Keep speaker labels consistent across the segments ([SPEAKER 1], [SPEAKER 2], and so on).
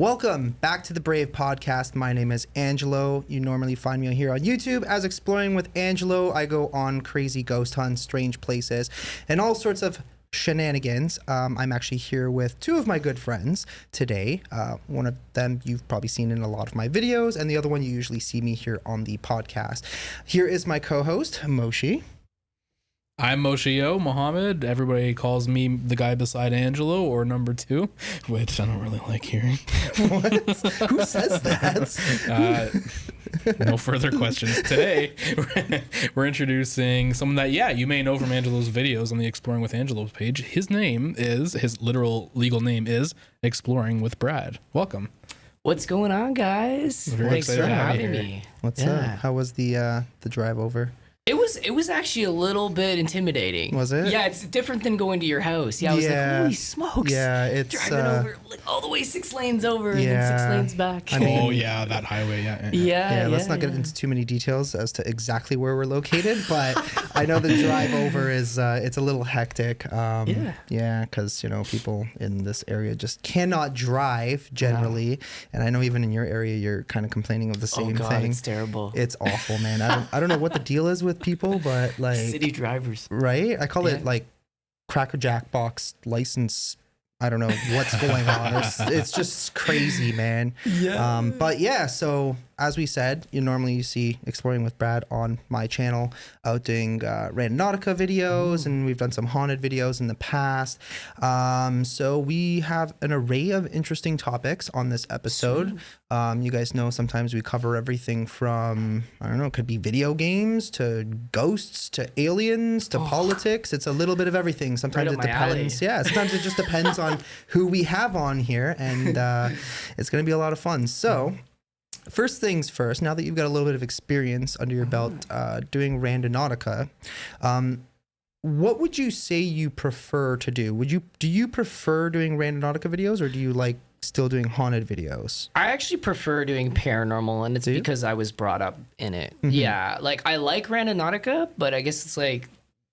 [SPEAKER 1] Welcome back to the Brave Podcast. My name is Angelo. You normally find me here on YouTube as Exploring with Angelo. I go on crazy ghost hunts, strange places, and all sorts of shenanigans. I'm actually here with two of my good friends today. One of them you've probably seen in a lot of my videos, and the other one you usually see me here on the podcast. Here is my co-host, Moshi.
[SPEAKER 2] I'm Moshi-o Mohammed. Everybody calls me the guy beside Angelo or number two, which I don't really like hearing.
[SPEAKER 1] What? Who says that?
[SPEAKER 2] No further questions. Today, we're introducing someone that, you may know from Angelo's videos on the Exploring with Angelo page. His literal legal name is Exploring with Brad. Welcome.
[SPEAKER 3] What's going on, guys? Thanks for having me.
[SPEAKER 1] What's up? How was the drive over?
[SPEAKER 3] It was actually a little bit intimidating.
[SPEAKER 1] Was it?
[SPEAKER 3] Yeah, it's different than going to your house. Yeah, I was like, holy smokes.
[SPEAKER 1] Yeah, it's
[SPEAKER 3] driving over like all the way 6 lanes over and then 6 lanes back.
[SPEAKER 1] I mean,
[SPEAKER 2] that highway.
[SPEAKER 3] Yeah.
[SPEAKER 1] Let's not get into too many details as to exactly where we're located, but I know the drive over is it's a little hectic. Because people in this area just cannot drive generally, and I know even in your area you're kind of complaining of the same thing.
[SPEAKER 3] It's terrible.
[SPEAKER 1] It's awful, man. I don't know what the deal is with people, but like
[SPEAKER 3] city drivers,
[SPEAKER 1] right? I call it like Cracker Jack box license. I don't know what's going on. It's just crazy, man. Yeah. So as we said, you see Exploring with Brad on my channel out doing Randonautica videos, and we've done some haunted videos in the past. So we have an array of interesting topics on this episode. You guys know sometimes we cover everything from, it could be video games to ghosts to aliens to politics. It's a little bit of everything. Sometimes it depends. Yeah, sometimes it just depends on who we have on here, and it's going to be a lot of fun. So first things first, now that you've got a little bit of experience under your belt doing Randonautica, what would you say you prefer to do? Do you prefer doing Randonautica videos, or do you like still doing haunted videos?
[SPEAKER 3] I actually prefer doing paranormal, and it's because I was brought up in it. Mm-hmm. Yeah, like I like Randonautica, but I guess it's like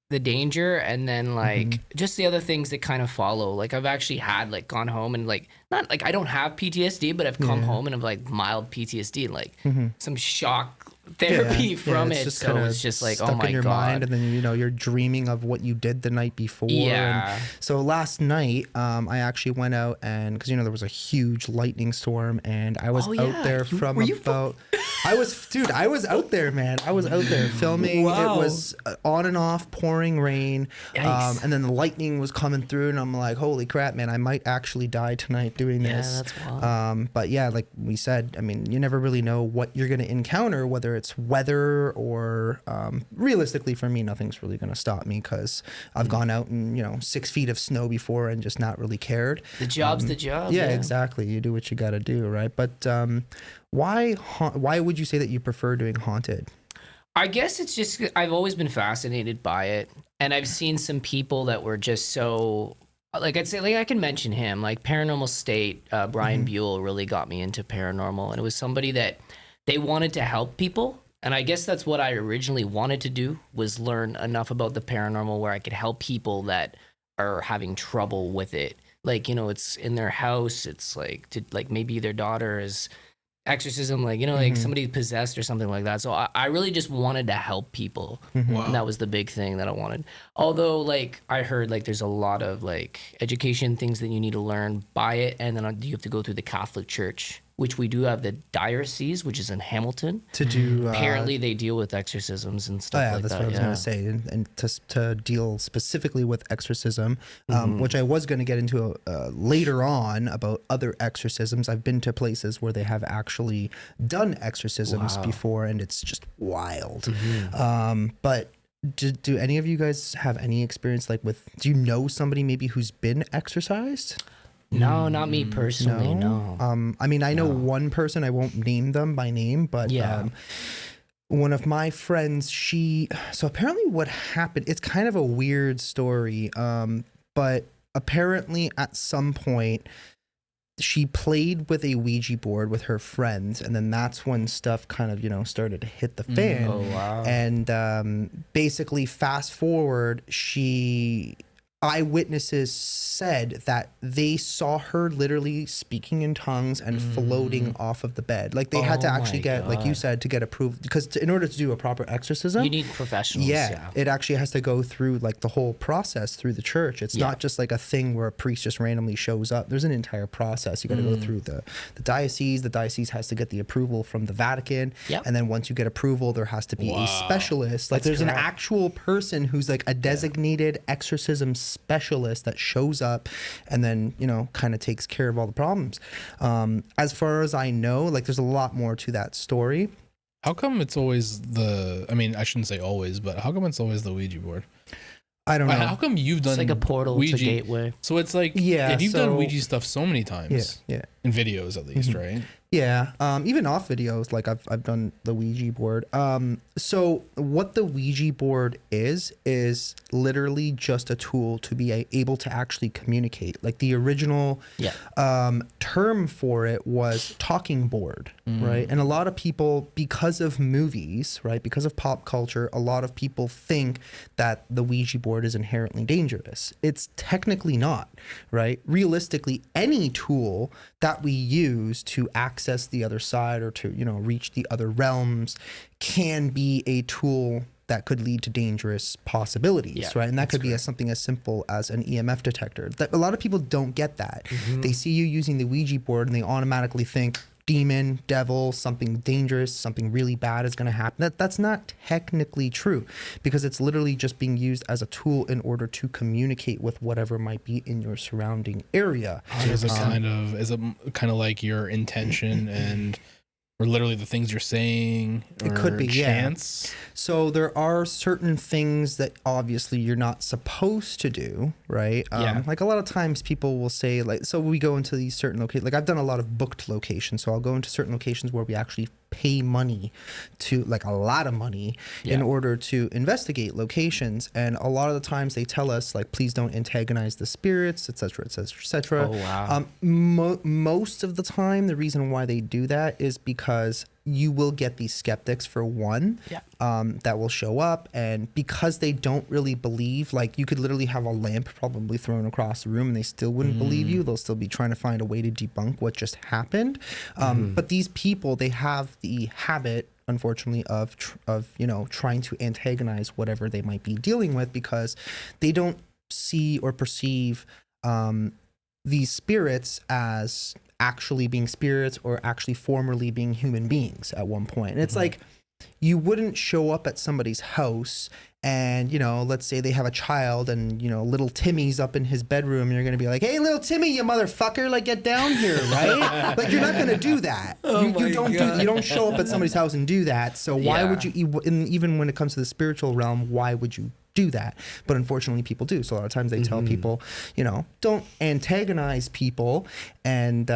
[SPEAKER 3] the danger and then like just the other things that kind of follow. Like I've actually had like gone home and like, not like I don't have PTSD, but I've come home and have like mild PTSD and like some shock therapy from it. So it's just like, oh my
[SPEAKER 1] in your
[SPEAKER 3] God.
[SPEAKER 1] mind, and then you're dreaming of what you did the night before. And so last night I actually went out, and because there was a huge lightning storm, and I was out there from about I was out there, man. I was out there filming. Wow. It was on and off pouring rain. And then the lightning was coming through, and I'm like, holy crap, man, I might actually die tonight doing this.
[SPEAKER 3] Yeah, that's wild.
[SPEAKER 1] But yeah, like we said, I mean, you never really know what you're going to encounter, whether it's weather or realistically for me, nothing's really going to stop me, because I've gone out in 6 feet of snow before and just not really cared.
[SPEAKER 3] The job's the job.
[SPEAKER 1] Yeah, exactly. You do what you got to do, right? But why would you say that you prefer doing haunted?
[SPEAKER 3] I guess it's just I've always been fascinated by it, and I've seen some people that were just so, like I'd say, like I can mention him, like Paranormal State, Brian Buell really got me into paranormal, and it was somebody that they wanted to help people, and I guess that's what I originally wanted to do, was learn enough about the paranormal where I could help people that are having trouble with it. Like, it's in their house, it's like to like maybe their daughter is exorcism, like like somebody possessed or something like that. So I really just wanted to help people. And that was the big thing that I wanted. Although like I heard like there's a lot of like education things that you need to learn by it, and then you have to go through the Catholic Church, which we do have the diocese, which is in Hamilton,
[SPEAKER 1] to do.
[SPEAKER 3] Apparently they deal with exorcisms and stuff like that.
[SPEAKER 1] That's what I was going to say, and to deal specifically with exorcism, which I was going to get into later on about other exorcisms. I've been to places where they have actually done exorcisms before, and it's just wild. But do any of you guys have any experience like with? Do you know somebody maybe who's been exorcised?
[SPEAKER 3] No, not me personally. No.
[SPEAKER 1] I mean, I know one person. I won't name them by name, but one of my friends. So apparently, what happened? It's kind of a weird story. But apparently, at some point, she played with a Ouija board with her friends, and then that's when stuff kind of started to hit the fan.
[SPEAKER 3] Oh wow!
[SPEAKER 1] And basically, fast forward, she eyewitnesses said that they saw her literally speaking in tongues and floating off of the bed. Like they had to actually get, like you said, to get approved, because in order to do a proper exorcism,
[SPEAKER 3] you need professionals.
[SPEAKER 1] Yeah, it actually has to go through like the whole process through the church. It's not just like a thing where a priest just randomly shows up. There's an entire process. You got to go through the diocese. The diocese has to get the approval from the Vatican. And then once you get approval, there has to be a specialist. Like there's an actual person who's like a designated exorcism specialist that shows up and then, you know, kind of takes care of all the problems. As far as I know, like there's a lot more to that story.
[SPEAKER 2] How come it's always I mean, I shouldn't say always, but how come it's always the Ouija board?
[SPEAKER 1] I don't know.
[SPEAKER 2] How come you've done
[SPEAKER 3] It's like a portal,
[SPEAKER 2] Ouija?
[SPEAKER 3] it's a gateway.
[SPEAKER 2] So it's like, and you've done Ouija stuff so many times.
[SPEAKER 1] Yeah.
[SPEAKER 2] In videos at least, right?
[SPEAKER 1] Yeah. Even off videos, like I've done the Ouija board. So what the Ouija board is literally just a tool to be able to actually communicate. Like the original term for it was talking board, right? And a lot of people, because of movies, right, because of pop culture, a lot of people think that the Ouija board is inherently dangerous. It's technically not, right? Realistically, any tool that we use to access the other side or to, you know, reach the other realms can be a tool that could lead to dangerous possibilities, right? And that could be something as simple as an EMF detector. That a lot of people don't get that. They see you using the Ouija board and they automatically think demon, devil, something dangerous, something really bad is going to happen. That's not technically true, because it's literally just being used as a tool in order to communicate with whatever might be in your surrounding area.
[SPEAKER 2] Is it kind of like your intention and or literally the things you're saying? Or
[SPEAKER 1] it could be
[SPEAKER 2] chance?
[SPEAKER 1] So there are certain things that obviously you're not supposed to do, right? Like a lot of times people will say, like, so we go into these certain locations. Like I've done a lot of booked locations, so I'll go into certain locations where we actually pay money to, like a lot of money, in order to investigate locations. And a lot of the times they tell us, like, please don't antagonize the spirits, etc., etc., etc.
[SPEAKER 3] Oh, wow.
[SPEAKER 1] Most of the time, the reason why they do that is because you will get these skeptics, for one, that will show up, and because they don't really believe, like you could literally have a lamp probably thrown across the room and they still wouldn't believe you. They'll still be trying to find a way to debunk what just happened. But these people, they have the habit, unfortunately, of you know, trying to antagonize whatever they might be dealing with, because they don't see or perceive these spirits as actually being spirits or actually formerly being human beings at one point. And it's like, you wouldn't show up at somebody's house and, you know, let's say they have a child and, you know, little Timmy's up in his bedroom and you're going to be like, hey, little Timmy, you motherfucker, like, get down here, right? Like, you're not going to do that. You don't show up at somebody's house and do that. So why would you, even when it comes to the spiritual realm, why would you do that? But unfortunately people do. So a lot of times they tell people, you know, don't antagonize people, and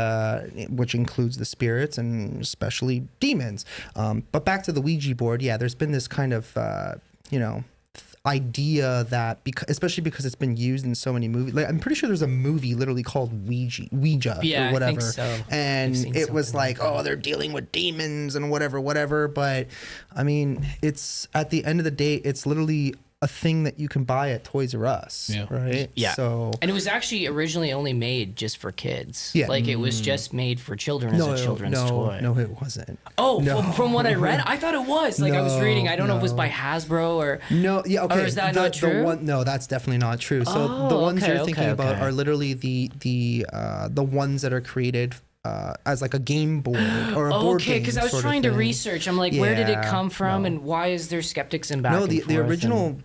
[SPEAKER 1] which includes the spirits and especially demons. But back to the Ouija board, there's been this kind of you know, idea that, especially because it's been used in so many movies, like I'm pretty sure there's a movie literally called Ouija or whatever, I think so. And it was like, oh, they're dealing with demons and whatever. But I mean, it's, at the end of the day, it's literally a thing that you can buy at Toys R Us, right? So,
[SPEAKER 3] and it was actually originally only made just for kids.
[SPEAKER 1] Like
[SPEAKER 3] it was just made for children as a children's toy.
[SPEAKER 1] No, it wasn't.
[SPEAKER 3] From what I read, I thought it was. Like I was reading, I don't know if it was by Hasbro or or is that not true?
[SPEAKER 1] No, that's definitely not true. So the ones you're thinking about are literally the ones that are created as like a game board or a board game.
[SPEAKER 3] Okay, because I was trying to research. I'm like, where did it come from, and why is there skeptics in back?
[SPEAKER 1] No, the original.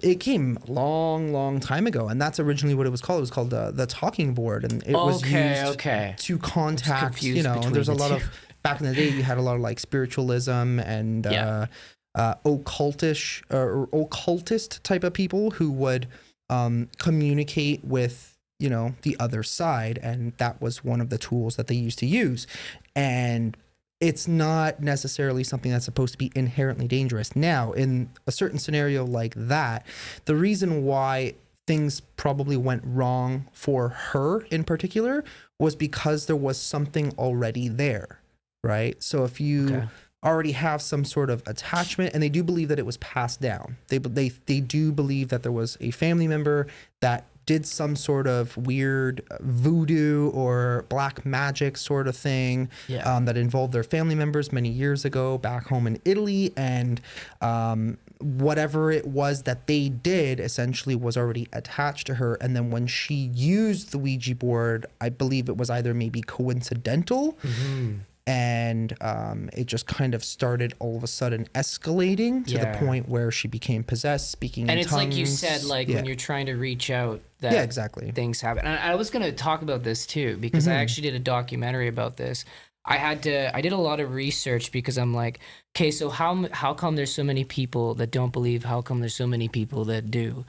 [SPEAKER 1] It came long time ago, and that's originally what it was called. It was called the talking board, and it was used to contact, you know, and there's a lot of, back in the day, you had a lot of like spiritualism and occultish or occultist type of people who would communicate with, you know, the other side, and that was one of the tools that they used to use. And it's not necessarily something that's supposed to be inherently dangerous. Now, in a certain scenario like that, the reason why things probably went wrong for her in particular was because there was something already there, right? So if you already have some sort of attachment, and they do believe that it was passed down. They do believe that there was a family member that did some sort of weird voodoo or black magic sort of thing that involved their family members many years ago back home in Italy, and whatever it was that they did essentially was already attached to her. And then when she used the Ouija board, I believe it was either maybe coincidental, and it just kind of started all of a sudden escalating to the point where she became possessed, speaking in tongues.
[SPEAKER 3] And it's like you said, like when you're trying to reach out, that
[SPEAKER 1] exactly.
[SPEAKER 3] things happen. And I was going to talk about this too, because I actually did a documentary about this. I did a lot of research because I'm like, okay, so how come there's so many people that don't believe? How come there's so many people that do?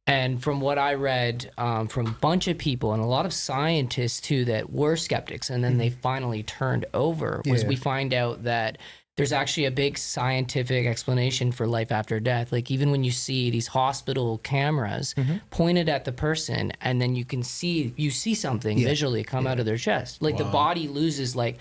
[SPEAKER 3] And from what I read from a bunch of people and a lot of scientists too that were skeptics, and then they finally turned over, was we find out that there's actually a big scientific explanation for life after death. Like even when you see these hospital cameras pointed at the person, and then you see something visually come out of their chest. Like the body loses like,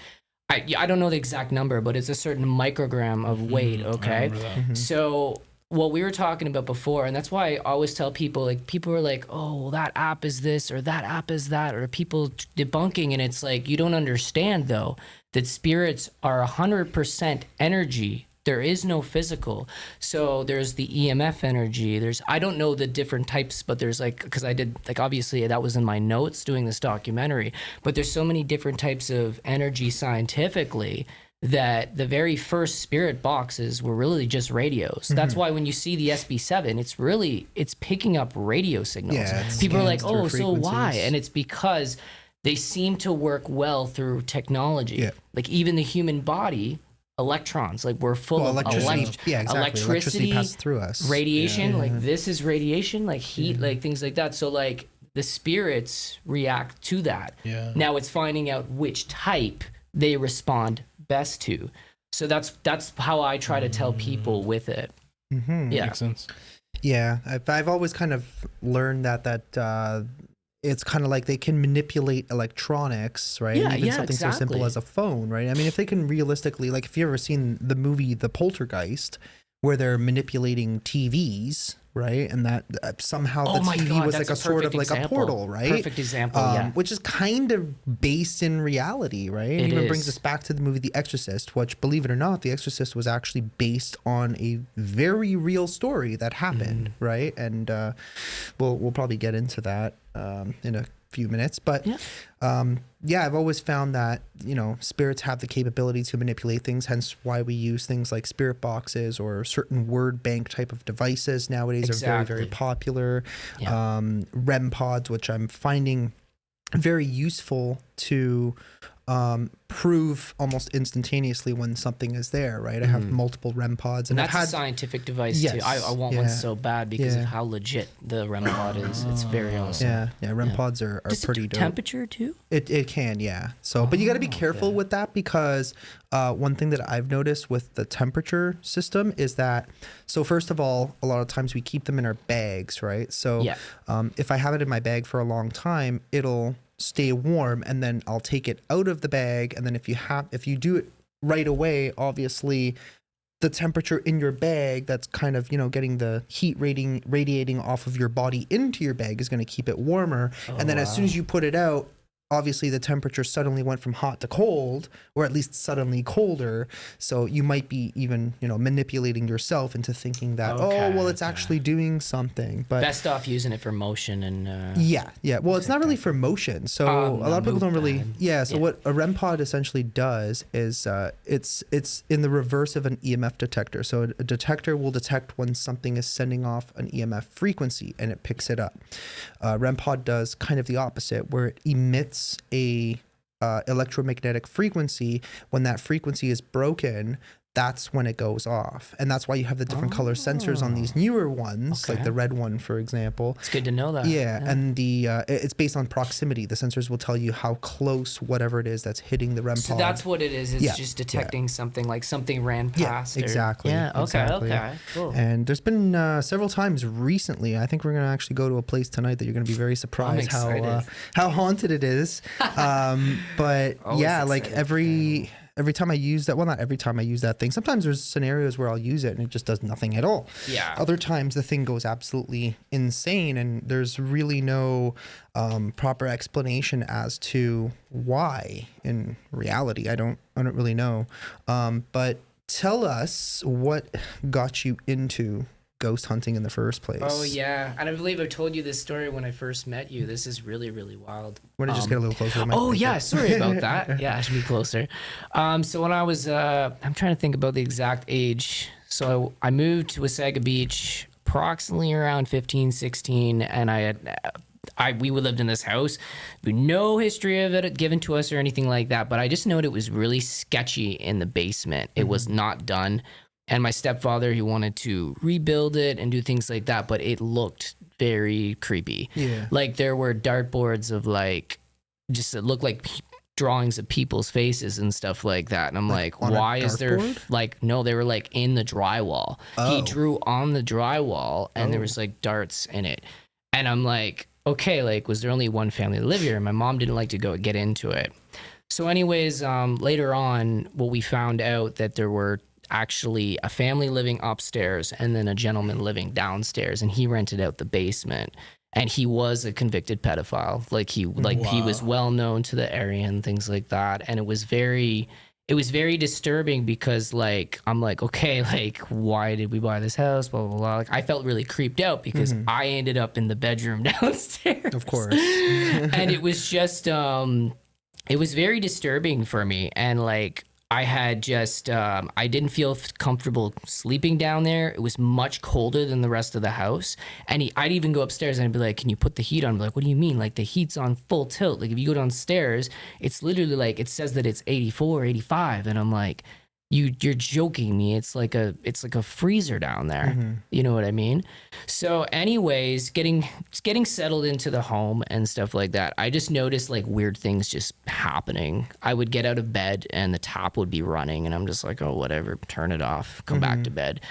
[SPEAKER 3] I don't know the exact number, but it's a certain microgram of weight, okay? So what we were talking about before, and that's why I always tell people, like people are like, oh, well, that app is this or that app is that, or people debunking, and it's like, you don't understand though that spirits are 100% energy. There is no physical. So there's the EMF energy. I don't know the different types, but there's like, because I did, like obviously that was in my notes doing this documentary, but there's so many different types of energy scientifically that the very first spirit boxes were really just radios. That's why when you see the SB7, it's picking up radio signals.
[SPEAKER 1] Yeah,
[SPEAKER 3] people are like, oh, so why? And it's because they seem to work well through technology. Like even the human body, electrons, like we're full of electricity
[SPEAKER 1] passes through us.
[SPEAKER 3] Radiation, like this is radiation, like heat, like things like that. So like the spirits react to that. Now it's finding out which type they respond best to. So that's how I try to tell people with it.
[SPEAKER 2] Makes sense.
[SPEAKER 1] Yeah, I've always kind of learned that it's kind of like they can manipulate electronics, right?
[SPEAKER 3] Yeah,
[SPEAKER 1] Even something so simple as a phone, right? I mean, if they can realistically, like if you've ever seen the movie The Poltergeist, where they're manipulating TVs, right? And that somehow the TV was like a sort of like a portal, right?
[SPEAKER 3] Perfect example,
[SPEAKER 1] Which is kind of based in reality, right? It even brings us back to the movie The Exorcist, which, believe it or not, The Exorcist was actually based on a very real story that happened, right? And we'll probably get into that in a few minutes, but I've always found that, you know, spirits have the capability to manipulate things, hence why we use things like spirit boxes or certain word bank type of devices nowadays are very, very popular. REM pods, which I'm finding very useful to prove almost instantaneously when something is there, right? I have multiple REM pods, and
[SPEAKER 3] that's a scientific device too. I want one so bad because of how legit the REM pod is. It's very awesome.
[SPEAKER 1] REM pods are pretty dope.
[SPEAKER 3] Temperature too?
[SPEAKER 1] It can, So, but you got to be careful with that, because one thing that I've noticed with the temperature system is that, so first of all, a lot of times we keep them in our bags, right? So if I have it in my bag for a long time, it'll stay warm, and then I'll take it out of the bag, and then if you do it right away, obviously the temperature in your bag that's kind of, you know, getting the heat radiating off of your body into your bag is going to keep it warmer. And then as soon as you put it out, obviously the temperature suddenly went from hot to cold, or at least suddenly colder. So you might be even, you know, manipulating yourself into thinking that, it's actually doing something. But
[SPEAKER 3] best off using it for motion and
[SPEAKER 1] well, it's not really for motion. So a lot of people don't really what a REM pod essentially does is it's in the reverse of an EMF detector. So a detector will detect when something is sending off an EMF frequency, and it picks it up. REM pod does kind of the opposite, where it emits a electromagnetic frequency. When that frequency is broken, that's when it goes off. And that's why you have the different color sensors on these newer ones, like the red one, for example.
[SPEAKER 3] It's good to know that.
[SPEAKER 1] And the it's based on proximity. The sensors will tell you how close whatever it is that's hitting the REM pod.
[SPEAKER 3] So that's what it is. It's just detecting something, like something ran past.
[SPEAKER 1] Exactly.
[SPEAKER 3] Okay, cool.
[SPEAKER 1] And there's been several times recently. I think we're going to actually go to a place tonight that you're going to be very surprised how haunted it is. But like every every time I use that, well, not every time I use that thing. Sometimes there's scenarios where I'll use it and it just does nothing at all.
[SPEAKER 3] Yeah.
[SPEAKER 1] Other times the thing goes absolutely insane and there's really no proper explanation as to why. In reality, I don't really know. But tell us what got you into ghost hunting in the first place.
[SPEAKER 3] Oh yeah, and I believe I told you this story when I first met you. This is really, really wild.
[SPEAKER 1] Want to just get a little closer to my
[SPEAKER 3] Oh yeah, sorry about that. Yeah, I should be closer. So when I was, I'm trying to think about the exact age. So I moved to Wasaga Beach approximately around 15, 16, and we lived in this house. No history of it given to us or anything like that, but I just know it was really sketchy in the basement. It was not done. And my stepfather, he wanted to rebuild it and do things like that, but it looked very creepy.
[SPEAKER 1] Yeah.
[SPEAKER 3] Like there were dartboards of like, just it looked like drawings of people's faces and stuff like that. And I'm like why is there like, no, they were like in the drywall.
[SPEAKER 1] Oh.
[SPEAKER 3] He drew on the drywall and there was like darts in it. And I'm like, okay, like was there only one family to live here? And my mom didn't like to get into it. So anyways, later on, we found out that there were actually a family living upstairs and then a gentleman living downstairs, and he rented out the basement, and he was a convicted pedophile. He was well known to the area and things like that. And it was very disturbing because I'm like, okay, why did we buy this house, blah blah blah. I felt really creeped out because I ended up in the bedroom downstairs,
[SPEAKER 1] of course.
[SPEAKER 3] And it was just it was very disturbing for me. And I had just, I didn't feel comfortable sleeping down there. It was much colder than the rest of the house. And I'd even go upstairs and I'd be like, can you put the heat on? I'm like, what do you mean? The heat's on full tilt. If you go downstairs, it's literally it says that it's 84, 85. And I'm like, you're joking me. It's like a freezer down there. You know what I mean? So anyways, getting settled into the home and stuff like that, I just noticed weird things just happening. I would get out of bed and the tap would be running and I'm just like, oh, whatever, turn it off, come back to bed.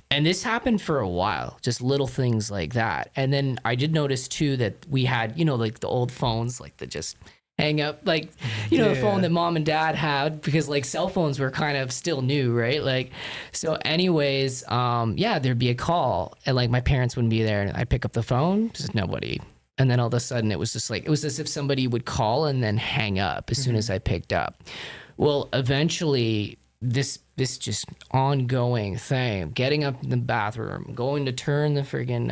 [SPEAKER 3] And this happened for a while, just little things like that. And then I did notice too that we had, the old phones, that just hang up, the phone that mom and dad had, because cell phones were kind of still new, right? So anyways, there'd be a call and my parents wouldn't be there and I'd pick up the phone, just nobody. And then all of a sudden it was just it was as if somebody would call and then hang up as soon as I picked up. Well, eventually this just ongoing thing, getting up in the bathroom, going to turn the friggin'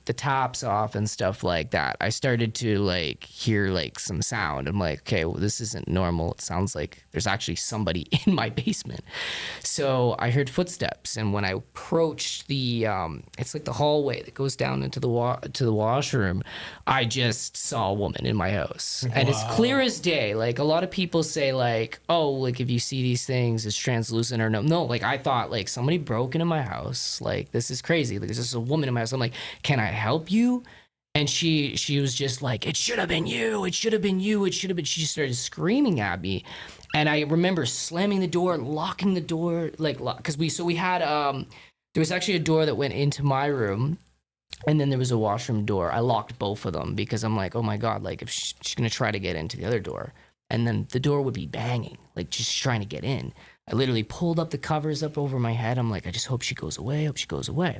[SPEAKER 3] the taps off and stuff like that. I started to hear some sound. I'm like, okay, well, this isn't normal. It sounds like there's actually somebody in my basement. So I heard footsteps, and when I approached the it's the hallway that goes down into the washroom, I just saw a woman in my house. And it's clear as day. A lot of people say oh, if you see these things, it's translucent or no, I thought somebody broke into my house. This is crazy. There's just a woman in my house. I'm like, can I help you? And she was just it should have been you. It should have been you. It should have been. She just started screaming at me. And I remember slamming the door, locking the door, because we had, there was actually a door that went into my room. And then there was a washroom door. I locked both of them because I'm like, oh my God, if she's going to try to get into the other door. And then the door would be banging, just trying to get in. I literally pulled up the covers up over my head. I'm like, I just hope she goes away. Hope she goes away.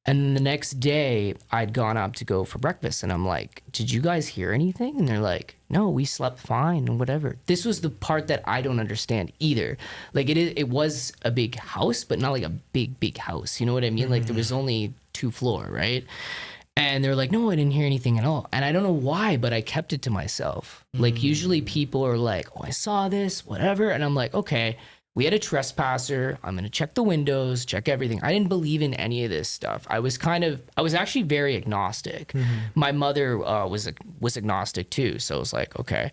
[SPEAKER 3] And then the next day I'd gone up to go for breakfast and I'm like, did you guys hear anything? And they're like, no, we slept fine and whatever. This was the part that I don't understand either. It was a big house, but not a big house. You know what I mean? There was only 2 floors, right? And they're like, no, I didn't hear anything at all. And I don't know why, but I kept it to myself. Usually people are like, oh, I saw this, whatever. And I'm like, okay, we had a trespasser. I'm going to check the windows, check everything. I didn't believe in any of this stuff. I was actually very agnostic. My mother was agnostic too. So I was like, okay.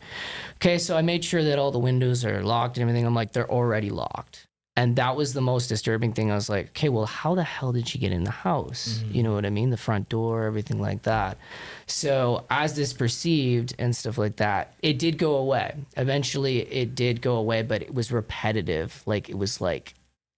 [SPEAKER 3] So I made sure that all the windows are locked and everything. I'm like, they're already locked. And that was the most disturbing thing. I was like, okay, well, how the hell did she get in the house? You know what I mean? The front door, everything like that. So as this perceived and stuff like that, it did go away. Eventually it did go away, but it was repetitive. It was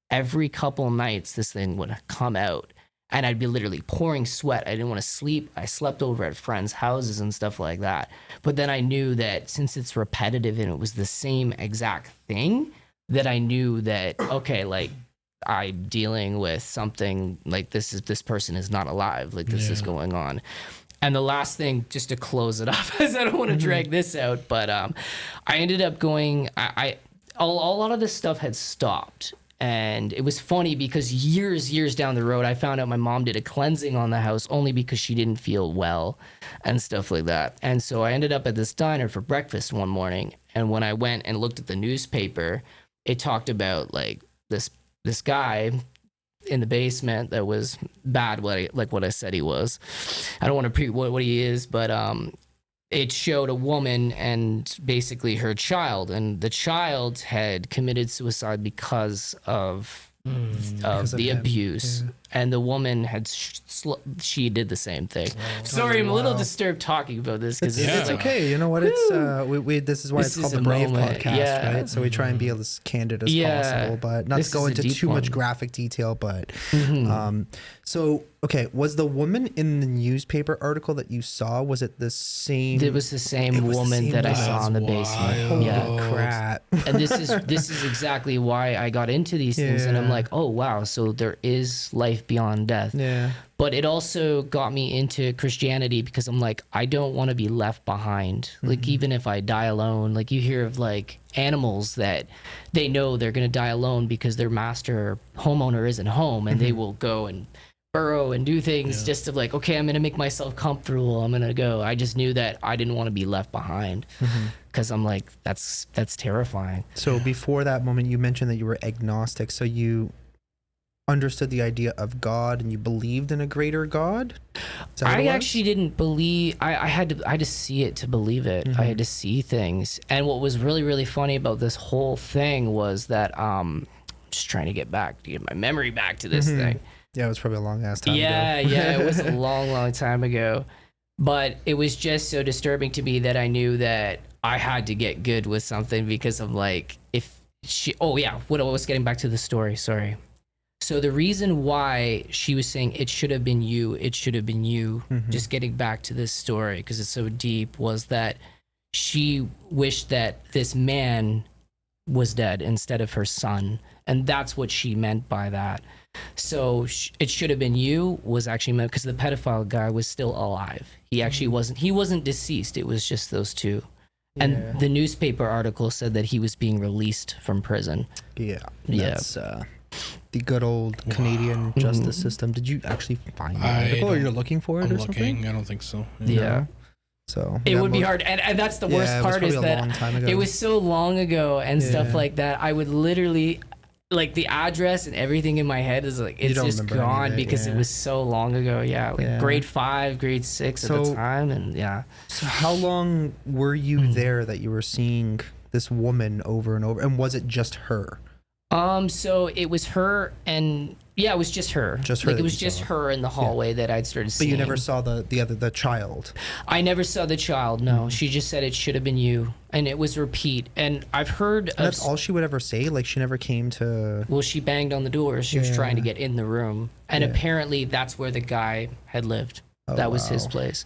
[SPEAKER 3] every couple nights this thing would come out and I'd be literally pouring sweat. I didn't want to sleep. I slept over at friends' houses and stuff like that. But then I knew that since it's repetitive and it was the same exact thing, that I knew that, okay, like I'm dealing with something like this person is not alive. Like this is going on. And the last thing, just to close it off, because I don't want to drag this out, but I ended up going, a lot of this stuff had stopped. And it was funny because years down the road, I found out my mom did a cleansing on the house only because she didn't feel well and stuff like that. And so I ended up at this diner for breakfast one morning. And when I went and looked at the newspaper, it talked about like this guy in the basement that was bad, what I said he was. I don't want to pre what he is, but it showed a woman and basically her child, and the child had committed suicide because of the abuse, and the woman had she did the same thing. Sorry, I'm a little disturbed talking about this because
[SPEAKER 1] it's like, okay. You know what? It's this is why it's called the Brave podcast, right? So we try and be as candid as possible, but not to go into too much graphic detail. But so okay, was the woman in the newspaper article that you saw, was it the same?
[SPEAKER 3] It was the same woman that I saw in the basement.
[SPEAKER 1] Holy crap!
[SPEAKER 3] And this is exactly why I got into these things, and I'm like, oh wow, so there is life beyond death.
[SPEAKER 1] Yeah.
[SPEAKER 3] But it also got me into Christianity because I'm like, I don't want to be left behind. Like even if I die alone, like you hear of like animals that they know they're gonna die alone because their master homeowner isn't home, and they will go and burrow and do things just to like, okay, I'm gonna make myself comfortable, I'm gonna go. I just knew that I didn't want to be left behind because I'm like, that's terrifying.
[SPEAKER 1] So before that moment, you mentioned that you were agnostic, so you understood the idea of God and you believed in a greater God?
[SPEAKER 3] I actually didn't believe. I had to see it to believe it. I had to see things. And what was really, really funny about this whole thing was that just trying to get my memory back to this thing.
[SPEAKER 1] Yeah, it was probably a long ass time ago.
[SPEAKER 3] Yeah, it was a long time ago. But it was just so disturbing to me that I knew that I had to get good with something because I'm like, what I was getting back to the story, sorry. So the reason why she was saying it should have been you, just getting back to this story because it's so deep, was that she wished that this man was dead instead of her son. And that's what she meant by that. So it should have been you was actually meant because the pedophile guy was still alive. He actually wasn't deceased. It was just those two. Yeah. And the newspaper article said that he was being released from prison.
[SPEAKER 1] Yeah. That's the good old Canadian justice system. Did you actually find the article, or you're looking for it or something?
[SPEAKER 2] I don't think so.
[SPEAKER 3] Yeah.
[SPEAKER 1] So
[SPEAKER 3] it would be hard, and that's the worst part is that it was so long ago and stuff like that. I would literally, like the address and everything in my head is like it's just gone because it was so long ago. Yeah, like grade 5, grade 6 at the time, and
[SPEAKER 1] So how long were you there that you were seeing this woman over and over, and was it just her?
[SPEAKER 3] So it was her, and it was just her. Just her. Like it was just her in the hallway that I'd started seeing.
[SPEAKER 1] But you never saw the child.
[SPEAKER 3] I never saw the child. No, she just said it should have been you, and it was repeat. And I've heard.
[SPEAKER 1] And that's all she would ever say. Like she never came to.
[SPEAKER 3] Well, she banged on the door. She was trying to get in the room, and apparently that's where the guy had lived. Oh, that was his place.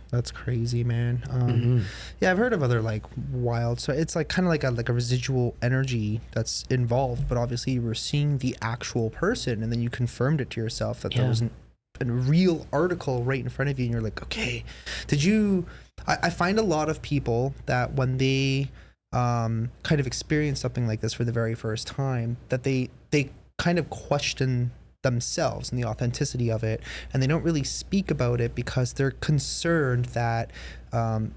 [SPEAKER 1] That's crazy, man. Yeah, I've heard of other like wild. So it's like kind of like a residual energy that's involved, but obviously you were seeing the actual person, and then you confirmed it to yourself that there wasn't a real article right in front of you, and you're like, okay, did you? I find a lot of people that when they kind of experience something like this for the very first time, that they kind of question themselves and the authenticity of it, and they don't really speak about it because they're concerned that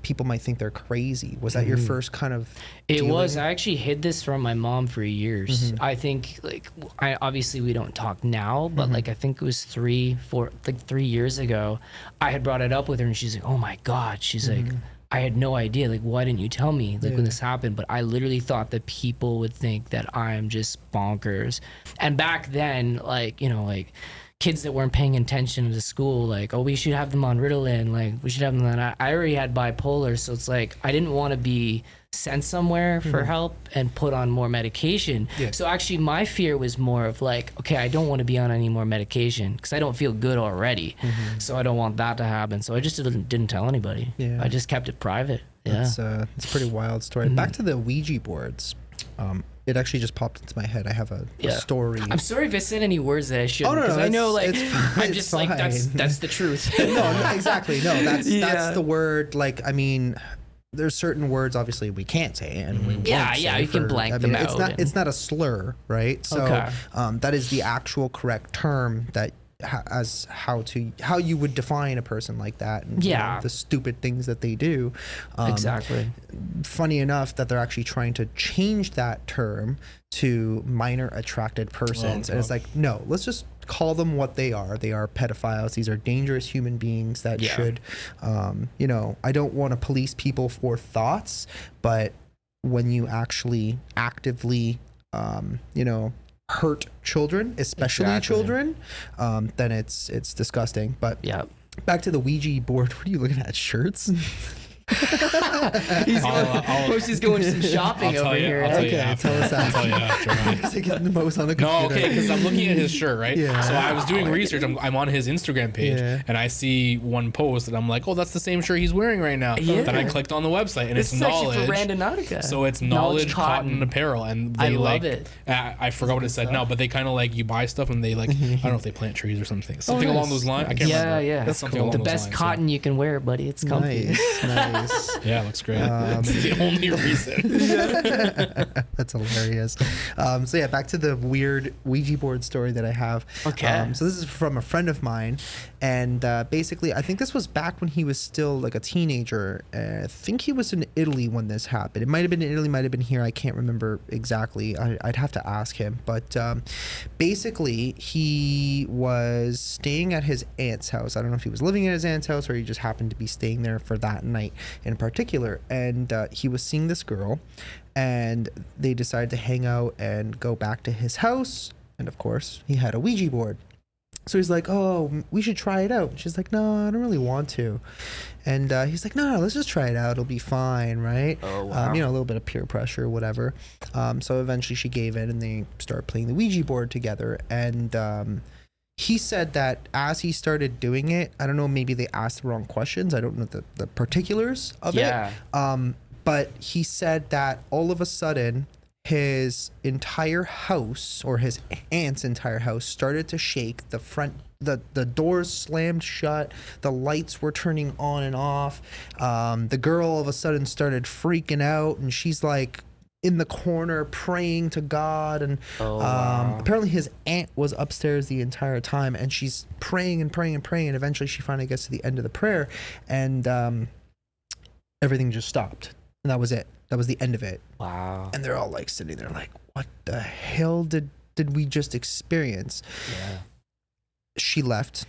[SPEAKER 1] people might think they're crazy. Was that your first kind of dealing?
[SPEAKER 3] Was. I actually hid this from my mom for years. I think obviously we don't talk now, but like I think it was 3 years ago I had brought it up with her, and she's like, oh my god, she's like, I had no idea, like why didn't you tell me when this happened? But I literally thought that people would think that I'm just bonkers. And back then, like kids that weren't paying attention to school, like, oh, we should have them on Ritalin, like we should have them on. I already had bipolar, so it's like I didn't want to be sent somewhere for help and put on more medication. So actually my fear was more of like, okay, I don't want to be on any more medication because I don't feel good already. So I don't want that to happen. So I just didn't tell anybody. I just kept it private. It's a pretty wild story. Back to the Ouija boards.
[SPEAKER 1] it actually just popped into my head. I have a story.
[SPEAKER 3] I'm sorry if I said any words that I shouldn't.
[SPEAKER 1] Oh, no,
[SPEAKER 3] because I know, like, I'm
[SPEAKER 1] it's
[SPEAKER 3] just like, that's the truth.
[SPEAKER 1] no, exactly. No, that's the word. Like, I mean, there's certain words obviously we can't say, and we won't say
[SPEAKER 3] you can blank them out.
[SPEAKER 1] It's not a slur, right? So that is the actual correct term that as how you would define a person like that, and the stupid things that they do.
[SPEAKER 3] Exactly.
[SPEAKER 1] Funny enough that they're actually trying to change that term to minor attracted persons, and it's like, no, let's just call them what they are. They are pedophiles. These are dangerous human beings that should, I don't want to police people for thoughts, but when you actually actively, hurt children, especially children, then it's disgusting. But back to the Ouija board. What are you looking at? Shirts?
[SPEAKER 3] Moshi's going some shopping over here.
[SPEAKER 1] Okay, tell us that.
[SPEAKER 2] I'll tell you after.
[SPEAKER 1] The most on the computer.
[SPEAKER 2] No, okay, because I'm looking at his shirt, right?
[SPEAKER 1] Yeah.
[SPEAKER 2] So I was doing research. I'm on his Instagram page, and I see one post, and I'm like, oh, that's the same shirt he's wearing right now. Yeah. Then I clicked on the website, and it's knowledge.
[SPEAKER 3] For Randonautica.
[SPEAKER 2] So it's knowledge cotton apparel, and they
[SPEAKER 3] love it.
[SPEAKER 2] I forgot what it said now, but they kind of like you buy stuff, and they like I don't know if they plant trees or something along those lines. I can't remember.
[SPEAKER 3] Yeah.
[SPEAKER 2] That's something along
[SPEAKER 3] the
[SPEAKER 2] those
[SPEAKER 3] best
[SPEAKER 2] lines,
[SPEAKER 3] cotton you can wear, buddy. It's comfy.
[SPEAKER 1] Nice.
[SPEAKER 2] Yeah, it looks great. That's the only reason.
[SPEAKER 1] That's hilarious. So yeah, back to the weird Ouija board story that I have.
[SPEAKER 3] Okay.
[SPEAKER 1] So this is from a friend of mine, and basically, I think this was back when he was still like a teenager. I think he was in Italy when this happened. It might have been in Italy, might have been here. I can't remember exactly. I'd have to ask him. But basically, he was staying at his aunt's house. I don't know if he was living at his aunt's house or he just happened to be staying there for that night in particular. And he was seeing this girl, and they decided to hang out and go back to his house. And of course, he had a Ouija board. So he's like, oh, we should try it out. She's like, no, I don't really want to. And he's like, no, let's just try it out. It'll be fine, right?
[SPEAKER 3] Oh, wow.
[SPEAKER 1] A little bit of peer pressure, whatever. So eventually she gave in, and they started playing the Ouija board together. And he said that as he started doing it, I don't know, maybe they asked the wrong questions. I don't know the particulars of it. But he said that all of a sudden, his entire house, or his aunt's entire house, started to shake. The doors slammed shut, the lights were turning on and off. The girl all of a sudden started freaking out, and she's like in the corner praying to God. And apparently his aunt was upstairs the entire time, and she's praying and praying and praying, and eventually she finally gets to the end of the prayer, and everything just stopped, and that was it. That was the end of it.
[SPEAKER 3] Wow.
[SPEAKER 1] And they're all like sitting there like, what the hell did we just experience?
[SPEAKER 3] Yeah.
[SPEAKER 1] She left,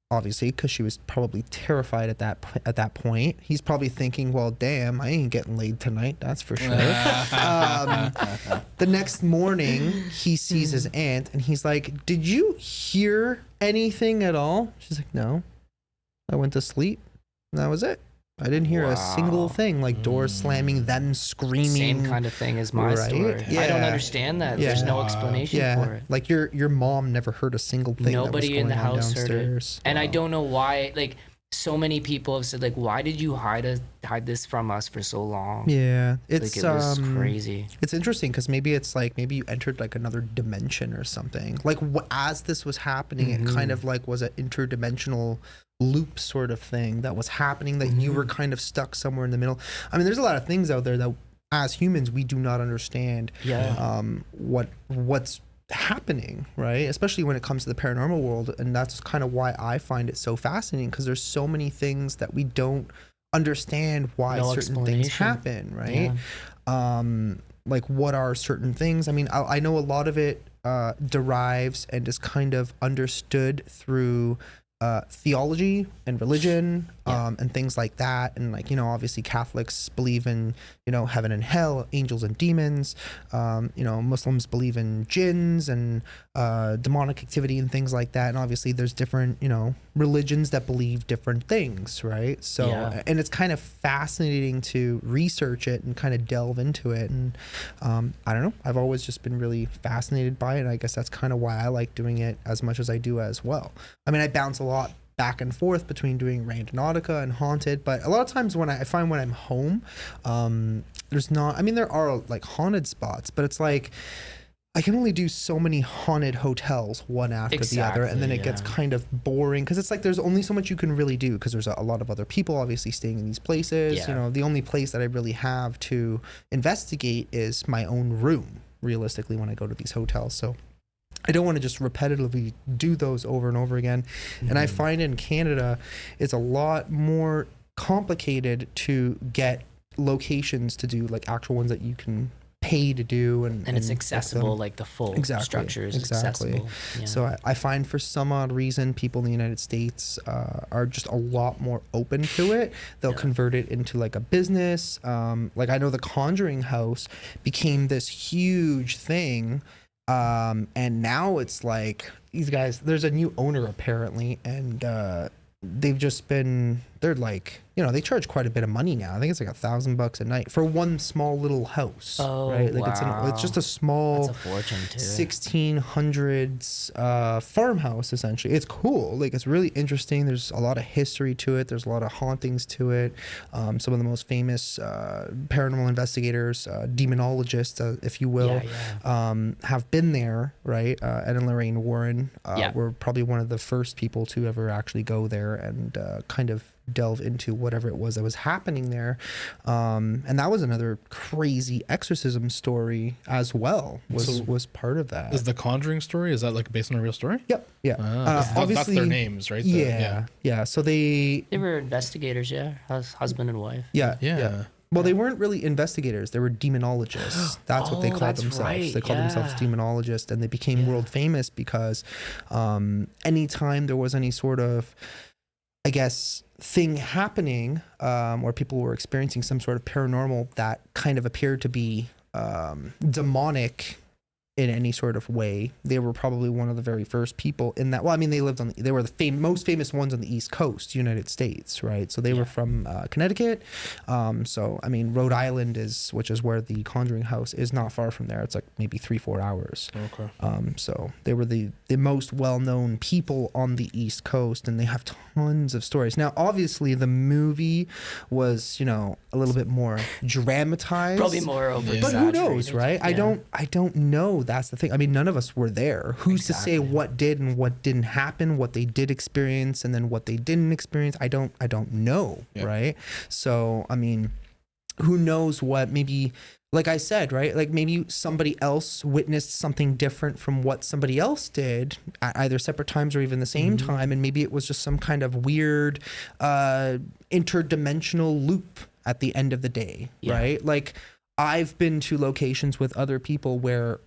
[SPEAKER 1] obviously, because she was probably terrified at that point. He's probably thinking, well, damn, I ain't getting laid tonight, that's for sure. The next morning, he sees his aunt, and he's like, did you hear anything at all? She's like, no. I went to sleep, and that was it. I didn't hear a single thing, like doors slamming, them screaming. Same
[SPEAKER 3] kind of thing as my story.
[SPEAKER 1] Yeah.
[SPEAKER 3] I don't understand that. There's no explanation for it.
[SPEAKER 1] Like your mom never heard a single thing.
[SPEAKER 3] Nobody
[SPEAKER 1] that was
[SPEAKER 3] in the
[SPEAKER 1] going on
[SPEAKER 3] house heard
[SPEAKER 1] downstairs.
[SPEAKER 3] it. And I don't know why. Like, so many people have said, like, why did you hide this from us for so long?
[SPEAKER 1] Yeah,
[SPEAKER 3] it was crazy.
[SPEAKER 1] It's interesting because maybe you entered like another dimension or something. Like as this was happening, it kind of like was an interdimensional loop sort of thing that was happening, that you were kind of stuck somewhere in the middle. I mean, there's a lot of things out there that as humans we do not understand. What's happening, right? Especially when it comes to the paranormal world, and that's kind of why I find it so fascinating, because there's so many things that we don't understand why certain things happen, right? Like what are certain things? I mean, I know a lot of it derives and is kind of understood through theology and religion, and things like that. And like, obviously Catholics believe in, heaven and hell, angels and demons. Muslims believe in jinns and demonic activity and things like that. And obviously there's different, religions that believe different things, right? So, and it's kind of fascinating to research it and kind of delve into it. And I don't know, I've always just been really fascinated by it. And I guess that's kind of why I like doing it as much as I do as well. I mean, I bounce a lot back and forth between doing Randonautica and Haunted, but a lot of times when I find when I'm home, there's not, I mean, there are like haunted spots, but it's like, I can only do so many haunted hotels one after the other, and then it gets kind of boring because it's like there's only so much you can really do because there's a lot of other people obviously staying in these places. You know, the only place that I really have to investigate is my own room, realistically, when I go to these hotels. So I don't want to just repetitively do those over and over again. And I find in Canada, it's a lot more complicated to get locations to do like actual ones that you can pay to do, and
[SPEAKER 3] it's accessible, like the full structure is accessible. Yeah.
[SPEAKER 1] So I find for some odd reason people in the United States are just a lot more open to it. They'll convert it into like a business. Like I know the Conjuring House became this huge thing, and now it's like these guys, there's a new owner apparently, and they've just been, they're like, you know, they charge quite a bit of money now. I think it's like $1,000 a night for one small little house.
[SPEAKER 3] Oh,
[SPEAKER 1] right? Like
[SPEAKER 3] wow.
[SPEAKER 1] it's just a small,
[SPEAKER 3] that's a fortune too.
[SPEAKER 1] 1600s farmhouse essentially. It's cool. Like it's really interesting. There's a lot of history to it. There's a lot of hauntings to it. Some of the most famous paranormal investigators, demonologists, if you will, have been there. Right? Ed and Lorraine Warren were probably one of the first people to ever actually go there and kind of delve into whatever it was that was happening there, and that was another crazy exorcism story as well. Was part of that.
[SPEAKER 2] Is the Conjuring story, is that like based on a real story?
[SPEAKER 1] Yep. Yeah.
[SPEAKER 2] Obviously, that's their names, right?
[SPEAKER 1] Yeah. So they
[SPEAKER 3] were investigators, husband and wife.
[SPEAKER 1] Yeah. Well, they weren't really investigators. They were demonologists. That's what they called themselves.
[SPEAKER 3] Right.
[SPEAKER 1] They called themselves demonologists, and they became world famous because anytime there was any sort of, I guess, thing happening where people were experiencing some sort of paranormal that kind of appeared to be demonic in any sort of way, they were probably one of the very first people in that. Well, I mean, they were the most famous ones on the East Coast, United States, right? So they were from Connecticut. So I mean, Rhode Island which is where the Conjuring House is, not far from there. It's like maybe 3-4 hours.
[SPEAKER 2] Okay.
[SPEAKER 1] So they were the most well-known people on the East Coast, and they have tons of stories. Now, obviously, the movie was, you know, a little bit more dramatized,
[SPEAKER 3] probably more over.
[SPEAKER 1] But who knows, right? Yeah. I don't know. That's the thing. I mean, none of us were there. Who's to say what did and what didn't happen, what they did experience, and then what they didn't experience? I don't know, right? So, I mean, who knows what maybe, like I said, right? Like maybe somebody else witnessed something different from what somebody else did at either separate times or even the same time, and maybe it was just some kind of weird interdimensional loop at the end of the day, right? Like I've been to locations with other people where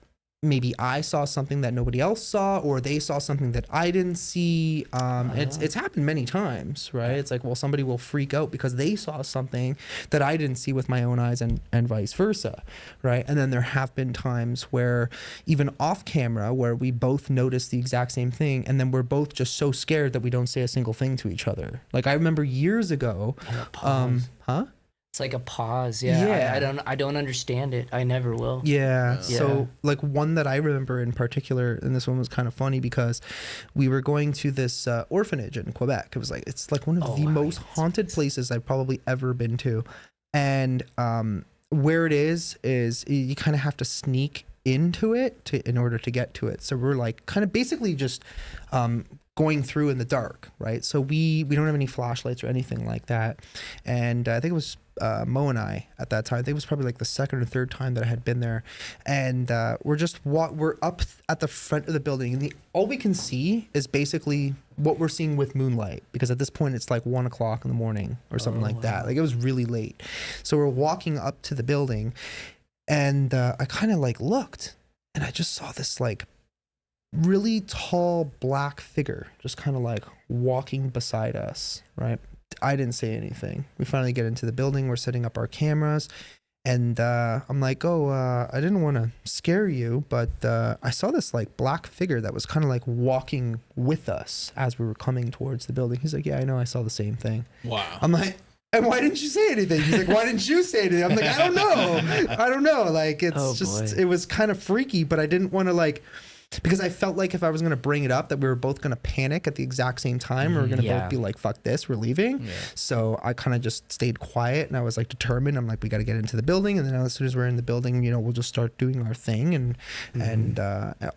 [SPEAKER 1] maybe I saw something that nobody else saw, or they saw something that I didn't see. It's happened many times, right? It's like, well, somebody will freak out because they saw something that I didn't see with my own eyes, and vice versa, right? And then there have been times where even off camera where we both notice the exact same thing, and then we're both just so scared that we don't say a single thing to each other. Like I remember years ago,
[SPEAKER 3] It's like a pause. I don't understand it. I never will.
[SPEAKER 1] So like one that I remember in particular, and this one was kind of funny because we were going to this orphanage in Quebec. It's like one of the most haunted places I've probably ever been to. And where it is you kind of have to sneak into it in order to get to it. So we're like kind of basically just going through in the dark, right? So we don't have any flashlights or anything like that. And I think it was Mo and I at that time. I think it was probably like the second or third time that I had been there. And we're up at the front of the building, and all we can see is basically what we're seeing with moonlight, because at this point it's like 1 o'clock in the morning or something like that. Like it was really late. So we're walking up to the building, and I kind of like looked, and I just saw this like really tall black figure just kind of like walking beside us, right? I didn't say anything. We finally get into the building. We're setting up our cameras, and I'm like, I didn't want to scare you, but I saw this like black figure that was kind of like walking with us as we were coming towards the building. He's like, yeah, I know, I saw the same thing.
[SPEAKER 2] Wow.
[SPEAKER 1] I'm like, and why didn't you say anything? He's like, why didn't you say anything? I'm like, I don't know. Like, it's it was kind of freaky, but I didn't want to like because I felt like if I was going to bring it up, that we were both going to panic at the exact same time. We were going to both be like, fuck this, we're leaving. Yeah. So I kind of just stayed quiet, and I was like determined. I'm like, we got to get into the building. And then as soon as we're in the building, you know, we'll just start doing our thing, and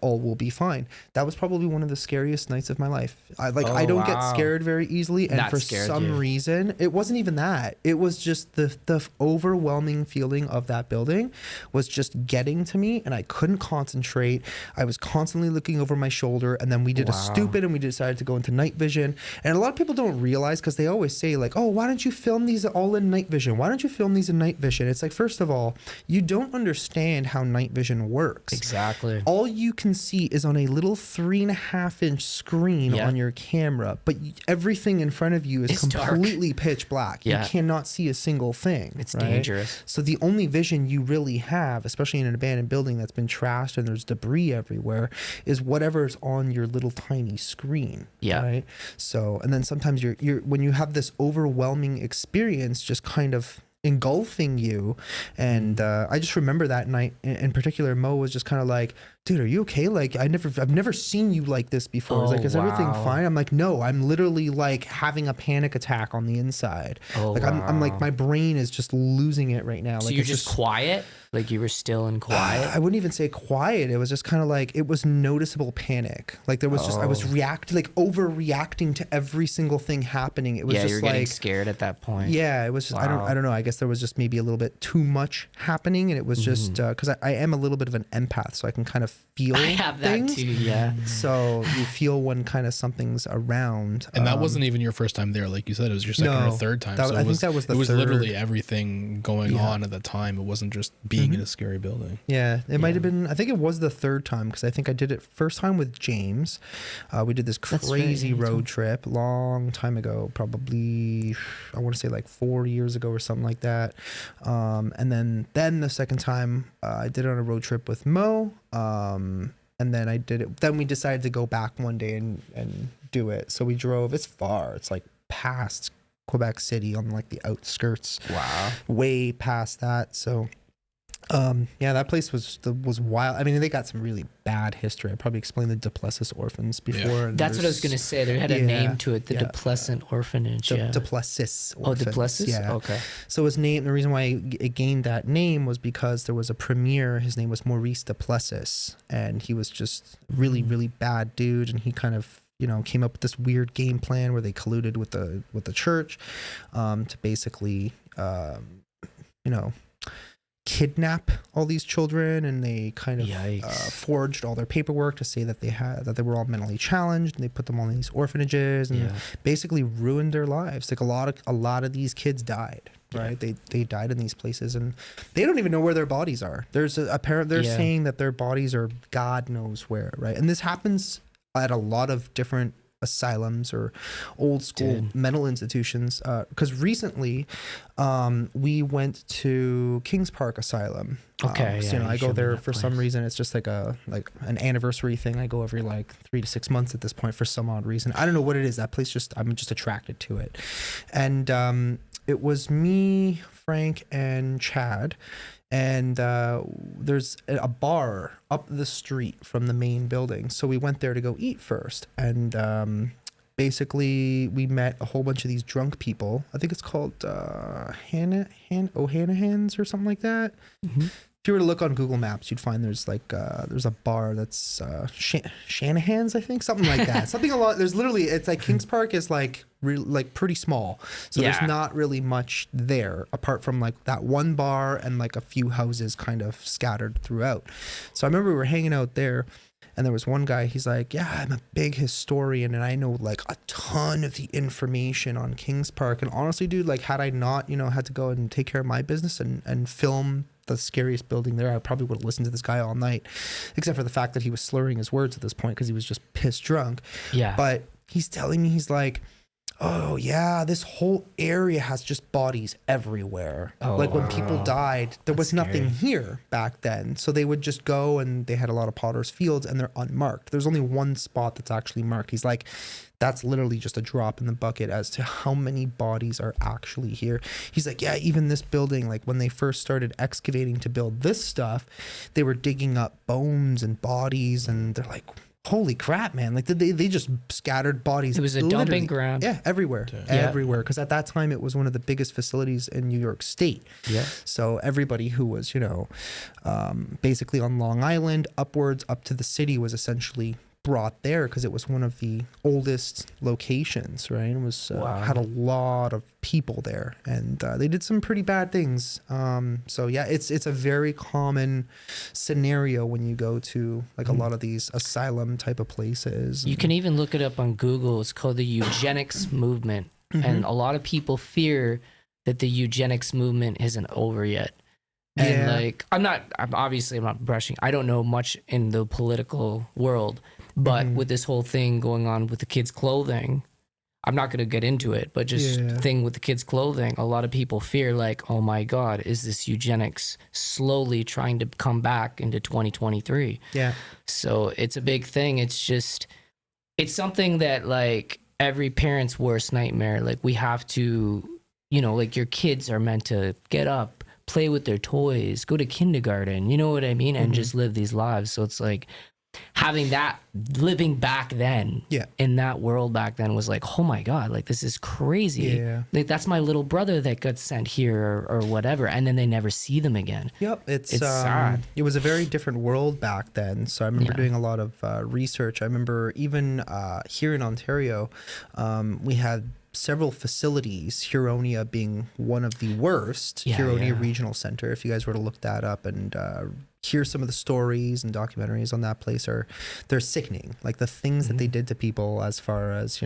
[SPEAKER 1] all will be fine. That was probably one of the scariest nights of my life. I don't get scared very easily. And for some reason, it wasn't even that. It was just the overwhelming feeling of that building was just getting to me, and I couldn't concentrate. I was constantly looking over my shoulder, and then we did a stupid, and we decided to go into night vision. And a lot of people don't realize, because they always say like, oh, why don't you film these all in night vision? Why don't you film these in night vision? It's like, first of all, you don't understand how night vision works.
[SPEAKER 3] Exactly.
[SPEAKER 1] All you can see is on a little 3.5-inch screen on your camera, but everything in front of you is completely pitch black. You cannot see a single thing.
[SPEAKER 3] It's dangerous.
[SPEAKER 1] So the only vision you really have, especially in an abandoned building that's been trashed and there's debris everywhere, is whatever's on your little tiny screen. Yeah. Right. So, and then sometimes you're when you have this overwhelming experience, just kind of engulfing you, and I just remember that night in particular. Mo was just kind of like, dude, are you okay? Like, I've never seen you like this before. It's like, is everything fine? I'm like, no, I'm literally like having a panic attack on the inside. I'm like, my brain is just losing it right now.
[SPEAKER 3] So
[SPEAKER 1] like,
[SPEAKER 3] you're just quiet? Like you were still in quiet?
[SPEAKER 1] I wouldn't even say quiet. It was just kind of like, it was noticeable panic. Like there was just, I was overreacting to every single thing happening. It was just
[SPEAKER 3] you're
[SPEAKER 1] like
[SPEAKER 3] getting scared at that point.
[SPEAKER 1] Yeah, it was just, I don't know. I guess there was just maybe a little bit too much happening, and it was just, cause I am a little bit of an empath, so I can kind of feel things.
[SPEAKER 3] I have that too, yeah.
[SPEAKER 1] So you feel when kind of something's around.
[SPEAKER 2] And that wasn't even your first time there. Like you said, it was your second or third time. So
[SPEAKER 1] I think that was the third.
[SPEAKER 2] It was literally everything going on at the time. It wasn't just being in a scary building.
[SPEAKER 1] Yeah, it might have been, I think it was the third time, because I think I did it first time with James. We did this crazy road trip long time ago, probably, I want to say like 4 years ago or something like that. And then the second time I did it on a road trip with Mo. And then I did it. Then we decided to go back one day and do it. So we drove. It's far. It's like past Quebec City on like the outskirts.
[SPEAKER 3] Wow.
[SPEAKER 1] Way past that. So, that place was wild. I mean, they got some really bad history. I probably explained the Duplessis orphans before.
[SPEAKER 3] Yeah. That's what I was gonna say. They had a name to it, the Duplessis Orphanage.
[SPEAKER 1] Duplessis.
[SPEAKER 3] Orphans. Oh, Duplessis.
[SPEAKER 1] Yeah.
[SPEAKER 3] Okay.
[SPEAKER 1] So it was named. The reason why it gained that name was because there was a premier. His name was Maurice Duplessis, and he was just really, really bad dude. And he kind of, came up with this weird game plan where they colluded with the church, to basically, kidnap all these children, and they kind of forged all their paperwork to say that they were all mentally challenged, and they put them all in these orphanages and basically ruined their lives. Like a lot of these kids died. Right, they died in these places, and they don't even know where their bodies are. There's they're saying that their bodies are God knows where. Right, and this happens at a lot of different asylums or old school mental institutions, because recently we went to Kings Park Asylum. I go there for some reason. It's just like an anniversary thing. I go every like 3 to 6 months at this point for some odd reason. I don't know what it is. That place I'm just attracted to it. And it was me, Frank, and Chad. And there's a bar up the street from the main building. So we went there to go eat first. And basically we met a whole bunch of these drunk people. I think it's called O'Hanahans or something like that. Mm-hmm. If you were to look on Google Maps, you'd find there's a bar that's Shanahan's, I think, something like that. Something a lot. There's literally, it's like Kings Park is like pretty small, so there's not really much there apart from like that one bar and like a few houses kind of scattered throughout. So I remember we were hanging out there, and there was one guy. He's like, "Yeah, I'm a big historian, and I know like a ton of the information on Kings Park." And honestly, dude, like had I not, had to go and take care of my business and film the scariest building there, I probably would have listened to this guy all night, except for the fact that he was slurring his words at this point because he was just pissed drunk. Yeah. But he's telling me, he's like, oh yeah, this whole area has just bodies everywhere.
[SPEAKER 3] Oh,
[SPEAKER 1] like when
[SPEAKER 3] wow.
[SPEAKER 1] people died, there was nothing
[SPEAKER 3] scary.
[SPEAKER 1] here back then. So they would just go, and they had a lot of potter's fields, and they're unmarked. There's only one spot that's actually marked. He's like, that's literally just a drop in the bucket as to how many bodies are actually here. He's like, yeah, even this building, like when they first started excavating to build this stuff, they were digging up bones and bodies, and they're like, holy crap, man. Like they just scattered bodies.
[SPEAKER 3] It was a
[SPEAKER 1] literally-
[SPEAKER 3] dumping ground.
[SPEAKER 1] Yeah, everywhere. Everywhere. Because at that time, it was one of the biggest facilities in New York State.
[SPEAKER 3] Yeah.
[SPEAKER 1] So everybody who was, basically on Long Island, upwards up to the city was essentially brought there because it was one of the oldest locations, right? It was had a lot of people there, and they did some pretty bad things. So yeah, it's a very common scenario when you go to like a lot of these asylum type of places.
[SPEAKER 3] You can even look it up on Google. It's called the eugenics movement. And a lot of people fear that the eugenics movement isn't over yet. And like, I'm not brushing. I don't know much in the political world, but with this whole thing going on with the kids' clothing, I'm not going to get into it, but just thing with the kids' clothing, a lot of people fear like, oh my God, is this eugenics slowly trying to come back into 2023?
[SPEAKER 1] Yeah.
[SPEAKER 3] So it's a big thing. It's something that like every parent's worst nightmare. Like we have to, like your kids are meant to get up, play with their toys, go to kindergarten, you know what I mean? And just live these lives. So it's like having that, living back then in that world back then was like, oh my God, like this is crazy.
[SPEAKER 1] Yeah.
[SPEAKER 3] Like that's my little brother that got sent here or whatever. And then they never see them again.
[SPEAKER 1] Yep. It's
[SPEAKER 3] sad.
[SPEAKER 1] It was a very different world back then. So I remember doing a lot of research. I remember even here in Ontario, we had several facilities, Huronia being one of the worst. Huronia Regional Center, if you guys were to look that up and hear some of the stories and documentaries on that place, they're sickening. Like the things that they did to people as far as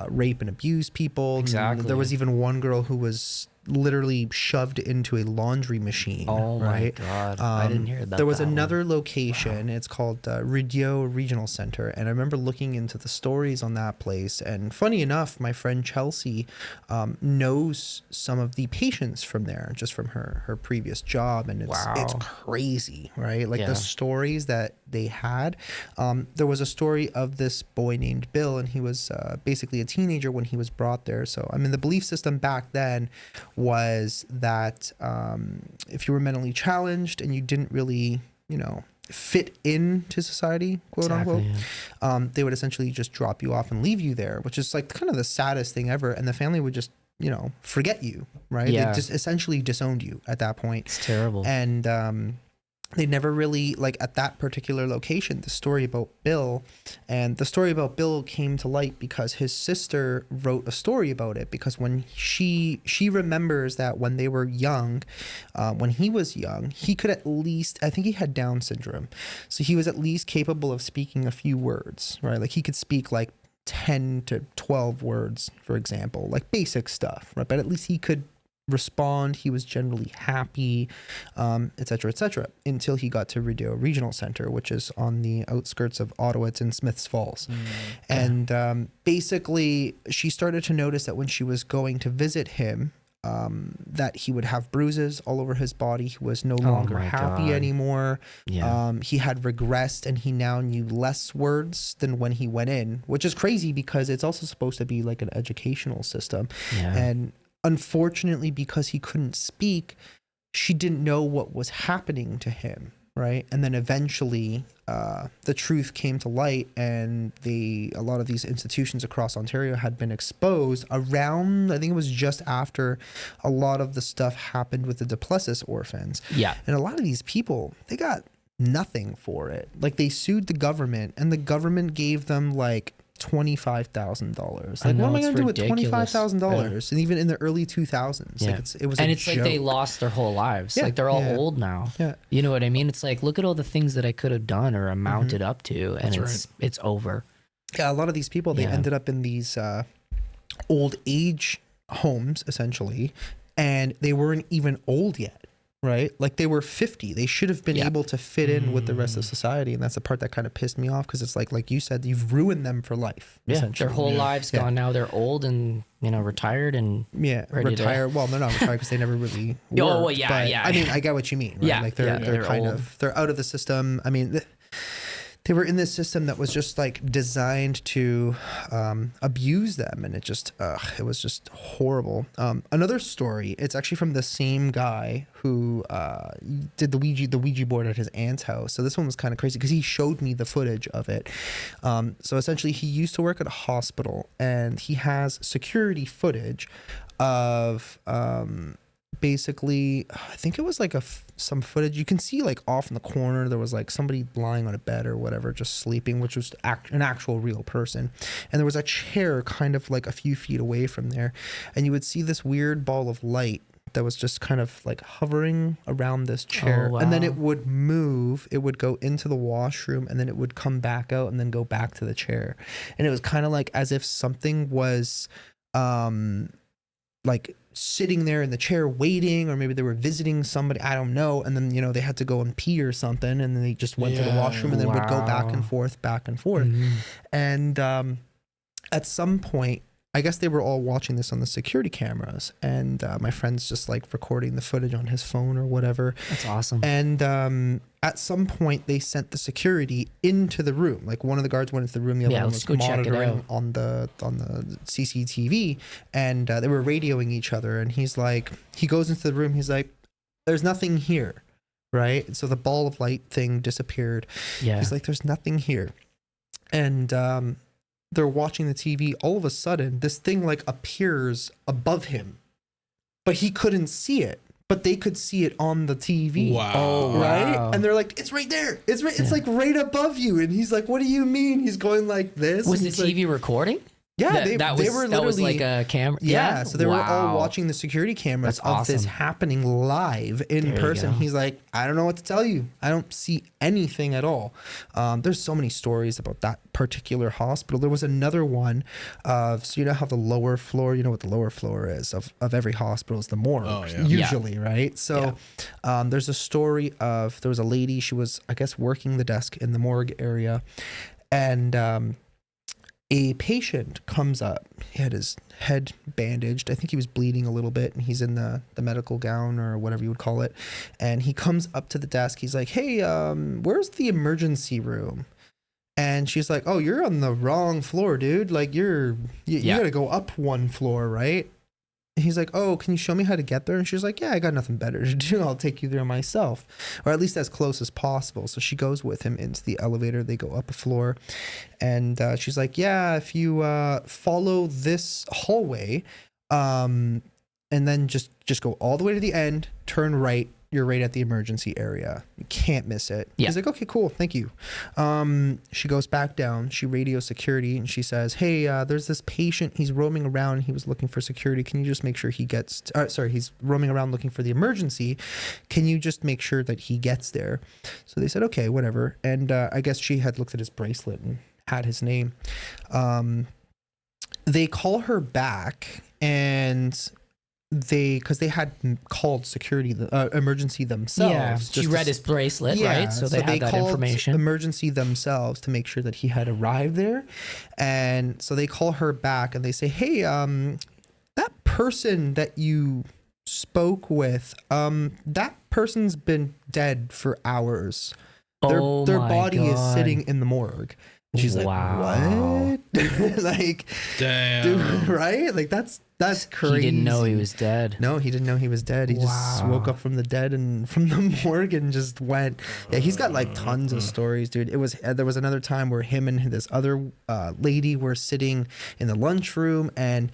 [SPEAKER 1] rape and abuse people.
[SPEAKER 3] Exactly.
[SPEAKER 1] There was even one girl who was literally shoved into a laundry machine.
[SPEAKER 3] Oh
[SPEAKER 1] right?
[SPEAKER 3] my God. I didn't hear about that.
[SPEAKER 1] There was another location. It's called Rdio Regional Center. And I remember looking into the stories on that place. And funny enough, my friend Chelsea knows some of the patients from there, just from her previous job. And it's crazy, right? Like the stories that they had. There was a story of this boy named Bill, and he was basically a teenager when he was brought there. So, I mean, the belief system back then was that if you were mentally challenged and you didn't really, fit into society, quote unquote, they would essentially just drop you off and leave you there, which is like kind of the saddest thing ever. And the family would just, forget you, right?
[SPEAKER 3] Yeah.
[SPEAKER 1] They just essentially disowned you at that point.
[SPEAKER 3] It's terrible.
[SPEAKER 1] And they never really, like at that particular location, the story about Bill came to light because his sister wrote a story about it, because when she remembers that when they were young, when he was young, he could at least, I think he had Down syndrome. So he was at least capable of speaking a few words, right? Like he could speak like 10 to 12 words, for example, like basic stuff, right? But at least he could respond. He was generally happy, et cetera, until he got to Rdio Regional Center, which is on the outskirts of Ottawa. It's in Smiths Falls. And basically, she started to notice that when she was going to visit him, that he would have bruises all over his body. He was no longer happy anymore. He had regressed, and he now knew less words than when he went in, which is crazy because it's also supposed to be like an educational system. And unfortunately, because he couldn't speak, she didn't know what was happening to him, right? And then eventually the truth came to light, and a lot of these institutions across Ontario had been exposed around, I think it was just after a lot of the stuff happened with the Duplessis orphans. And a lot of these people, they got nothing for it. Like they sued the government, and the government gave them like $25,000. Like, what am I going to do with $25,000? And even in the early 2000s, like it was,
[SPEAKER 3] and it's joke. Like they lost their whole lives. Like they're all old now. You know what I mean? It's like, look at all the things that I could have done or amounted up to, and it's over.
[SPEAKER 1] Yeah, a lot of these people, they ended up in these old age homes essentially, and they weren't even old yet. right? Like they were 50. They should have been able to fit in with the rest of society. And that's the part that kind of pissed me off, because it's like you said, you've ruined them for life.
[SPEAKER 3] Yeah,
[SPEAKER 1] essentially.
[SPEAKER 3] their whole lives gone now. They're old and, retired and
[SPEAKER 1] retired. Well, they're not retired because they never really worked.
[SPEAKER 3] Oh, well, yeah,
[SPEAKER 1] but,
[SPEAKER 3] yeah.
[SPEAKER 1] I mean, I get what you mean, right?
[SPEAKER 3] Yeah,
[SPEAKER 1] like they're kind
[SPEAKER 3] old.
[SPEAKER 1] of, they're out of the system. I mean, they were in this system that was just like designed to abuse them, and it was just horrible. Another story, it's actually from the same guy who did the Ouija board at his aunt's house. So this one was kind of crazy because he showed me the footage of it. So essentially, he used to work at a hospital, and he has security footage of basically, I think it was like some footage you can see like off in the corner. There was like somebody lying on a bed or whatever, just sleeping, which was an actual real person. And there was a chair kind of like a few feet away from there. And you would see this weird ball of light that was just kind of like hovering around this chair.
[SPEAKER 3] Oh, wow.
[SPEAKER 1] And then it would move, it would go into the washroom, and then it would come back out and then go back to the chair. And it was kind of like as if something was like sitting there in the chair waiting, or maybe they were visiting somebody, I don't know, and then they had to go and pee or something, and then they just went to the washroom and then would go back and forth. And at some point, I guess they were all watching this on the security cameras, and my friend's just like recording the footage on his phone or whatever.
[SPEAKER 3] That's awesome.
[SPEAKER 1] And at some point, they sent the security into the room. Like one of the guards went into the room, the other one was monitoring on the CCTV, and they were radioing each other. And he goes into the room. He's like, "There's nothing here." Right. So the ball of light thing disappeared.
[SPEAKER 3] Yeah.
[SPEAKER 1] He's like, "There's nothing here." And they're watching the TV. All of a sudden, this thing like appears above him, but he couldn't see it, but they could see it on the TV.
[SPEAKER 2] Wow.
[SPEAKER 3] Oh,
[SPEAKER 1] right.
[SPEAKER 3] Wow.
[SPEAKER 1] And they're like, "It's right there. It's right. It's like right above you." And he's like, "What do you mean?" He's going like this.
[SPEAKER 3] Was the
[SPEAKER 1] He's like,
[SPEAKER 3] TV recording?
[SPEAKER 1] Yeah, they
[SPEAKER 3] that
[SPEAKER 1] were literally
[SPEAKER 3] was like a camera.
[SPEAKER 1] Yeah, so they were all watching the security cameras
[SPEAKER 3] That's
[SPEAKER 1] of this
[SPEAKER 3] awesome.
[SPEAKER 1] happening live in
[SPEAKER 3] There you
[SPEAKER 1] person.
[SPEAKER 3] go.
[SPEAKER 1] He's like, "I don't know what to tell you. I don't see anything at all." There's so many stories about that particular hospital. There was another one of, so you know how the lower floor, you know what the lower floor is of every hospital is the morgue, usually, right? So there's a story of, there was a lady, she was, I guess, working the desk in the morgue area, and a patient comes up. He had his head bandaged. I think he was bleeding a little bit, and he's in the medical gown or whatever you would call it. And he comes up to the desk. He's like, "Hey, where's the emergency room?" And she's like, "Oh, you're on the wrong floor, dude. Like you gotta go up one floor, right?" And he's like, "Oh, can you show me how to get there?" And she's like, "Yeah, I got nothing better to do. I'll take you there myself, or at least as close as possible." So she goes with him into the elevator. They go up a floor, and she's like, "Yeah, if you follow this hallway, and then just go all the way to the end, turn right. You're right at the emergency area. You can't miss it."
[SPEAKER 3] Yeah.
[SPEAKER 1] He's like, "Okay, cool. Thank you." She goes back down. She radios security, and she says, "Hey, there's this patient. He's roaming around. He was looking for security. Can you just make sure he gets... he's roaming around looking for the emergency. Can you just make sure that he gets there?" So they said, "Okay, whatever." And I guess she had looked at his bracelet and had his name. They call her back, and... because they had called security, emergency themselves.
[SPEAKER 3] Yeah, she read his bracelet, right? So they had that
[SPEAKER 1] called
[SPEAKER 3] information.
[SPEAKER 1] Emergency themselves to make sure that he had arrived there. And so they call her back and they say, "Hey, that person that you spoke with, that person's been dead for hours. Their body is sitting in the morgue." And she's like, "What?" Like,
[SPEAKER 2] damn,
[SPEAKER 1] dude, right? Like that's crazy.
[SPEAKER 3] He didn't know he was dead.
[SPEAKER 1] No, he didn't know he was dead. He just woke up from the dead and from the morgue and just went. Yeah, he's got like tons of stories, dude. There was another time where him and this other lady were sitting in the lunchroom, and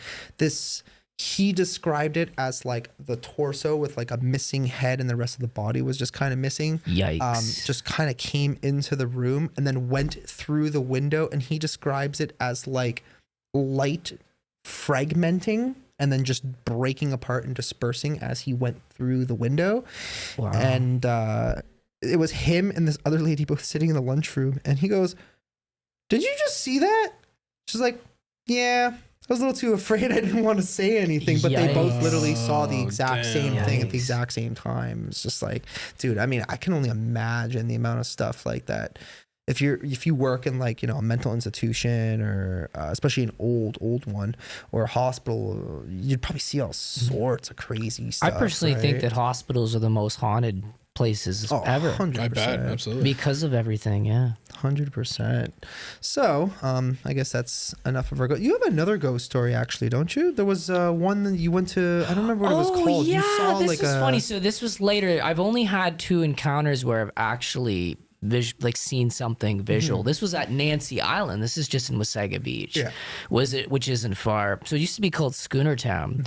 [SPEAKER 1] he described it as like the torso with like a missing head, and the rest of the body was just kind of missing.
[SPEAKER 3] Yikes.
[SPEAKER 1] Just kind of came into the room and then went through the window, and he describes it as like light fragmenting and then just breaking apart and dispersing as he went through the window.
[SPEAKER 3] Wow.
[SPEAKER 1] And it was him and this other lady both sitting in the lunchroom, and he goes, "Did you just see that?" She's like, "Yeah." was a little too afraid. I didn't want to say anything, but they both literally saw the exact same thing at the exact same time. It's just like, dude, I mean, I can only imagine the amount of stuff like that. If you work in like, a mental institution or especially an old one or a hospital, you'd probably see all sorts of crazy stuff.
[SPEAKER 3] I personally think that hospitals are the most haunted places ever.
[SPEAKER 1] 100%.
[SPEAKER 2] I bet, absolutely.
[SPEAKER 3] Because of everything,
[SPEAKER 1] 100%. So, I guess that's enough of our ghost. You have another ghost story, actually, don't you? There was one that you went to. I don't remember what it was called.
[SPEAKER 3] Yeah,
[SPEAKER 1] you saw
[SPEAKER 3] this is funny. So this was later. I've only had 2 encounters where I've actually seen something visual. This was at Nancy Island. This is just in Wasaga Beach.
[SPEAKER 1] Yeah.
[SPEAKER 3] Which isn't far. So it used to be called Schooner Town.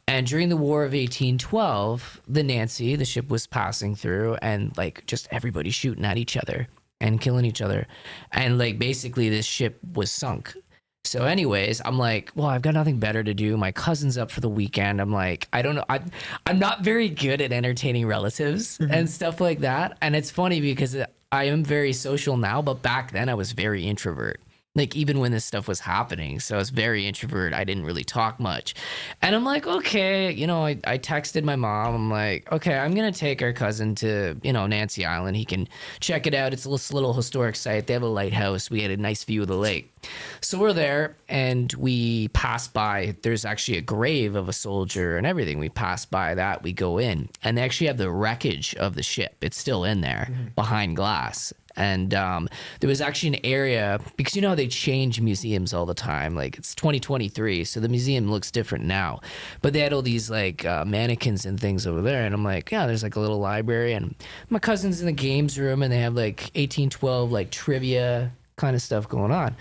[SPEAKER 3] And during the War of 1812, the Nancy, the ship was passing through, and like just everybody shooting at each other and killing each other. And like basically this ship was sunk. So anyways, I'm like, well, I've got nothing better to do. My cousin's up for the weekend. I'm like, I don't know. I'm not very good at entertaining relatives and stuff like that. And it's funny because I am very social now, but back then I was very introvert. Like even when this stuff was happening. So I was very introvert. I didn't really talk much. And I'm like, okay, I texted my mom. I'm like, okay, I'm going to take our cousin to, Nancy Island. He can check it out. It's this little historic site. They have a lighthouse. We had a nice view of the lake. So we're there and we pass by. There's actually a grave of a soldier and everything. We pass by that. We go in and they actually have the wreckage of the ship. It's still in there behind glass. And there was actually an area, because how they change museums all the time. Like it's 2023, so the museum looks different now. But they had all these like mannequins and things over there. And I'm like, yeah, there's like a little library. And my cousin's in the games room and they have like 1812 like trivia kind of stuff going on.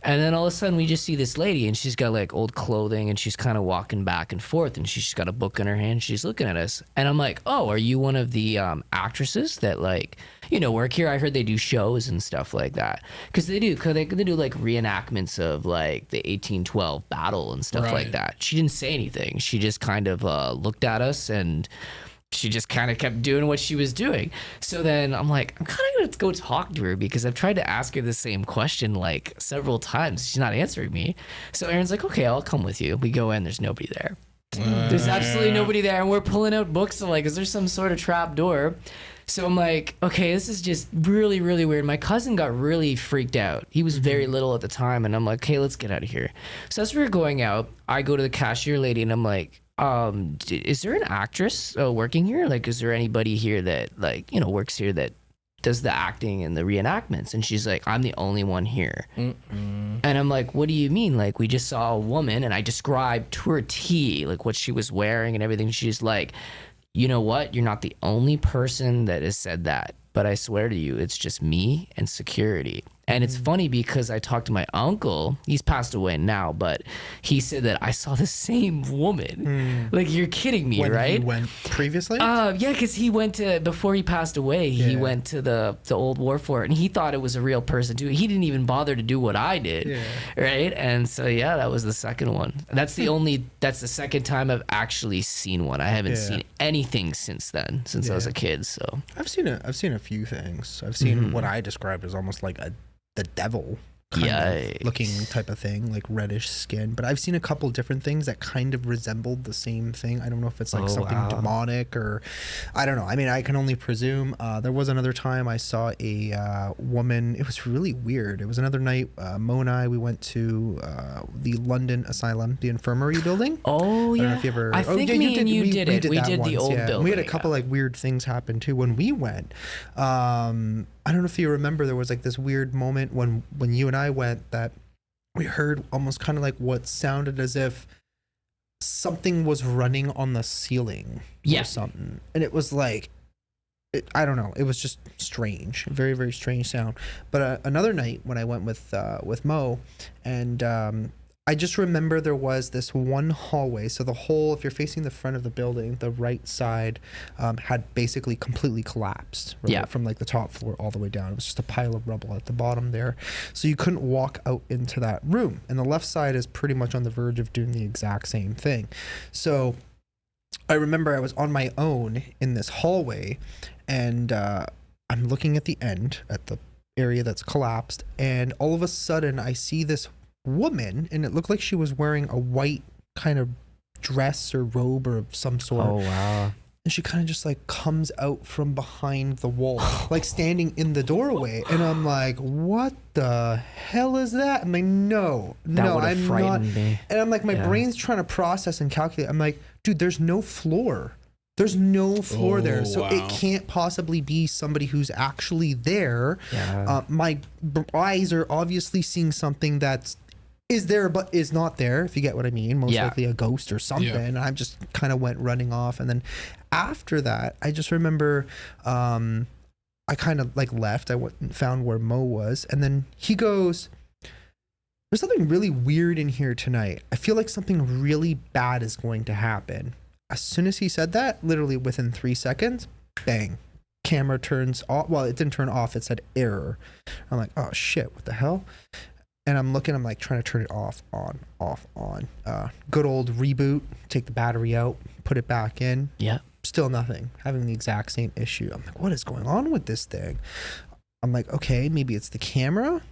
[SPEAKER 3] And then all of a sudden we just see this lady and she's got like old clothing and she's kind of walking back and forth and she's got a book in her hand. She's looking at us. And I'm like, oh, are you one of the actresses that like, work here? I heard they do shows and stuff like that. Because they do like reenactments of like the 1812 battle and stuff like that. She didn't say anything. She just kind of looked at us and she just kind of kept doing what she was doing. So then I'm like, I'm kind of going to go talk to her because I've tried to ask her the same question like several times. She's not answering me. So Aaron's like, okay, I'll come with you. We go in. There's nobody there. There's absolutely nobody there. And we're pulling out books. I'm like, is there some sort of trap door? So I'm like, okay, this is just really, really weird. My cousin got really freaked out. He was very little at the time. And I'm like, okay, let's get out of here. So as we were going out, I go to the cashier lady and I'm like, is there an actress working here? Like, is there anybody here that like, works here that does the acting and the reenactments? And she's like, I'm the only one here. And I'm like, what do you mean? Like, we just saw a woman and I described to her T, like what she was wearing and everything. She's like, you know what? You're not the only person that has said that. But I swear to you, it's just me and security. And it's funny because I talked to my uncle. He's passed away now, but he said that I saw the same woman. Like, you're kidding me, right?
[SPEAKER 1] When he went previously?
[SPEAKER 3] Yeah, because he went to, before he passed away, he went to the old war fort, and he thought it was a real person too. He didn't even bother to do what I did, right? And so, yeah, that was the second one. That's the second time I've actually seen one. I haven't seen anything since then, since I was a kid. So I've seen
[SPEAKER 1] a few things. I've seen what I described as almost like the devil kind of looking type of thing, like reddish skin. But I've seen a couple different things that kind of resembled the same thing. I don't know if it's like something demonic or I don't know. I mean, I can only presume. There was another time I saw a woman. It was really weird. It was another night. Mo and I, we went to the London Asylum, the infirmary building.
[SPEAKER 3] Oh, yeah.
[SPEAKER 1] I don't know if you ever.
[SPEAKER 3] I think we did it. We did the old building.
[SPEAKER 1] We had a couple like weird things happen too when we went. I don't know if you remember, there was like this weird moment when you and I went that we heard almost kind of like what sounded as if something was running on the ceiling or something. And it was like, I don't know. It was just strange, very, very strange sound. But another night when I went with Mo, and I just remember there was this one hallway. So the whole, if you're facing the front of the building, the right side had basically completely collapsed from like the top floor all the way down. It was just a pile of rubble at the bottom there. So you couldn't walk out into that room. And the left side is pretty much on the verge of doing the exact same thing. So I remember I was on my own in this hallway and I'm looking at the end at the area that's collapsed. And all of a sudden I see this woman, and it looked like she was wearing a white kind of dress or robe or of some sort.
[SPEAKER 3] Oh, wow.
[SPEAKER 1] And she kind of just like comes out from behind the wall, like standing in the doorway. And I'm like, what the hell is that? I'm like, no, I'm not. Me. And I'm like, my brain's trying to process and calculate. I'm like, dude, there's no floor. There's no floor there. So it can't possibly be somebody who's actually there. Yeah. My eyes are obviously seeing something that's is there but is not there, if you get what I mean. Most likely a ghost or something. Yeah. And I just kind of went running off. And then after that, I just remember I kind of like left. I went and found where Mo was. And then he goes, there's something really weird in here tonight. I feel like something really bad is going to happen. As soon as he said that, literally within 3 seconds, bang, camera turns off. Well, it didn't turn off. It said error. I'm like, oh shit, what the hell? And I'm looking, I'm like trying to turn it off, on. Good old reboot, take the battery out, put it back in.
[SPEAKER 3] Yeah.
[SPEAKER 1] Still nothing. Having the exact same issue. I'm like, what is going on with this thing? I'm like, okay, maybe it's the camera.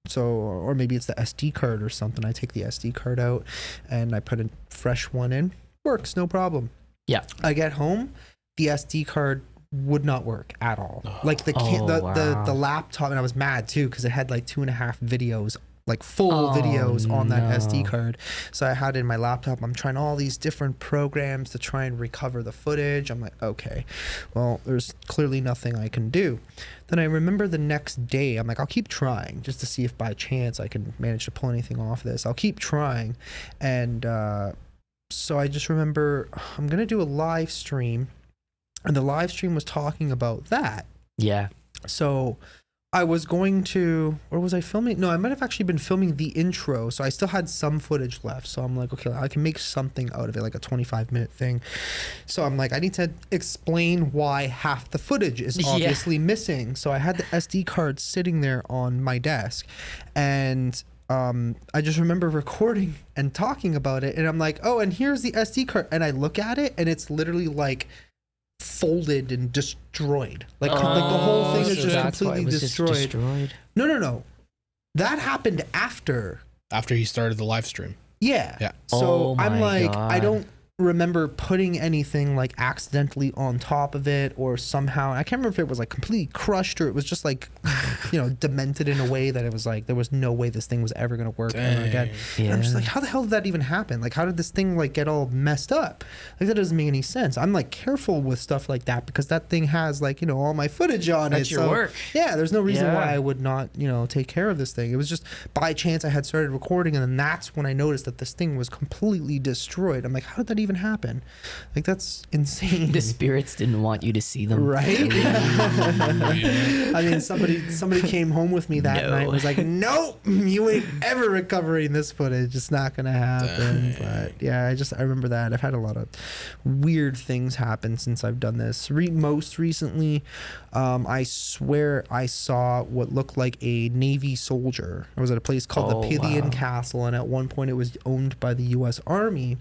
[SPEAKER 1] So, or maybe it's the SD card or something. I take the SD card out and I put a fresh one in. Works, no problem.
[SPEAKER 3] Yeah.
[SPEAKER 1] I get home, the SD card would not work at all. Like the laptop, and I was mad too because it had like 2.5 videos, like full videos on that SD card. So I had it in my laptop. I'm trying all these different programs to try and recover the footage. I'm like, okay, well, there's clearly nothing I can do. Then I remember the next day, I'm like, I'll keep trying just to see if by chance I can manage to pull anything off this. I'll keep trying. And so I just remember I'm going to do a live stream. And the live stream was talking about that.
[SPEAKER 3] Yeah.
[SPEAKER 1] So I was going to, or was I filming? No, I might have actually been filming the intro. So I still had some footage left. So I'm like, okay, I can make something out of it, like a 25-minute thing. So I'm like, I need to explain why half the footage is obviously missing. So I had the SD card sitting there on my desk. And I just remember recording and talking about it. And I'm like, oh, and here's the SD card. And I look at it and it's literally like folded and destroyed. Like the whole thing is just completely destroyed. No. That happened after
[SPEAKER 2] he started the live stream.
[SPEAKER 1] Yeah. So I'm like, God. I don't remember putting anything like accidentally on top of it or somehow. I can't remember if it was like completely crushed or it was just like, demented in a way that it was like there was no way this thing was ever going to work ever again. Yeah. And I'm just like, how the hell did that even happen? Like, how did this thing like get all messed up? Like, that doesn't make any sense. I'm like careful with stuff like that because that thing has like, all my footage on
[SPEAKER 3] That's
[SPEAKER 1] it.
[SPEAKER 3] That's your work.
[SPEAKER 1] Yeah, there's no reason why I would not, take care of this thing. It was just by chance I had started recording and then that's when I noticed that this thing was completely destroyed. I'm like, how did that even happen? Like, that's insane.
[SPEAKER 3] The spirits didn't want you to see them.
[SPEAKER 1] Right? I mean, somebody came home with me that night and was like, nope, you ain't ever recovering this footage. It's not going to happen. But yeah, I remember that. I've had a lot of weird things happen since I've done this. Most recently, I swear I saw what looked like a Navy soldier. I was at a place called the Pythian Castle, and at one point it was owned by the U.S. Army.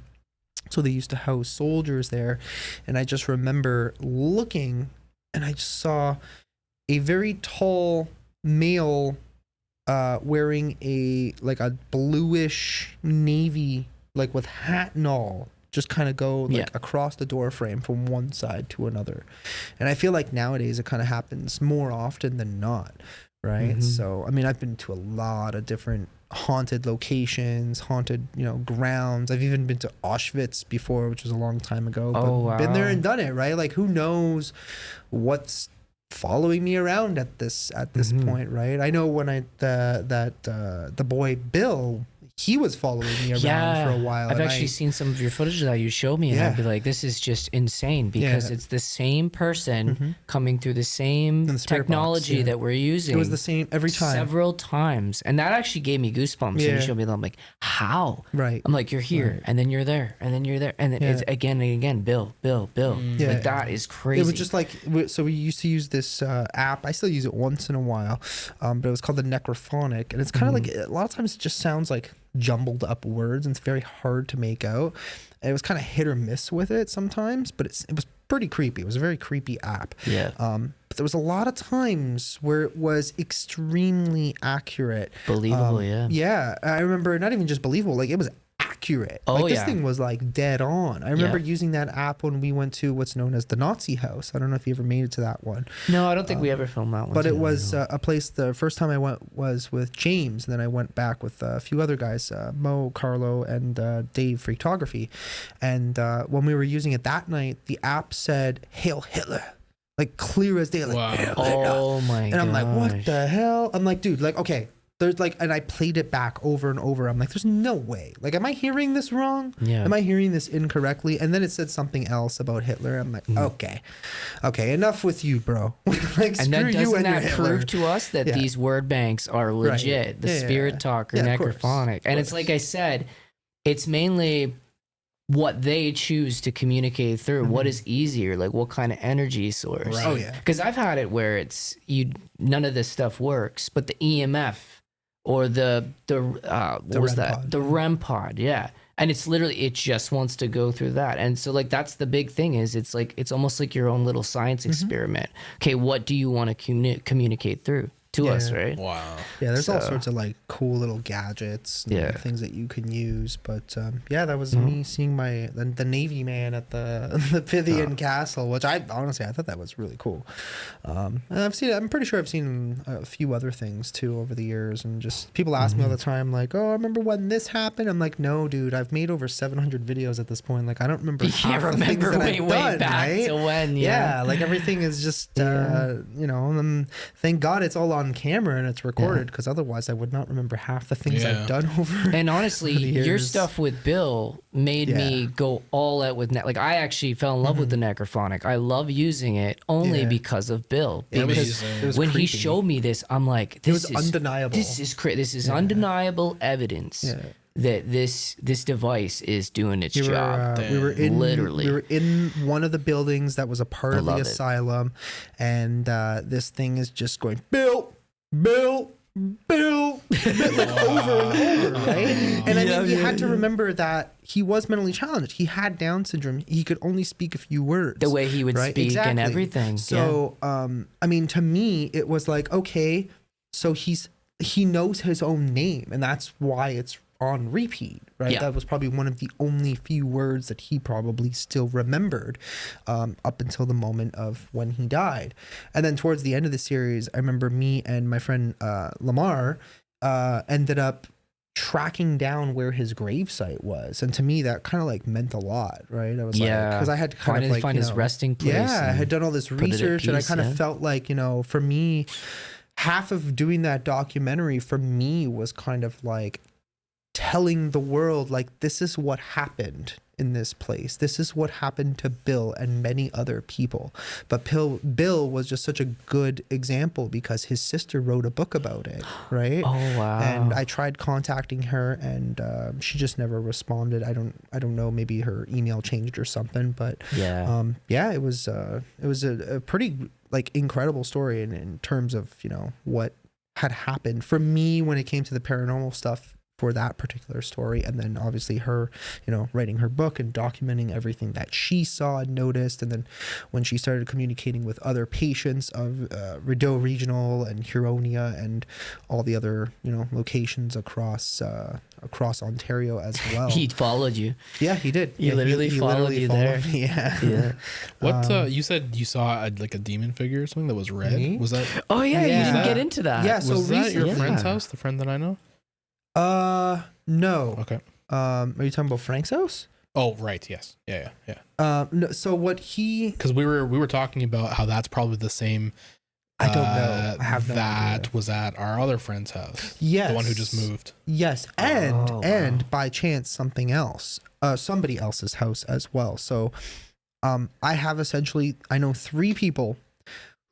[SPEAKER 1] So they used to house soldiers there. And I just remember looking and I just saw a very tall male wearing a bluish navy, like with hat and all, just kind of go across the door frame from one side to another. And I feel like nowadays it kind of happens more often than not. Right. Mm-hmm. So, I mean, I've been to a lot of different haunted locations, haunted, grounds. I've even been to Auschwitz before, which was a long time ago. But been there and done it, right? Like, who knows what's following me around at this point, right? I know when the boy Bill, he was following me around for a while.
[SPEAKER 3] I've actually seen some of your footage that you showed me, and I'd be like, this is just insane because it's the same person coming through the same technology that we're using.
[SPEAKER 1] It was the same every time.
[SPEAKER 3] Several times. And that actually gave me goosebumps. And you showed me that. I'm like, how?
[SPEAKER 1] Right.
[SPEAKER 3] I'm like, you're here, and then you're there, and then you're there. And then it's again and again, Bill. Yeah. Like, that is crazy.
[SPEAKER 1] It was just like, so we used to use this app. I still use it once in a while, but it was called the Necrophonic. And it's kind of like, a lot of times it just sounds like jumbled up words and it's very hard to make out. And it was kind of hit or miss with it sometimes, but it was pretty creepy. It was a very creepy app.
[SPEAKER 3] Yeah.
[SPEAKER 1] but there was a lot of times where it was extremely accurate.
[SPEAKER 3] Believable, yeah.
[SPEAKER 1] Yeah, I remember not even just believable, like it was accurate.
[SPEAKER 3] Oh,
[SPEAKER 1] like this
[SPEAKER 3] yeah.
[SPEAKER 1] thing was like dead on. I remember
[SPEAKER 3] Yeah.
[SPEAKER 1] using that app when we went to what's known as the Nazi house. I don't know if you ever made it to that one.
[SPEAKER 3] No, I don't think we ever filmed that one.
[SPEAKER 1] But
[SPEAKER 3] too,
[SPEAKER 1] it was
[SPEAKER 3] no.
[SPEAKER 1] a place, the first time I went was with James, and then I went back with a few other guys, Mo, Carlo, and Dave Photography. And when we were using it that night, the app said, "Hail Hitler." Like clear as day. Like,
[SPEAKER 2] Wow.
[SPEAKER 1] "Hail Hitler."
[SPEAKER 3] Oh my god.
[SPEAKER 1] And I'm like, what the hell? I'm like, dude, like, okay. There's like, and I played it back over and over. I'm like, there's no way. Like, am I hearing this wrong?
[SPEAKER 3] Yeah.
[SPEAKER 1] Am I hearing this incorrectly? And then it said something else about Hitler. I'm like, okay, enough with you, bro. Like,
[SPEAKER 3] And
[SPEAKER 1] screw
[SPEAKER 3] then
[SPEAKER 1] you
[SPEAKER 3] doesn't
[SPEAKER 1] and your
[SPEAKER 3] that
[SPEAKER 1] Hitler.
[SPEAKER 3] prove to us that
[SPEAKER 1] Yeah.
[SPEAKER 3] these word banks are legit? The
[SPEAKER 1] Yeah,
[SPEAKER 3] spirit
[SPEAKER 1] yeah.
[SPEAKER 3] talk or
[SPEAKER 1] Yeah, of course.
[SPEAKER 3] necrophonic. And it's like I said, it's mainly what they choose to communicate through. What is easier? Like what kind of energy source?
[SPEAKER 2] Right.
[SPEAKER 1] Oh, yeah.
[SPEAKER 3] Because I've had it where it's none of this stuff works, but the EMF or the what was
[SPEAKER 1] REM
[SPEAKER 3] that?
[SPEAKER 1] pod.
[SPEAKER 3] The REM pod, yeah. And it's literally it just wants to go through that. And so like that's the big thing is it's like it's almost like your own little science experiment. Okay, what do you want to communicate through to us,
[SPEAKER 1] Yeah.
[SPEAKER 3] right?
[SPEAKER 2] Wow.
[SPEAKER 1] Yeah, there's all
[SPEAKER 3] So-
[SPEAKER 1] sorts of like cool little gadgets and
[SPEAKER 3] Yeah.
[SPEAKER 1] things that you can use. But yeah, that was me seeing the Navy man at the Pythian Castle, which I honestly I thought that was really cool. And I'm pretty sure I've seen a few other things too over the years, and just people ask me all the time like, oh, I remember when this happened. I'm like, no, dude, I've made over 700 videos at this point. Like I don't remember.
[SPEAKER 3] You can't
[SPEAKER 1] half the things
[SPEAKER 3] remember
[SPEAKER 1] that
[SPEAKER 3] way
[SPEAKER 1] I've done,
[SPEAKER 3] back
[SPEAKER 1] right?
[SPEAKER 3] to when,
[SPEAKER 1] Yeah, like everything is just you know, and thank God it's all on camera and it's recorded, because otherwise I would not remember half the things
[SPEAKER 2] Yeah.
[SPEAKER 1] I've done over.
[SPEAKER 3] And honestly,
[SPEAKER 1] over the
[SPEAKER 3] your
[SPEAKER 1] years.
[SPEAKER 3] stuff with Bill made me go all out with like I actually fell in love with the necrophonic. I love using it only
[SPEAKER 1] Yeah.
[SPEAKER 3] because of Bill.
[SPEAKER 1] It was-
[SPEAKER 3] Because
[SPEAKER 2] Amazing.
[SPEAKER 1] it was
[SPEAKER 3] when he
[SPEAKER 1] creepy.
[SPEAKER 3] showed me this, I'm like, this
[SPEAKER 1] was
[SPEAKER 3] is
[SPEAKER 1] undeniable.
[SPEAKER 3] This is undeniable evidence that this device is doing its job.
[SPEAKER 1] We were in
[SPEAKER 3] Literally.
[SPEAKER 1] we were in one of the buildings that was a part of the
[SPEAKER 3] love it.
[SPEAKER 1] asylum, and this thing is just going Bill, Bill, Bill, like over and over, right? And I mean, you had to remember that he was mentally challenged. He had Down syndrome. He could only speak a few words.
[SPEAKER 3] The way he would
[SPEAKER 1] right?
[SPEAKER 3] speak and
[SPEAKER 1] Exactly.
[SPEAKER 3] everything.
[SPEAKER 1] So, I mean, to me, it was like, okay, so he knows his own name, and that's why it's on repeat, right?
[SPEAKER 3] Yeah.
[SPEAKER 1] That was probably one of the only few words that he probably still remembered up until the moment of when he died. And then towards the end of the series, I remember me and my friend Lamar ended up tracking down where his gravesite was, and to me that kind of like meant a lot, right? I was like, because I had to kind of like
[SPEAKER 3] find
[SPEAKER 1] you
[SPEAKER 3] his
[SPEAKER 1] know,
[SPEAKER 3] resting place.
[SPEAKER 1] yeah, I
[SPEAKER 3] and-
[SPEAKER 1] had done all this
[SPEAKER 3] it at
[SPEAKER 1] research, and I
[SPEAKER 3] peace,
[SPEAKER 1] kind of
[SPEAKER 3] yeah.
[SPEAKER 1] felt like, you know, for me, half of doing that documentary for me was kind of like telling the world, like, this is what happened in this place. This is what happened to Bill and many other people. But Bill was just such a good example because his sister wrote a book about it, right?
[SPEAKER 3] Oh wow.
[SPEAKER 1] And I tried contacting her, and she just never responded. I don't know. Maybe her email changed or something. But
[SPEAKER 3] Yeah.
[SPEAKER 1] it was a pretty like incredible story in terms of, you know, what had happened for me when it came to the paranormal stuff for that particular story. And then obviously her, you know, writing her book and documenting everything that she saw and noticed. And then when she started communicating with other patients of Rdio Regional and Huronia and all the other, you know, locations across Ontario as well.
[SPEAKER 3] He followed you.
[SPEAKER 1] Yeah, he did.
[SPEAKER 3] He literally followed you there.
[SPEAKER 1] me. Yeah.
[SPEAKER 3] Yeah.
[SPEAKER 2] What you said you saw like a demon figure or something that was red?
[SPEAKER 1] Me?
[SPEAKER 2] Was that
[SPEAKER 3] Oh yeah,
[SPEAKER 1] Yeah.
[SPEAKER 3] you didn't
[SPEAKER 2] That-
[SPEAKER 3] get into that.
[SPEAKER 1] Yeah, so
[SPEAKER 2] was that your
[SPEAKER 1] recently-
[SPEAKER 2] friend's
[SPEAKER 1] Yeah.
[SPEAKER 2] house? The friend that I know?
[SPEAKER 1] No.
[SPEAKER 2] Okay.
[SPEAKER 1] Are you talking about Frank's house?
[SPEAKER 2] Oh right, yes. Yeah.
[SPEAKER 1] No, so what he
[SPEAKER 2] Because we were talking about how that's probably the same.
[SPEAKER 1] I don't know. I have no
[SPEAKER 2] that
[SPEAKER 1] idea.
[SPEAKER 2] was at our other friend's house.
[SPEAKER 1] Yes.
[SPEAKER 2] The one who just moved.
[SPEAKER 1] Yes, and
[SPEAKER 3] Oh, wow.
[SPEAKER 1] and by chance something else, somebody else's house as well. So, I have essentially I know 3 people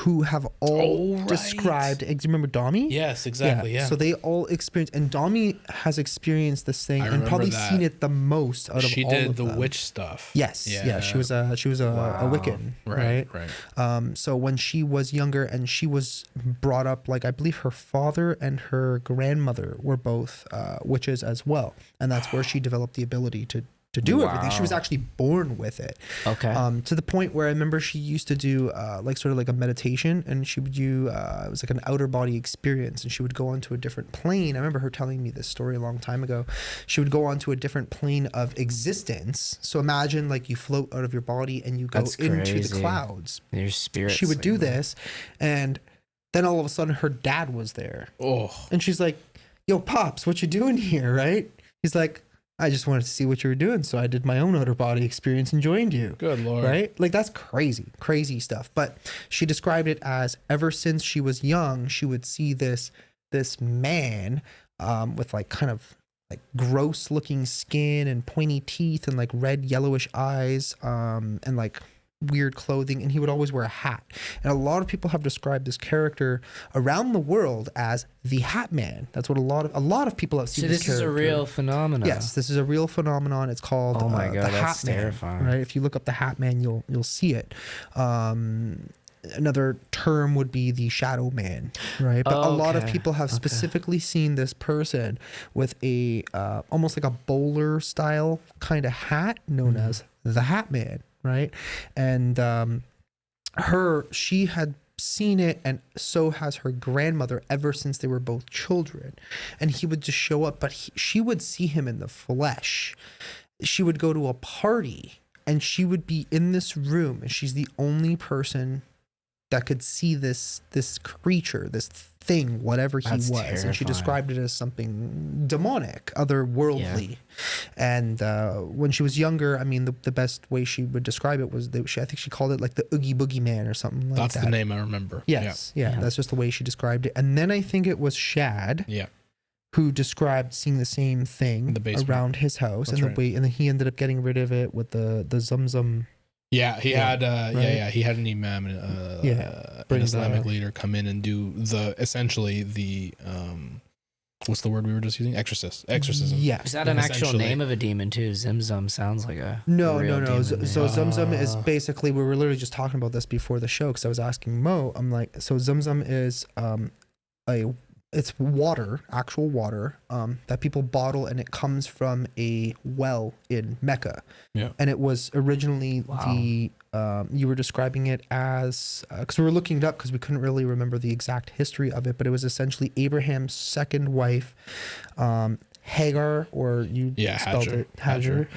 [SPEAKER 1] who have all
[SPEAKER 2] Oh, right.
[SPEAKER 1] described. Do you remember Dommy?
[SPEAKER 2] Yes, exactly. Yeah.
[SPEAKER 1] So they all experienced, and Dommy has experienced this thing
[SPEAKER 2] I
[SPEAKER 1] and
[SPEAKER 2] remember
[SPEAKER 1] probably
[SPEAKER 2] that.
[SPEAKER 1] seen it the most out of
[SPEAKER 2] she
[SPEAKER 1] all
[SPEAKER 2] did
[SPEAKER 1] of
[SPEAKER 2] the
[SPEAKER 1] them.
[SPEAKER 2] witch stuff.
[SPEAKER 1] Yes. Yeah. She was a
[SPEAKER 3] Wow.
[SPEAKER 1] Wiccan. Right. So when she was younger and she was brought up, like I believe her father and her grandmother were both witches as well, and that's where she developed the ability to to do everything. She was actually born with it.
[SPEAKER 3] Okay.
[SPEAKER 1] To the point where I remember she used to do like sort of like a meditation, and she would do it was like an outer body experience, and she would go onto a different plane. I remember her telling me this story a long time ago. She would go onto a different plane of existence. So imagine like you float out of your body and you go into the clouds.
[SPEAKER 3] Your spirit.
[SPEAKER 1] She would do this, and then all of a sudden her dad was there.
[SPEAKER 2] Oh.
[SPEAKER 1] And she's like, "Yo, Pops, what you doing here?" Right? He's like, "I just wanted to see what you were doing, so I did my own outer body experience and joined you."
[SPEAKER 2] Good Lord.
[SPEAKER 1] Right? Like, that's crazy stuff. But she described it as ever since she was young, she would see this man with like kind of like gross looking skin and pointy teeth and like red yellowish eyes and like weird clothing, and he would always wear a hat. And a lot of people have described this character around the world as the Hat Man. That's what a lot of people have seen.
[SPEAKER 3] So
[SPEAKER 1] this
[SPEAKER 3] this
[SPEAKER 1] character.
[SPEAKER 3] is a real phenomenon.
[SPEAKER 1] Yes, this is a real phenomenon. It's called
[SPEAKER 3] Oh my God,
[SPEAKER 1] the
[SPEAKER 3] that's
[SPEAKER 1] Hat Man.
[SPEAKER 3] terrifying.
[SPEAKER 1] Right? If you look up the Hat Man, you'll see it. Another term would be the Shadow Man, right? But a lot of people have specifically seen this person with a almost like a bowler style kind of hat known as the Hat Man, right? And she had seen it, and so has her grandmother, ever since they were both children. And he would just show up, but she would see him in the flesh. She would go to a party, and she would be in this room, and she's the only person that could see this creature, this thing, whatever he was.
[SPEAKER 3] Terrifying.
[SPEAKER 1] And she described it as something demonic, otherworldly. And when she was younger, I mean, the best way she would describe it was I think she called it like the Oogie Boogie Man or something like that.
[SPEAKER 2] That's the name I remember.
[SPEAKER 1] Yes. Yeah. That's just the way she described it. And then I think it was Shad.
[SPEAKER 2] Yeah.
[SPEAKER 1] Who described seeing the same thing around his house.
[SPEAKER 2] That's
[SPEAKER 1] and and then he ended up getting rid of it with the Zamzam.
[SPEAKER 2] Yeah, he had he had an imam, an Islamic leader come in and do essentially the what's the word we were just using? Exorcism.
[SPEAKER 1] Yeah.
[SPEAKER 3] Is that an actual name of a demon too? Zimzum sounds like a
[SPEAKER 1] No.
[SPEAKER 3] demon
[SPEAKER 1] So Zamzam is basically, we were literally just talking about this before the show, because I was asking Mo, I'm like, so Zamzam is it's water, actual water, that people bottle, and it comes from a well in Mecca.
[SPEAKER 2] Yeah.
[SPEAKER 1] And it was originally you were describing it as, because we were looking it up because we couldn't really remember the exact history of it, but it was essentially Abraham's second wife, Hagar, or you spelled it Hagar.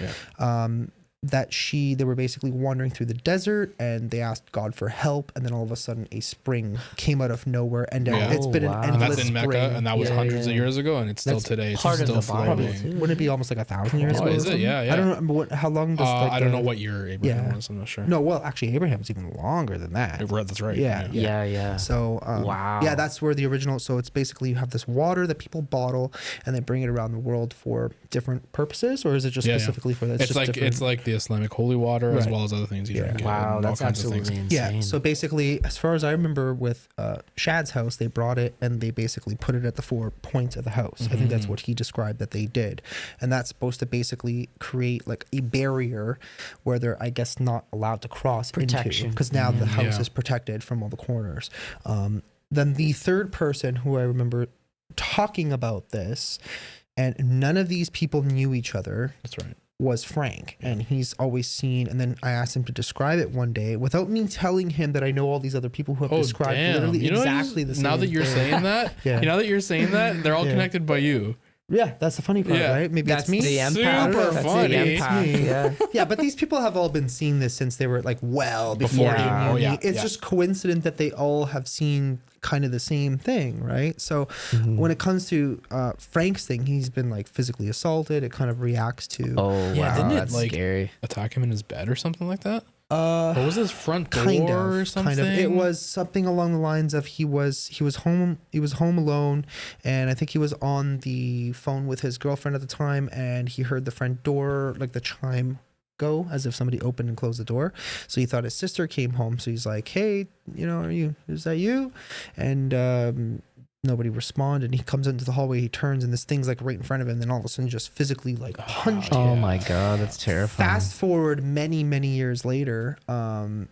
[SPEAKER 1] That they were basically wandering through the desert, and they asked God for help, and then all of a sudden a spring came out of nowhere, and it's been an endless
[SPEAKER 2] and that's in
[SPEAKER 1] spring.
[SPEAKER 2] Mecca, and that was hundreds of years ago, and it's still today. It's
[SPEAKER 3] part
[SPEAKER 2] still
[SPEAKER 3] of the Bible
[SPEAKER 2] flowing.
[SPEAKER 3] too.
[SPEAKER 1] Wouldn't it be almost like 1,000 years ago?
[SPEAKER 2] Is it? Yeah.
[SPEAKER 1] I don't remember how long does
[SPEAKER 2] I don't know what year Abraham was. I'm not sure.
[SPEAKER 1] No, well, actually, Abraham's even longer than that.
[SPEAKER 2] That's right.
[SPEAKER 1] Yeah. So, yeah, that's where the original. So it's basically you have this water that people bottle, and they bring it around the world for different purposes, or is it just specifically for that?
[SPEAKER 2] It's like the Islamic holy water as well as other things you drink.
[SPEAKER 3] Wow, that's absolutely insane.
[SPEAKER 1] Yeah. So basically, as far as I remember, with Shad's house, they brought it and they basically put it at the 4 points of the house. I think that's what he described that they did, and that's supposed to basically create like a barrier where they're, I guess, not allowed to cross into, because now the house is protected from all the corners. Then the third person who I remember talking about this, and none of these people knew each other.
[SPEAKER 2] That's right.
[SPEAKER 1] Was Frank, and he's always seen, and then I asked him to describe it one day without me telling him that I know all these other people who have described literally exactly the same
[SPEAKER 2] Now that you're saying that, now that you're saying that, they're all connected by you.
[SPEAKER 1] Yeah, that's the funny part, right? Maybe
[SPEAKER 3] that's
[SPEAKER 1] it's me.
[SPEAKER 3] The empath.
[SPEAKER 2] Super funny.
[SPEAKER 1] Yeah, but these people have all been seeing this since they were like before they knew me. It's just coincident that they all have seen kind of the same thing, right? So when it comes to Frank's thing, he's been like physically assaulted. It kind of reacts to
[SPEAKER 2] didn't it
[SPEAKER 3] that's
[SPEAKER 2] like
[SPEAKER 3] scary.
[SPEAKER 2] attack him in his bed or something like that? What was his front door or something?
[SPEAKER 1] Kind of. It was something along the lines of he was home alone, and I think he was on the phone with his girlfriend at the time, and he heard the front door, like the chime go, as if somebody opened and closed the door. So he thought his sister came home. So he's like, "Hey, is that you?" And nobody responded. And he comes into the hallway, he turns, and this thing's like right in front of him. And then all of a sudden just physically like punched him.
[SPEAKER 3] Oh my God, that's terrifying.
[SPEAKER 1] Fast forward many, many years later,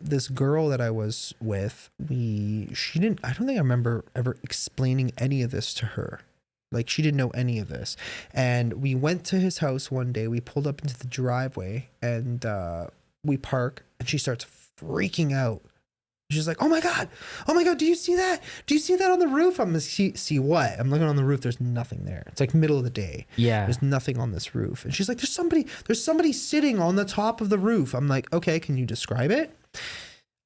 [SPEAKER 1] this girl that I was with, I don't think I remember ever explaining any of this to her. Like, she didn't know any of this. And we went to his house one day. We pulled up into the driveway and we park, and she starts freaking out. She's like, oh my God, do you see that? Do you see that on the roof? I'm like, see what? I'm looking on the roof. There's nothing there. It's like middle of the day.
[SPEAKER 3] Yeah.
[SPEAKER 1] There's nothing on this roof. And she's like, there's somebody sitting on the top of the roof. I'm like, okay, can you describe it?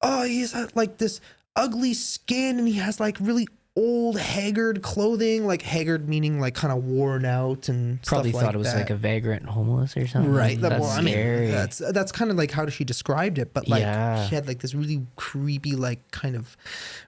[SPEAKER 1] Oh, he's like this ugly skin, and he has like really old haggard clothing, like haggard meaning like kind of worn out and
[SPEAKER 3] Probably
[SPEAKER 1] stuff
[SPEAKER 3] thought
[SPEAKER 1] like
[SPEAKER 3] it was
[SPEAKER 1] that.
[SPEAKER 3] like a vagrant homeless or something.
[SPEAKER 1] Right.
[SPEAKER 3] That's scary.
[SPEAKER 1] That's kind of like how she described it. But like
[SPEAKER 3] Yeah.
[SPEAKER 1] he had like this really creepy, like kind of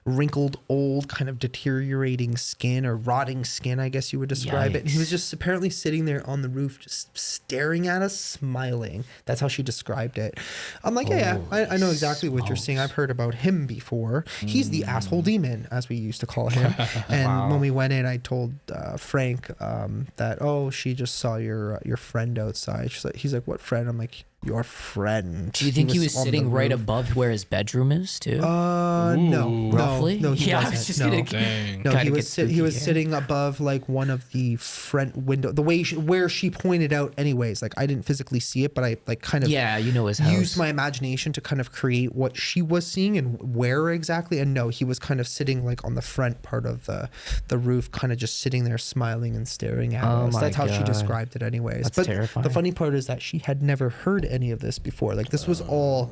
[SPEAKER 1] wrinkled, old, kind of deteriorating skin or rotting skin, I guess you would describe it. And he was just apparently sitting there on the roof, just staring at us, smiling. That's how she described it. I'm like, yeah, I know exactly what you're saying. I've heard about him before. He's the asshole demon, as we used to call him. And when we went in, I told Frank that, she just saw your friend outside. He's like, what friend? I'm like, your friend.
[SPEAKER 3] Do you think he was
[SPEAKER 1] on
[SPEAKER 3] sitting
[SPEAKER 1] the
[SPEAKER 3] right
[SPEAKER 1] roof.
[SPEAKER 3] above where his bedroom is too?
[SPEAKER 1] No.
[SPEAKER 3] Roughly?
[SPEAKER 1] No, he
[SPEAKER 3] Yeah, I
[SPEAKER 1] wasn't.
[SPEAKER 3] was just
[SPEAKER 1] no.
[SPEAKER 3] gonna
[SPEAKER 2] Dang.
[SPEAKER 1] No,
[SPEAKER 3] kinda
[SPEAKER 1] he
[SPEAKER 3] get
[SPEAKER 1] was
[SPEAKER 3] spooky
[SPEAKER 1] he was
[SPEAKER 3] here.
[SPEAKER 1] sitting above like one of the front window, the way where she pointed out. Anyways, like I didn't physically see it, but I like kind of
[SPEAKER 3] his house.
[SPEAKER 1] used my imagination to kind of create what she was seeing and where exactly. And no, he was kind of sitting like on the front part of the roof, kind of just sitting there smiling and staring at us.
[SPEAKER 3] my
[SPEAKER 1] That's how she
[SPEAKER 3] God.
[SPEAKER 1] described it, anyways.
[SPEAKER 3] That's
[SPEAKER 1] but
[SPEAKER 3] terrifying.
[SPEAKER 1] the funny part is that she had never heard any of this before. Like this was all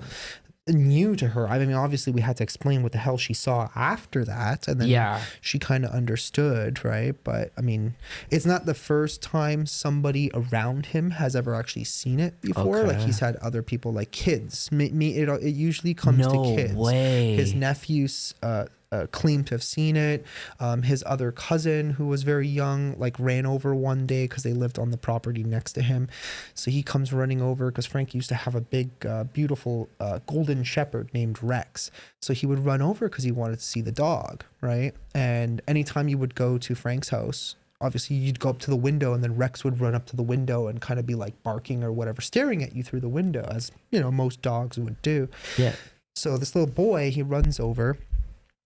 [SPEAKER 1] new to her. I mean, obviously we had to explain what the hell she saw after that, and then she kind of understood, right? But I mean, it's not the first time somebody around him has ever actually seen it before.
[SPEAKER 3] Okay.
[SPEAKER 1] Like he's had other people, like kids. It usually comes to kids.
[SPEAKER 3] Way.
[SPEAKER 1] His nephews claimed to have seen it. His other cousin, who was very young, like ran over one day because they lived on the property next to him. So he comes running over because Frank used to have a big, beautiful golden shepherd named Rex. So he would run over because he wanted to see the dog, right? And anytime you would go to Frank's house, obviously you'd go up to the window, and then Rex would run up to the window and kind of be like barking or whatever, staring at you through the window, as you know most dogs would do.
[SPEAKER 3] Yeah.
[SPEAKER 1] So this little boy, he runs over.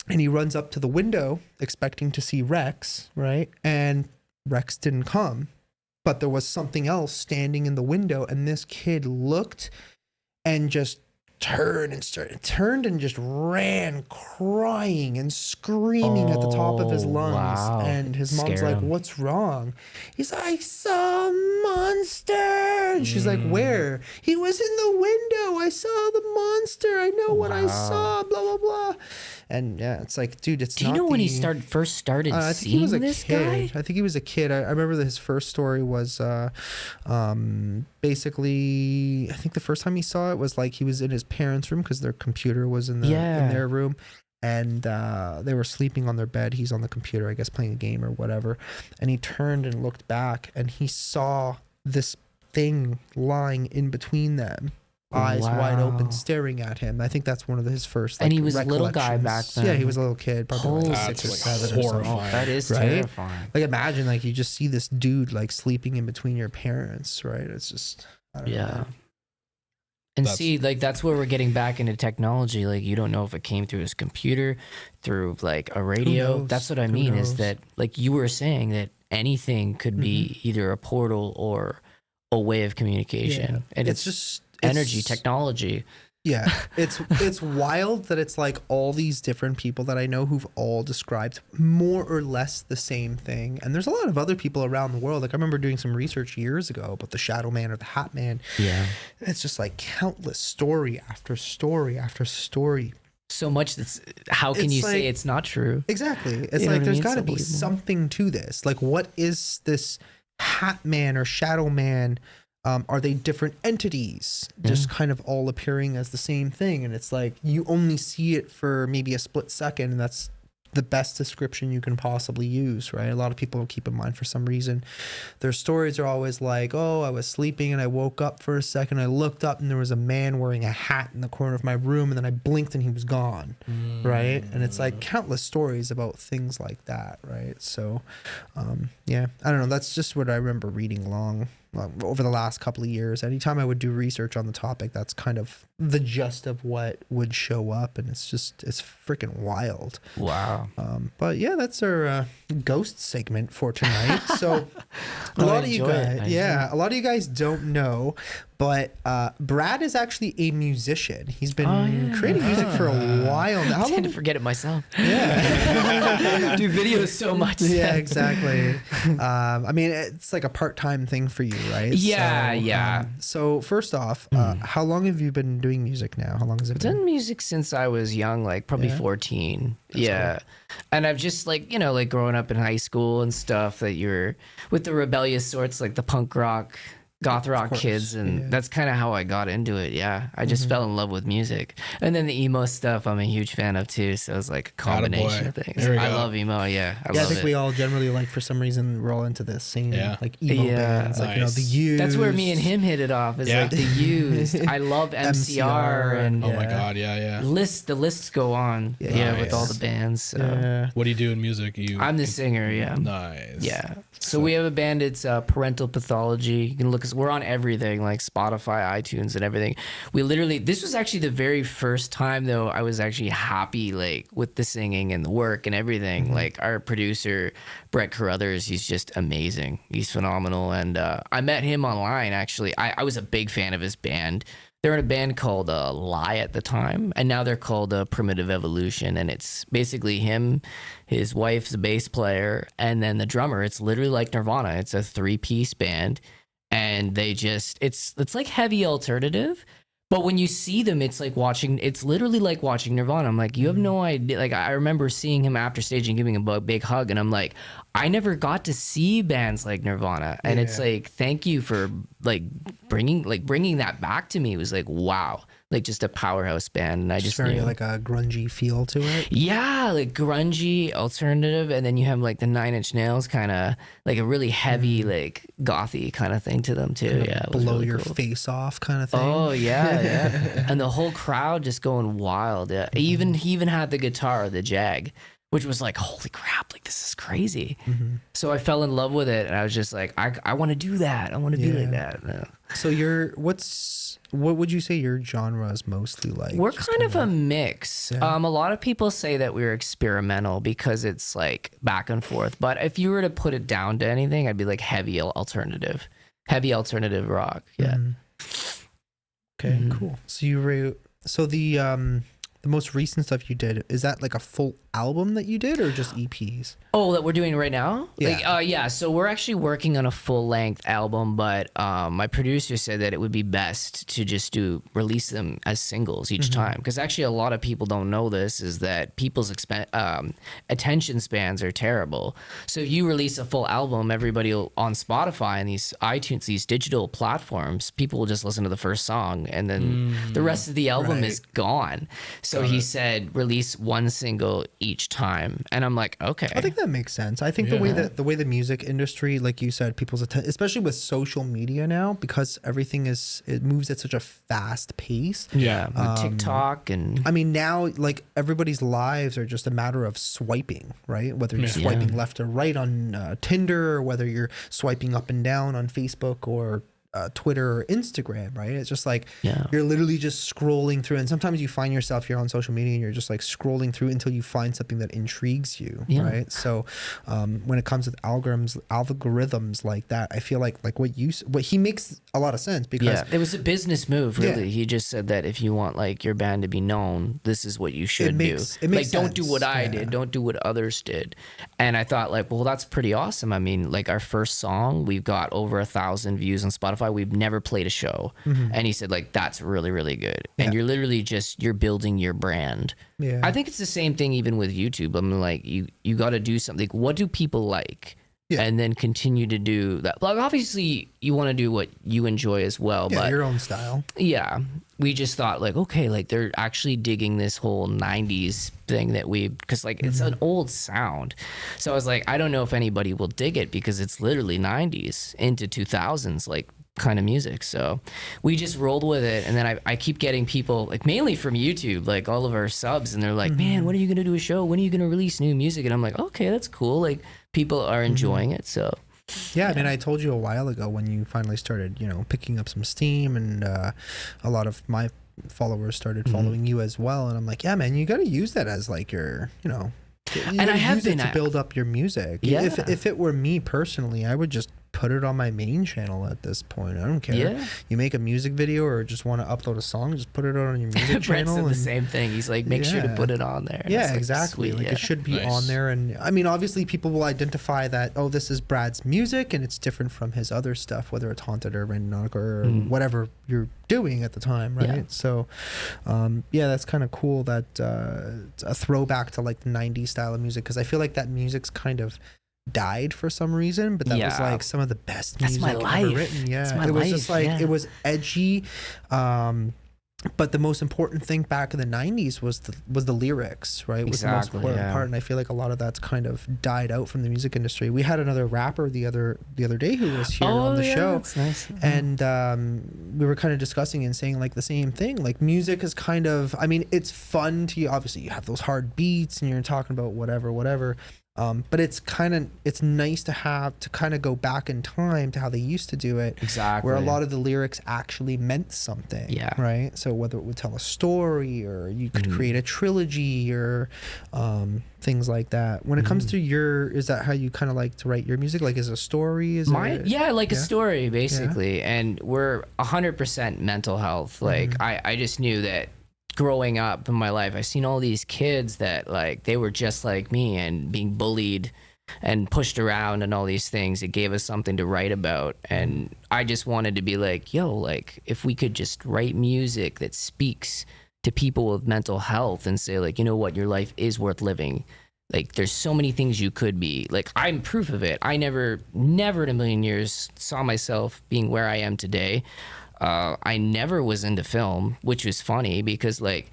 [SPEAKER 1] And he runs up to the window expecting to see Rex, right? And Rex didn't come. But there was something else standing in the window, and this kid looked and just turned and just ran crying and screaming at the top of his lungs.
[SPEAKER 3] Wow.
[SPEAKER 1] And his mom's
[SPEAKER 3] Scared
[SPEAKER 1] like,
[SPEAKER 3] him.
[SPEAKER 1] what's wrong? He's like, I saw a monster. And she's like, where? He was in the window. I saw the monster. I know what I saw, blah, blah, blah. And yeah, it's like, dude, it's
[SPEAKER 3] Do you
[SPEAKER 1] not
[SPEAKER 3] know when he
[SPEAKER 1] the-
[SPEAKER 3] first started
[SPEAKER 1] I think he
[SPEAKER 3] seeing
[SPEAKER 1] was a
[SPEAKER 3] this
[SPEAKER 1] kid.
[SPEAKER 3] guy?
[SPEAKER 1] I think he was a kid. I remember that his first story was basically, I think the first time he saw it was like he was in his parents' room because their computer was in their room. And they were sleeping on their bed. He's on the computer, I guess, playing a game or whatever. And he turned and looked back, and he saw this thing lying in between them, eyes wide open, staring at him. I think that's one of his first. Like,
[SPEAKER 3] And he was a little guy back
[SPEAKER 1] recollections.
[SPEAKER 3] then.
[SPEAKER 1] Yeah, he was a little kid, probably like
[SPEAKER 2] That's
[SPEAKER 1] 6 or
[SPEAKER 2] like
[SPEAKER 1] 7 or something.
[SPEAKER 2] horrifying.
[SPEAKER 3] That is
[SPEAKER 1] Right?
[SPEAKER 3] terrifying.
[SPEAKER 1] Like imagine, like you just see this dude like sleeping in between your parents, right? It's just, I don't know.
[SPEAKER 3] And
[SPEAKER 2] That's-
[SPEAKER 3] see, like that's where we're getting back into technology. Like you don't know if it came through his computer, through like a radio.
[SPEAKER 1] knows?
[SPEAKER 3] That's what I
[SPEAKER 1] Who
[SPEAKER 3] mean is
[SPEAKER 1] knows?
[SPEAKER 3] that like you were saying that anything could be either a portal or a way of communication. And it's
[SPEAKER 1] just
[SPEAKER 3] energy, technology.
[SPEAKER 1] Yeah, it's wild that it's like all these different people that I know who've all described more or less the same thing. And there's a lot of other people around the world. Like I remember doing some research years ago about the Shadow Man or the Hat Man.
[SPEAKER 3] Yeah.
[SPEAKER 1] And it's just like countless story after story after story.
[SPEAKER 3] So much that's how can
[SPEAKER 1] It's
[SPEAKER 3] you say
[SPEAKER 1] like-
[SPEAKER 3] it's not true?
[SPEAKER 1] Exactly. It's
[SPEAKER 3] You know
[SPEAKER 1] like
[SPEAKER 3] what I
[SPEAKER 1] there's
[SPEAKER 3] mean?
[SPEAKER 1] got to
[SPEAKER 3] It's
[SPEAKER 1] be
[SPEAKER 3] unbelievable.
[SPEAKER 1] something to this. Like what is this Hat Man or Shadow Man? Are they different entities just kind of all appearing as the same thing? And it's like you only see it for maybe a split second, and that's the best description you can possibly use, right? A lot of people keep in mind for some reason. Their stories are always like, oh, I was sleeping and I woke up for a second. I looked up and there was a man wearing a hat in the corner of my room, and then I blinked and he was gone, right? And it's like countless stories about things like that, right? So, yeah, I don't know. That's just what I remember reading long over the last couple of years. Anytime I would do research on the topic, that's kind of the gist of what would show up, and it's freaking wild.
[SPEAKER 3] Wow.
[SPEAKER 1] But yeah, that's our ghost segment for tonight. So a lot of you guys don't know, but Brad is actually a musician. He's been creating music for a while now.
[SPEAKER 3] I tend to forget it myself.
[SPEAKER 1] Yeah.
[SPEAKER 3] Do videos so much.
[SPEAKER 1] Yeah, exactly. I mean, it's like a part-time thing for you, right?
[SPEAKER 3] Yeah.
[SPEAKER 1] So first off, how long have you been doing music now? How long has it been?
[SPEAKER 3] I've done music since I was young, like probably 14. That's cool. And I've just like growing up in high school and stuff, that you're with the rebellious sorts, like the punk rock, goth rock kids, and that's kind of how I got into it. I just fell in love with music, and then the emo stuff I'm a huge fan of too, so it's like a combination of things. I love emo. I think
[SPEAKER 1] we all generally, like, for some reason we're all into this singing like emo bands, like the Used.
[SPEAKER 3] That's where me and him hit it off, is like the Used. I love MCR and
[SPEAKER 2] oh my god,
[SPEAKER 3] the lists go on with all the bands. So.
[SPEAKER 2] What do you do in music?
[SPEAKER 3] I'm the singer.
[SPEAKER 2] Nice.
[SPEAKER 3] So we have a band. It's Parental Pathology. You can look us. We're on everything, like Spotify, iTunes, and everything. This was actually the very first time though I was actually happy, like, with the singing and the work and everything. Like, our producer Brett Carruthers, he's just amazing. He's phenomenal, and I met him online actually. I was a big fan of his band. They're in a band called Lie at the time, and now they're called Primitive Evolution, and it's basically him, his wife's a bass player, and then the drummer. It's literally like Nirvana. It's a 3-piece band, and they just it's like heavy alternative, but when you see them, it's literally like watching Nirvana. I'm like, you have no idea. Like, I remember seeing him after stage and giving him a big hug, and I'm like, I never got to see bands like Nirvana, and it's like, thank you for bringing that back to me. It was like, wow, like just a powerhouse band, and I just
[SPEAKER 1] very
[SPEAKER 3] knew.
[SPEAKER 1] like a grungy feel to it.
[SPEAKER 3] Yeah, like grungy alternative, and then you have like the Nine Inch Nails kind of like a really heavy like gothy kind of thing to them too.
[SPEAKER 1] Kind of blow really your face off kind of thing.
[SPEAKER 3] Oh yeah. And the whole crowd just going wild. Yeah, he even had the guitar, the Jag, which was like, holy crap, like this is crazy. So I fell in love with it, and I was just like, I want to do that. I want to be like that. Yeah.
[SPEAKER 1] So what would you say your genre is mostly like?
[SPEAKER 3] We're kind of a mix. A lot of people say that we're experimental because it's like back and forth. But if you were to put it down to anything, I'd be like heavy alternative rock. Yeah.
[SPEAKER 1] Okay, cool. So the most recent stuff you did, is that like a full album that you did, or just EPs?
[SPEAKER 3] Oh, that we're doing right now?
[SPEAKER 1] Yeah.
[SPEAKER 3] So we're actually working on a full-length album, but my producer said that it would be best to just release them as singles each time. Because actually a lot of people don't know this, is that people's attention spans are terrible. So if you release a full album, everybody on Spotify and these iTunes, these digital platforms, people will just listen to the first song, and then the rest of the album is gone. So he said release one single each time, and I'm like, okay.
[SPEAKER 1] I think that makes sense. I think the way the music industry, like you said, people's attention, especially with social media now, because everything it moves at such a fast pace.
[SPEAKER 3] Yeah, with TikTok and.
[SPEAKER 1] I mean, now like everybody's lives are just a matter of swiping, right? Whether you're swiping left or right on Tinder, or whether you're swiping up and down on Facebook or Twitter or Instagram, right? It's just like you're literally just scrolling through, and sometimes you find yourself here on social media and you're just like scrolling through until you find something that intrigues you, right? So when it comes with algorithms like that, I feel like what he makes a lot of sense, because
[SPEAKER 3] it was a business move, really. He just said that if you want like your band to be known, this is what you should do.
[SPEAKER 1] It makes sense.
[SPEAKER 3] Don't do what I did, don't do what others did. And I thought like, well, that's pretty awesome. I mean, like our first song, we've got over 1,000 views on Spotify. We've never played a show. And he said like, that's really, really good. And you're literally you're building your brand. I think it's the same thing even with YouTube. I mean, like you got to do something. What do people like? And then continue to do that. Like obviously you want to do what you enjoy as well, but
[SPEAKER 1] your own style.
[SPEAKER 3] We just thought like, okay, like they're actually digging this whole 90s thing that because like it's an old sound. So I was like, I don't know if anybody will dig it, because it's literally 90s into 2000s like kind of music. So we just rolled with it, and then I keep getting people like mainly from YouTube, like all of our subs, and they're like, man, when are you gonna do a show? When are you gonna release new music? And I'm like, okay, that's cool. Like people are enjoying it. So
[SPEAKER 1] Yeah, I mean, I told you a while ago when you finally started, picking up some steam, and a lot of my followers started following you as well. And I'm like, yeah, man, you got to use that as like your,
[SPEAKER 3] and I have been
[SPEAKER 1] to build up your music.
[SPEAKER 3] Yeah.
[SPEAKER 1] If it were me personally, I would just put it on my main channel at this point. I don't care.
[SPEAKER 3] Yeah.
[SPEAKER 1] You make a music video or just want to upload a song, just put it on your music
[SPEAKER 3] Brett
[SPEAKER 1] channel.
[SPEAKER 3] said the same thing. He's like, make sure to put it on there. And
[SPEAKER 1] Yeah,
[SPEAKER 3] like,
[SPEAKER 1] exactly.
[SPEAKER 3] sweet,
[SPEAKER 1] Like it should be
[SPEAKER 2] Nice.
[SPEAKER 1] on there. And I mean, obviously people will identify that, oh, this is Brad's music and it's different from his other stuff, whether it's Haunted or Randonautica or whatever you're doing at the time, right?
[SPEAKER 3] Yeah.
[SPEAKER 1] So that's kind of cool that it's a throwback to like the 90s style of music, because I feel like that music's kind of died for some reason, but that was like some of the best
[SPEAKER 3] That's
[SPEAKER 1] music
[SPEAKER 3] my
[SPEAKER 1] ever
[SPEAKER 3] life.
[SPEAKER 1] written. Yeah,
[SPEAKER 3] That's my
[SPEAKER 1] it was
[SPEAKER 3] life,
[SPEAKER 1] just like
[SPEAKER 3] yeah.
[SPEAKER 1] it was edgy, but the most important thing back in the 90s was the lyrics, right? Was the most
[SPEAKER 3] Exactly,
[SPEAKER 1] important
[SPEAKER 3] yeah.
[SPEAKER 1] part, and I feel like a lot of that's kind of died out from the music industry. We had another rapper the other day who was here on the show,
[SPEAKER 3] that's nice.
[SPEAKER 1] and we were kind of discussing and saying like the same thing. Like music is kind of, I mean, it's fun to, obviously you have those hard beats and you're talking about whatever. But it's nice to have to kind of go back in time to how they used to do it.
[SPEAKER 3] Exactly.
[SPEAKER 1] Where a lot of the lyrics actually meant something.
[SPEAKER 3] Yeah.
[SPEAKER 1] Right. So whether it would tell a story or you could create a trilogy or things like that. When it comes to is that how you kind of like to write your music? Like, is it a story? Is it?
[SPEAKER 3] Yeah, like a story basically. And we're 100% mental health. Like I just knew that growing up in my life, I've seen all these kids that like they were just like me and being bullied and pushed around and all these things. It gave us something to write about, and I just wanted to be like, yo, like if we could just write music that speaks to people with mental health and say like, you know what, your life is worth living. Like there's so many things you could be. Like I'm proof of it. I never in a million years saw myself being where I am today. I never was into film, which was funny because like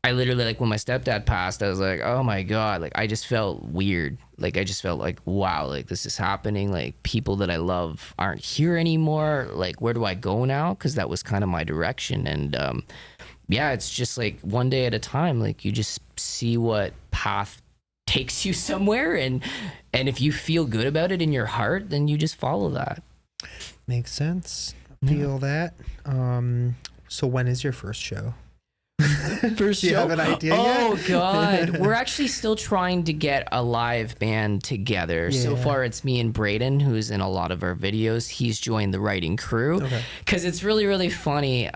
[SPEAKER 3] I literally, like when my stepdad passed, I was like, oh my God, like I just felt weird. Like I just felt like, wow, like this is happening. Like people that I love aren't here anymore. Like where do I go now? Because that was kind of my direction. And it's just like one day at a time. Like you just see what path takes you somewhere, and if you feel good about it in your heart, then you just follow that.
[SPEAKER 1] Makes sense. Feel that. So when is your first show?
[SPEAKER 3] First
[SPEAKER 1] Do you have an idea
[SPEAKER 3] Oh
[SPEAKER 1] yet?
[SPEAKER 3] God, we're actually still trying to get a live band together. So
[SPEAKER 1] Yeah.
[SPEAKER 3] far, it's me and Braden, who's in a lot of our videos. He's joined the writing crew because it's really, really funny.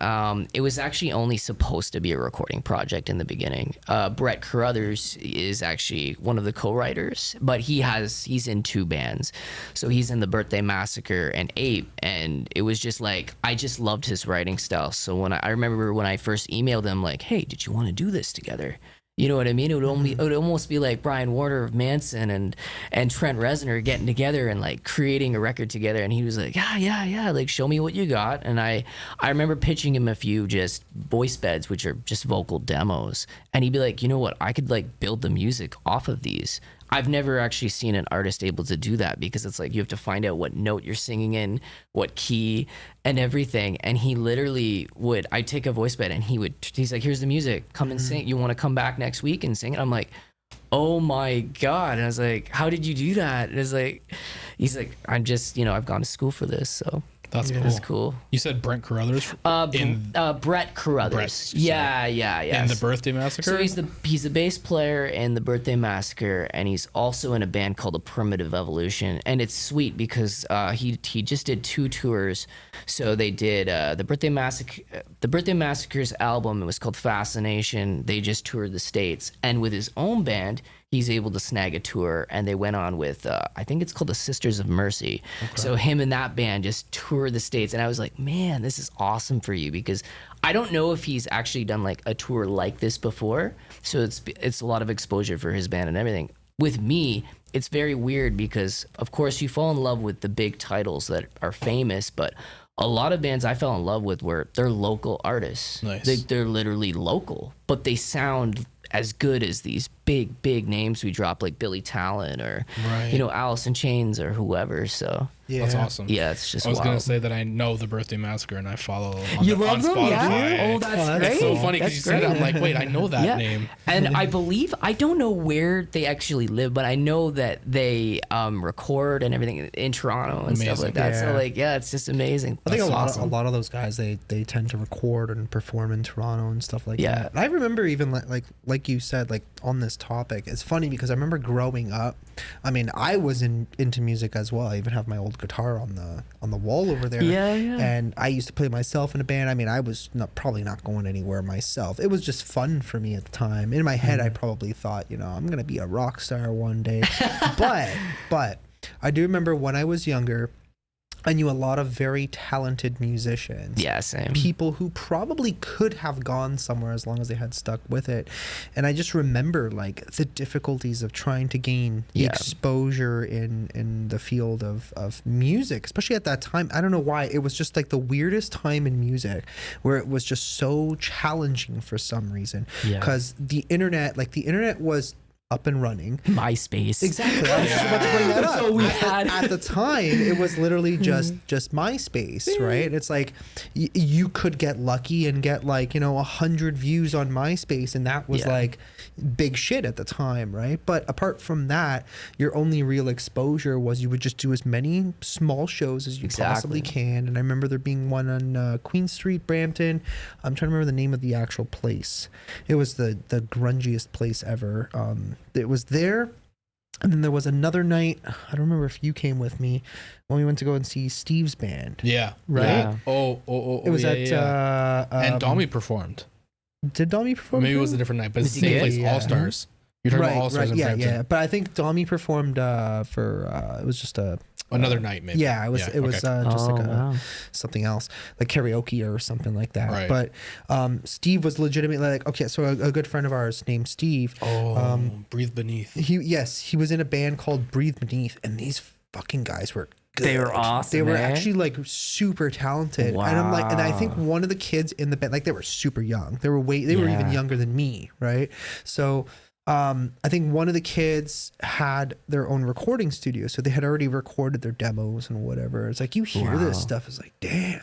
[SPEAKER 3] It was actually only supposed to be a recording project in the beginning. Brett Carruthers is actually one of the co-writers, but he's in two bands. So he's in the Birthday Massacre and Ape, and it was just like I just loved his writing style. So I remember when I first emailed him, like, hey, did you want to do this together? You know what I mean? It would almost be like Brian Warner of Manson and Trent Reznor getting together and like creating a record together. And he was like, yeah, like show me what you got. And I remember pitching him a few just voice beds, which are just vocal demos. And he'd be like, you know what? I could like build the music off of these. I've never actually seen an artist able to do that because it's like you have to find out what note you're singing in, what key, and everything. And he literally I'd take a voice bed and he's like, here's the music, come and sing. You want to come back next week and sing it? I'm like, oh my God. And I was like, how did you do that? And he's like, I'm just, I've gone to school for this. So
[SPEAKER 2] That's cool.
[SPEAKER 3] that's cool.
[SPEAKER 2] You said Brent Carruthers
[SPEAKER 3] Brett Carruthers. Yeah.
[SPEAKER 2] in the Birthday Massacre.
[SPEAKER 3] So he's the bass player in the Birthday Massacre, and he's also in a band called the Primitive Evolution. And it's sweet because he just did 2 tours. So they did the Birthday Massacre's album. It was called Fascination. They just toured the States, and with his own band, he's able to snag a tour, and they went on with I think it's called the Sisters of Mercy. So him and that band just toured the States, and I was like, man, this is awesome for you, because I don't know if he's actually done like a tour like this before. So it's a lot of exposure for his band and everything. With me, it's very weird because of course you fall in love with the big titles that are famous, but a lot of bands I fell in love with they're local artists.
[SPEAKER 2] Nice.
[SPEAKER 3] They're literally local, but they sound as good as these big names we drop, like Billy Talent or
[SPEAKER 2] Right.
[SPEAKER 3] Alice in Chains or whoever. So
[SPEAKER 1] Yeah.
[SPEAKER 2] That's awesome.
[SPEAKER 3] Yeah, it's just
[SPEAKER 2] I was
[SPEAKER 3] wild.
[SPEAKER 2] gonna say that I know the Birthday Massacre and I follow on,
[SPEAKER 3] You
[SPEAKER 2] on
[SPEAKER 3] love them?
[SPEAKER 2] Spotify.
[SPEAKER 3] Yeah. Oh, that's great.
[SPEAKER 2] It's so funny because
[SPEAKER 3] That's
[SPEAKER 2] you say that, I'm like, wait, I know that name.
[SPEAKER 3] And I believe, I don't know where they actually live, but I know that they record and everything in Toronto and stuff like that.
[SPEAKER 1] Yeah.
[SPEAKER 3] So like, yeah, it's just amazing.
[SPEAKER 1] I think
[SPEAKER 2] That's
[SPEAKER 1] a
[SPEAKER 2] awesome.
[SPEAKER 1] lot of those guys they tend to record and perform in Toronto and stuff like
[SPEAKER 3] Yeah.
[SPEAKER 1] that. And I remember even like you said, like on this topic, it's funny because I remember growing up. I mean, I was into music as well. I even have my old guitar on the wall over there.
[SPEAKER 3] Yeah.
[SPEAKER 1] And I used to play myself in a band. I mean, I was probably not going anywhere myself. It was just fun for me at the time. In my head, I probably thought, I'm gonna be a rock star one day. but I do remember when I was younger, I knew a lot of very talented musicians.
[SPEAKER 3] Yeah, same.
[SPEAKER 1] People who probably could have gone somewhere as long as they had stuck with it. And I just remember like the difficulties of trying to gain the exposure in the field of music, especially at that time. I don't know why. It was just like the weirdest time in music where it was just so challenging for some reason. Because the internet was up and running.
[SPEAKER 3] MySpace.
[SPEAKER 1] Exactly. I was just about to bring that up.
[SPEAKER 3] That's all we had.
[SPEAKER 1] At the time, it was literally just MySpace, right? It's like you could get lucky and get 100 views on MySpace, and that was like big shit at the time, right? But apart from that, your only real exposure was you would just do as many small shows as you possibly can. And I remember there being one on Queen Street, Brampton. I'm trying to remember the name of the actual place. It was the grungiest place ever. It was there, and then there was another night. I don't remember if you came with me when we went to go and see Steve's band.
[SPEAKER 2] Yeah.
[SPEAKER 1] Right?
[SPEAKER 2] Yeah. Oh.
[SPEAKER 1] It was at
[SPEAKER 2] and Domi performed.
[SPEAKER 1] Did Domi perform?
[SPEAKER 2] Maybe it was a different night, but it's the same place.
[SPEAKER 1] Yeah.
[SPEAKER 2] All Stars. You're talking about All Stars in Brampton.
[SPEAKER 1] Yeah. But I think Domi performed for it was just
[SPEAKER 2] another night, maybe.
[SPEAKER 1] Yeah, it was just something else, like karaoke or something like that.
[SPEAKER 2] Right.
[SPEAKER 1] But Steve was legitimately like, okay, so a good friend of ours named Steve.
[SPEAKER 2] Breathe Beneath.
[SPEAKER 1] He was in a band called Breathe Beneath, and these fucking guys were good.
[SPEAKER 3] They were awesome.
[SPEAKER 1] They were actually like super talented.
[SPEAKER 3] Wow.
[SPEAKER 1] And I'm like, and I think one of the kids in the band, like they were super young. They were were even younger than me, right? So I think one of the kids had their own recording studio, so they had already recorded their demos and whatever. It's like you hear this stuff, it's like, damn,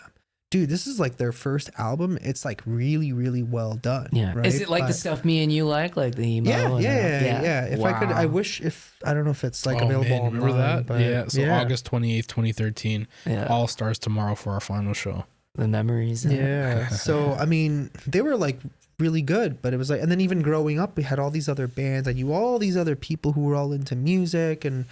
[SPEAKER 1] dude, this is like their first album. It's like really, really well done.
[SPEAKER 3] Yeah.
[SPEAKER 1] Right?
[SPEAKER 3] Is it like the stuff me and you like the emo?
[SPEAKER 1] Yeah. If I could, I wish I don't know if it's like available online.
[SPEAKER 2] Remember that?
[SPEAKER 1] But
[SPEAKER 2] So August 28th, 2013. All Stars tomorrow for our final show.
[SPEAKER 3] The memories.
[SPEAKER 1] Yeah. So I mean, they were like really good, but it was like, and then even growing up, we had all these other bands. I knew all these other people who were all into music, and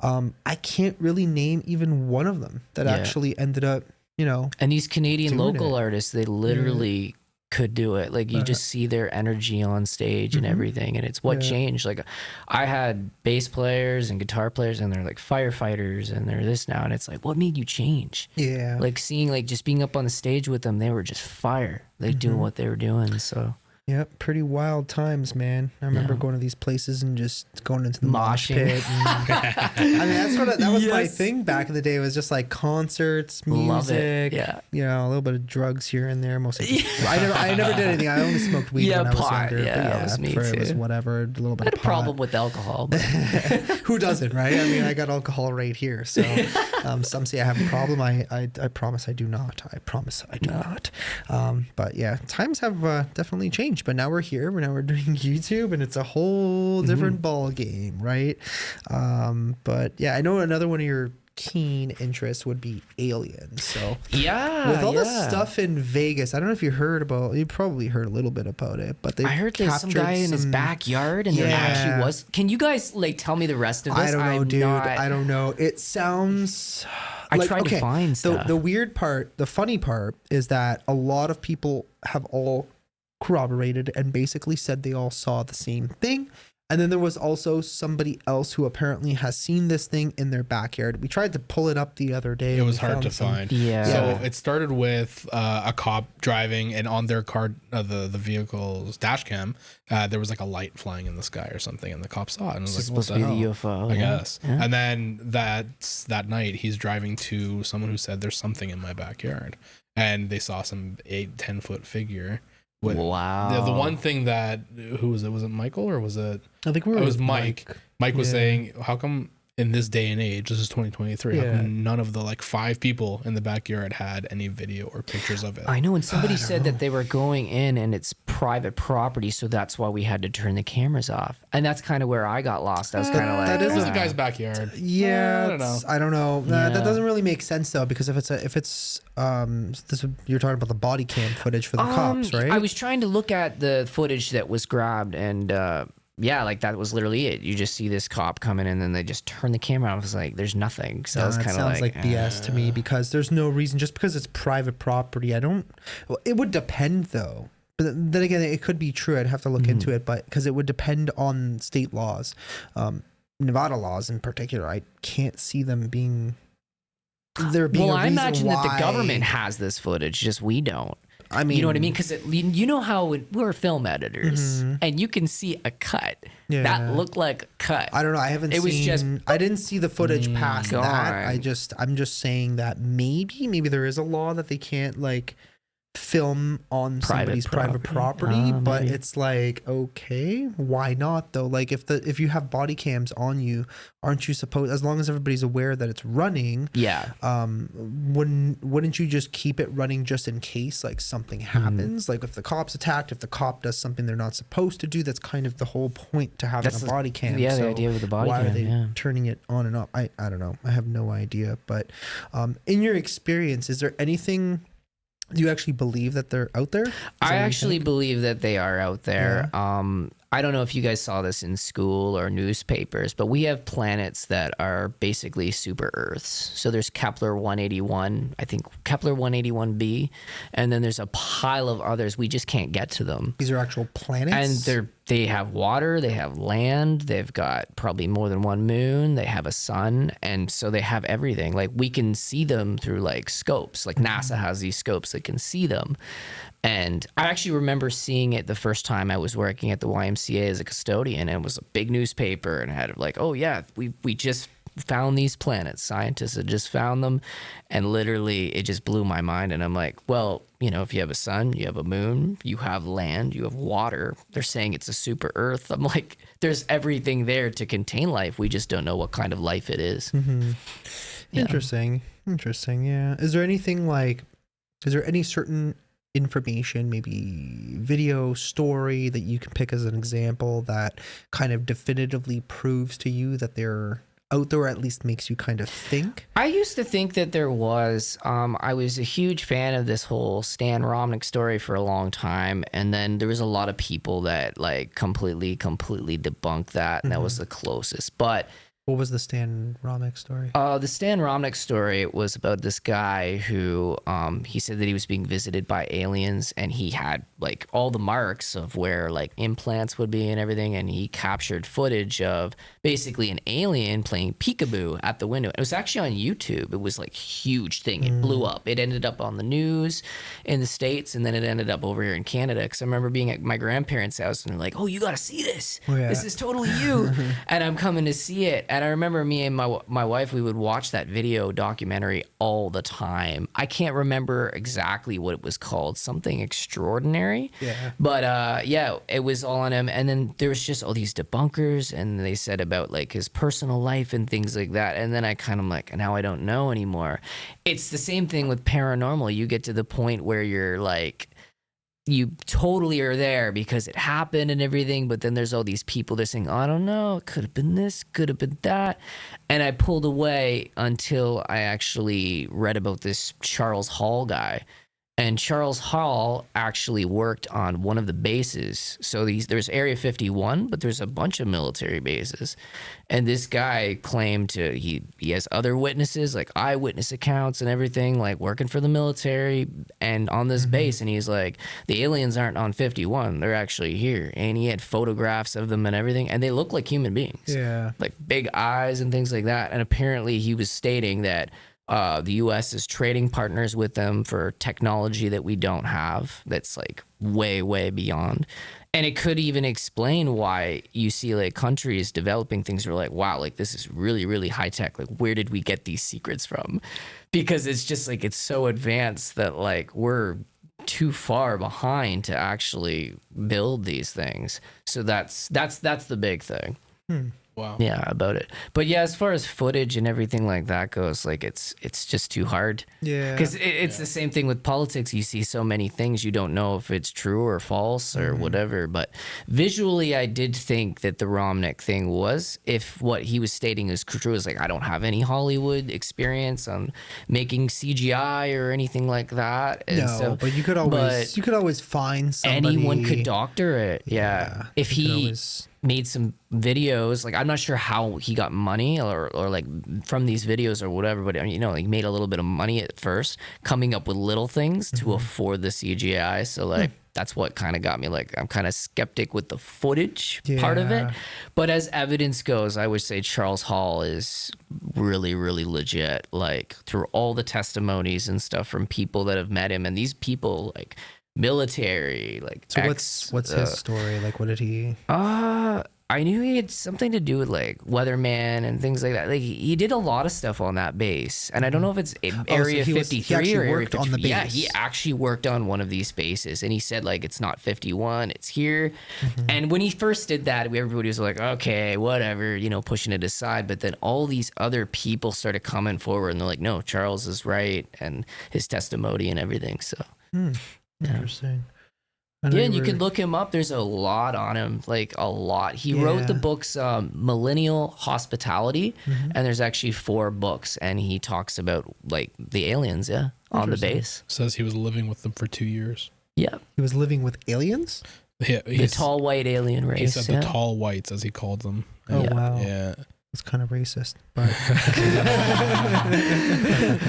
[SPEAKER 1] I can't really name even one of them that actually ended up,
[SPEAKER 3] And these Canadian
[SPEAKER 1] doing
[SPEAKER 3] local
[SPEAKER 1] it.
[SPEAKER 3] artists, they literally could do it. Like you just see their energy on stage and everything, and it's what changed. Like I had bass players and guitar players, and they're like firefighters, and they're this now, and it's like, what made you change?
[SPEAKER 1] Yeah.
[SPEAKER 3] Like seeing, like just being up on the stage with them, they were just fire. They doing what they were doing. So
[SPEAKER 1] Yep, pretty wild times, man. I remember going to these places and just going into the mosh
[SPEAKER 3] Moshing.
[SPEAKER 1] pit. I mean, that was my thing back in the day. It was just like concerts,
[SPEAKER 3] Love
[SPEAKER 1] music,
[SPEAKER 3] it. Yeah.
[SPEAKER 1] a little bit of drugs here and there. Mostly, I never did anything. I only smoked weed when I was
[SPEAKER 3] pot.
[SPEAKER 1] younger.
[SPEAKER 3] Yeah,
[SPEAKER 1] But
[SPEAKER 3] that was me
[SPEAKER 1] it was
[SPEAKER 3] too.
[SPEAKER 1] whatever, a little bit
[SPEAKER 3] I had a
[SPEAKER 1] of pot.
[SPEAKER 3] problem with alcohol, but
[SPEAKER 1] Who doesn't, right? I mean, I got alcohol right here. So some say I have a problem. I promise I do not. I promise I do not. But yeah, times have definitely changed. But now we're here. Now we're doing YouTube, and it's a whole different ball game, right? But yeah, I know another one of your keen interests would be aliens. So with all the stuff in Vegas, I don't know if you probably heard a little bit about it, but
[SPEAKER 3] I heard there's some guy in his backyard, and there actually was. Can you guys like tell me the rest of this?
[SPEAKER 1] I don't know, dude. I don't know. It sounds.
[SPEAKER 3] I tried to find stuff.
[SPEAKER 1] The weird part, the funny part, is that a lot of people have all corroborated and basically said they all saw the same thing. And then there was also somebody else who apparently has seen this thing in their backyard. We tried to pull it up the other day.
[SPEAKER 2] It was hard to find.
[SPEAKER 3] Yeah.
[SPEAKER 2] So it started with a cop driving, and on their car, the vehicle's dash cam, there was like a light flying in the sky or something, and the cop saw it. And it was
[SPEAKER 3] It's
[SPEAKER 2] like,
[SPEAKER 3] supposed
[SPEAKER 2] what
[SPEAKER 3] to be
[SPEAKER 2] the
[SPEAKER 3] the
[SPEAKER 2] hell?
[SPEAKER 3] UFO.
[SPEAKER 2] I
[SPEAKER 3] yeah.
[SPEAKER 2] guess.
[SPEAKER 3] Yeah.
[SPEAKER 2] And then that night, he's driving to someone who said there's something in my backyard, and they saw some 8-10 foot figure.
[SPEAKER 3] Wow.
[SPEAKER 2] The one thing that, who was it? Was it Michael or was it?
[SPEAKER 1] I think
[SPEAKER 2] It was Mike. Mike was saying, how come in this day and age, this is 2023, how
[SPEAKER 1] Yeah.
[SPEAKER 2] come none of the like 5 people in the backyard had any video or pictures of it?
[SPEAKER 3] I know, and somebody said that they were going in and it's private property, so that's why we had to turn the cameras off. And that's kind of where I got lost. I was kind of like,
[SPEAKER 2] That is a guy's backyard.
[SPEAKER 1] Yeah,
[SPEAKER 2] I don't know.
[SPEAKER 1] I don't know.
[SPEAKER 3] Yeah.
[SPEAKER 1] That doesn't really make sense though, because if it's you're talking about the body cam footage for the cops, right?
[SPEAKER 3] I was trying to look at the footage that was grabbed, and yeah, like that was literally it. You just see this cop coming in, and then they just turn the camera off. I was like, "There's nothing." So I was
[SPEAKER 1] It
[SPEAKER 3] kind of
[SPEAKER 1] sounds like BS to me, because there's no reason, just because it's private property. Well, it would depend though. But then again, it could be true. I'd have to look into it, but because it would depend on state laws, Nevada laws in particular. I can't see them being there being.
[SPEAKER 3] Well,
[SPEAKER 1] a
[SPEAKER 3] I
[SPEAKER 1] reason
[SPEAKER 3] imagine
[SPEAKER 1] why.
[SPEAKER 3] that the government has this footage, just we don't.
[SPEAKER 1] I mean,
[SPEAKER 3] You know what I mean? Because you know how we're film editors, and you can see a cut
[SPEAKER 1] Yeah.
[SPEAKER 3] that looked like a cut.
[SPEAKER 1] I don't know. I haven't.
[SPEAKER 3] It was just-
[SPEAKER 1] I didn't see the footage past that.
[SPEAKER 3] God.
[SPEAKER 1] I'm just saying that maybe there is a law that they can't like film on somebody's private property, but
[SPEAKER 3] maybe.
[SPEAKER 1] it's like, okay, why not though? Like if you have body cams on you, aren't you supposed, as long as everybody's aware that it's running,
[SPEAKER 3] Yeah.
[SPEAKER 1] wouldn't you just keep it running just in case like something happens? Like if the cop's attacked, if the cop does something they're not supposed to do, that's kind of the whole point to having
[SPEAKER 3] That's
[SPEAKER 1] a body cam.
[SPEAKER 3] yeah, the
[SPEAKER 1] So
[SPEAKER 3] idea with the body
[SPEAKER 1] why
[SPEAKER 3] cam,
[SPEAKER 1] are they
[SPEAKER 3] yeah.
[SPEAKER 1] turning it on and off? I don't know. I have no idea. But in your experience, is there anything, do you actually believe that they're out there? Is that what
[SPEAKER 3] I
[SPEAKER 1] you
[SPEAKER 3] actually
[SPEAKER 1] think?
[SPEAKER 3] believe that they are out there. I don't know if you guys saw this in school or newspapers, but we have planets that are basically super Earths. So there's Kepler 181, I think Kepler 181b, and then there's a pile of others. We just can't get to them.
[SPEAKER 1] These are actual planets.
[SPEAKER 3] And they have water, they have land, they've got probably more than one moon, they have a sun, and so they have everything. Like we can see them through like scopes. Like NASA has these scopes that can see them. And I actually remember seeing it the first time I was working at the YMCA as a custodian, and it was a big newspaper and it had like, oh yeah, we just found these planets. Scientists had just found them, and literally it just blew my mind. And I'm like, well, you know, if you have a sun, you have a moon, you have land, you have water. They're saying it's a super Earth. I'm like, there's everything there to contain life. We just don't know what kind of life it is. Yeah.
[SPEAKER 1] Interesting. Yeah. Is there any certain information, maybe video, story, that you can pick as an example that kind of definitively proves to you that they're out there, or at least makes you kind of think?
[SPEAKER 3] I used to think that there was. I was a huge fan of this whole Stan Romnick story for a long time, and then there was a lot of people that like completely debunked that, and that was the closest. But
[SPEAKER 1] What was the Stan Romnick story?
[SPEAKER 3] the Stan Romnick story was about this guy who he said that he was being visited by aliens, and he had like all the marks of where like implants would be and everything, and he captured footage of basically an alien playing peekaboo at the window. It was actually on YouTube. It was like a huge thing. It blew up. It ended up on the news in the States, and then it ended up over here in Canada, because I remember being at my grandparents' house and they're like, oh, you got to see this.
[SPEAKER 1] Oh, yeah.
[SPEAKER 3] This is totally you. And I'm coming to see it. And I remember me and my wife, we would watch that video documentary all the time. I can't remember exactly what it was called, something extraordinary.
[SPEAKER 1] Yeah.
[SPEAKER 3] But yeah, it was all on him. And then there was just all these debunkers, and they said about like his personal life and things like that. And then I kind of like, now I don't know anymore. It's the same thing with paranormal. You get to the point where you're like, you totally are there because it happened and everything, but then there's all these people that are saying, I don't know, it could have been this, could have been that. And I pulled away until I actually read about this Charles Hall guy. And Charles Hall actually worked on one of the bases. So there's Area 51, but there's a bunch of military bases. And this guy claimed he has other witnesses, like eyewitness accounts and everything, like working for the military and on this base. And he's like, the aliens aren't on 51. They're actually here. And he had photographs of them and everything. And they look like human beings.
[SPEAKER 1] Yeah.
[SPEAKER 3] Like big eyes and things like that. And apparently he was stating that the U.S. is trading partners with them for technology that we don't have. That's like way, way beyond. And it could even explain why you see like countries developing things that are like, wow, like this is really, really high tech. Like, where did we get these secrets from? Because it's just like, it's so advanced that like we're too far behind to actually build these things. So that's the big thing.
[SPEAKER 2] Wow.
[SPEAKER 3] Yeah, about it. But yeah, as far as footage and everything like that goes, like it's just too hard.
[SPEAKER 1] Yeah.
[SPEAKER 3] Because it's the same thing with politics. You see so many things, you don't know if it's true or false or whatever. But visually, I did think that the Romnick thing was, if what he was stating is true, is like, I don't have any Hollywood experience on making CGI or anything like that. And
[SPEAKER 1] No, but you could always find somebody.
[SPEAKER 3] anyone could doctor it. Yeah. If he made some videos, like I'm not sure how he got money or like from these videos or whatever, but you know, he made a little bit of money at first coming up with little things to afford the CGI. So like that's what kind of got me, like I'm kind of skeptic with the footage part of it. But as evidence goes, I would say Charles Hall is really, really legit, like through all the testimonies and stuff from people that have met him, and these people like military, like
[SPEAKER 1] so what's his story, like what did he
[SPEAKER 3] I knew he had something to do with like weatherman and things like that. Like he did a lot of stuff on that base, and I don't know if it's Area 53 or Area 53. Yeah, he actually worked on one of these bases, and he said like it's not 51, it's here. And when he first did that, everybody was like, okay, whatever, you know, pushing it aside. But then all these other people started coming forward, and they're like, no, Charles is right, and his testimony and everything. So
[SPEAKER 1] interesting.
[SPEAKER 3] Yeah, and you can look him up. There's a lot on him, like a lot. He wrote the books Millennial Hospitality, and there's actually 4 books, and he talks about like the aliens, on the base.
[SPEAKER 2] Says he was living with them for 2 years.
[SPEAKER 3] Yeah.
[SPEAKER 1] He was living with aliens?
[SPEAKER 3] Yeah, the tall white alien race.
[SPEAKER 2] He said the tall whites, as he called them.
[SPEAKER 1] Oh, wow.
[SPEAKER 2] Yeah.
[SPEAKER 1] It's kind of racist, but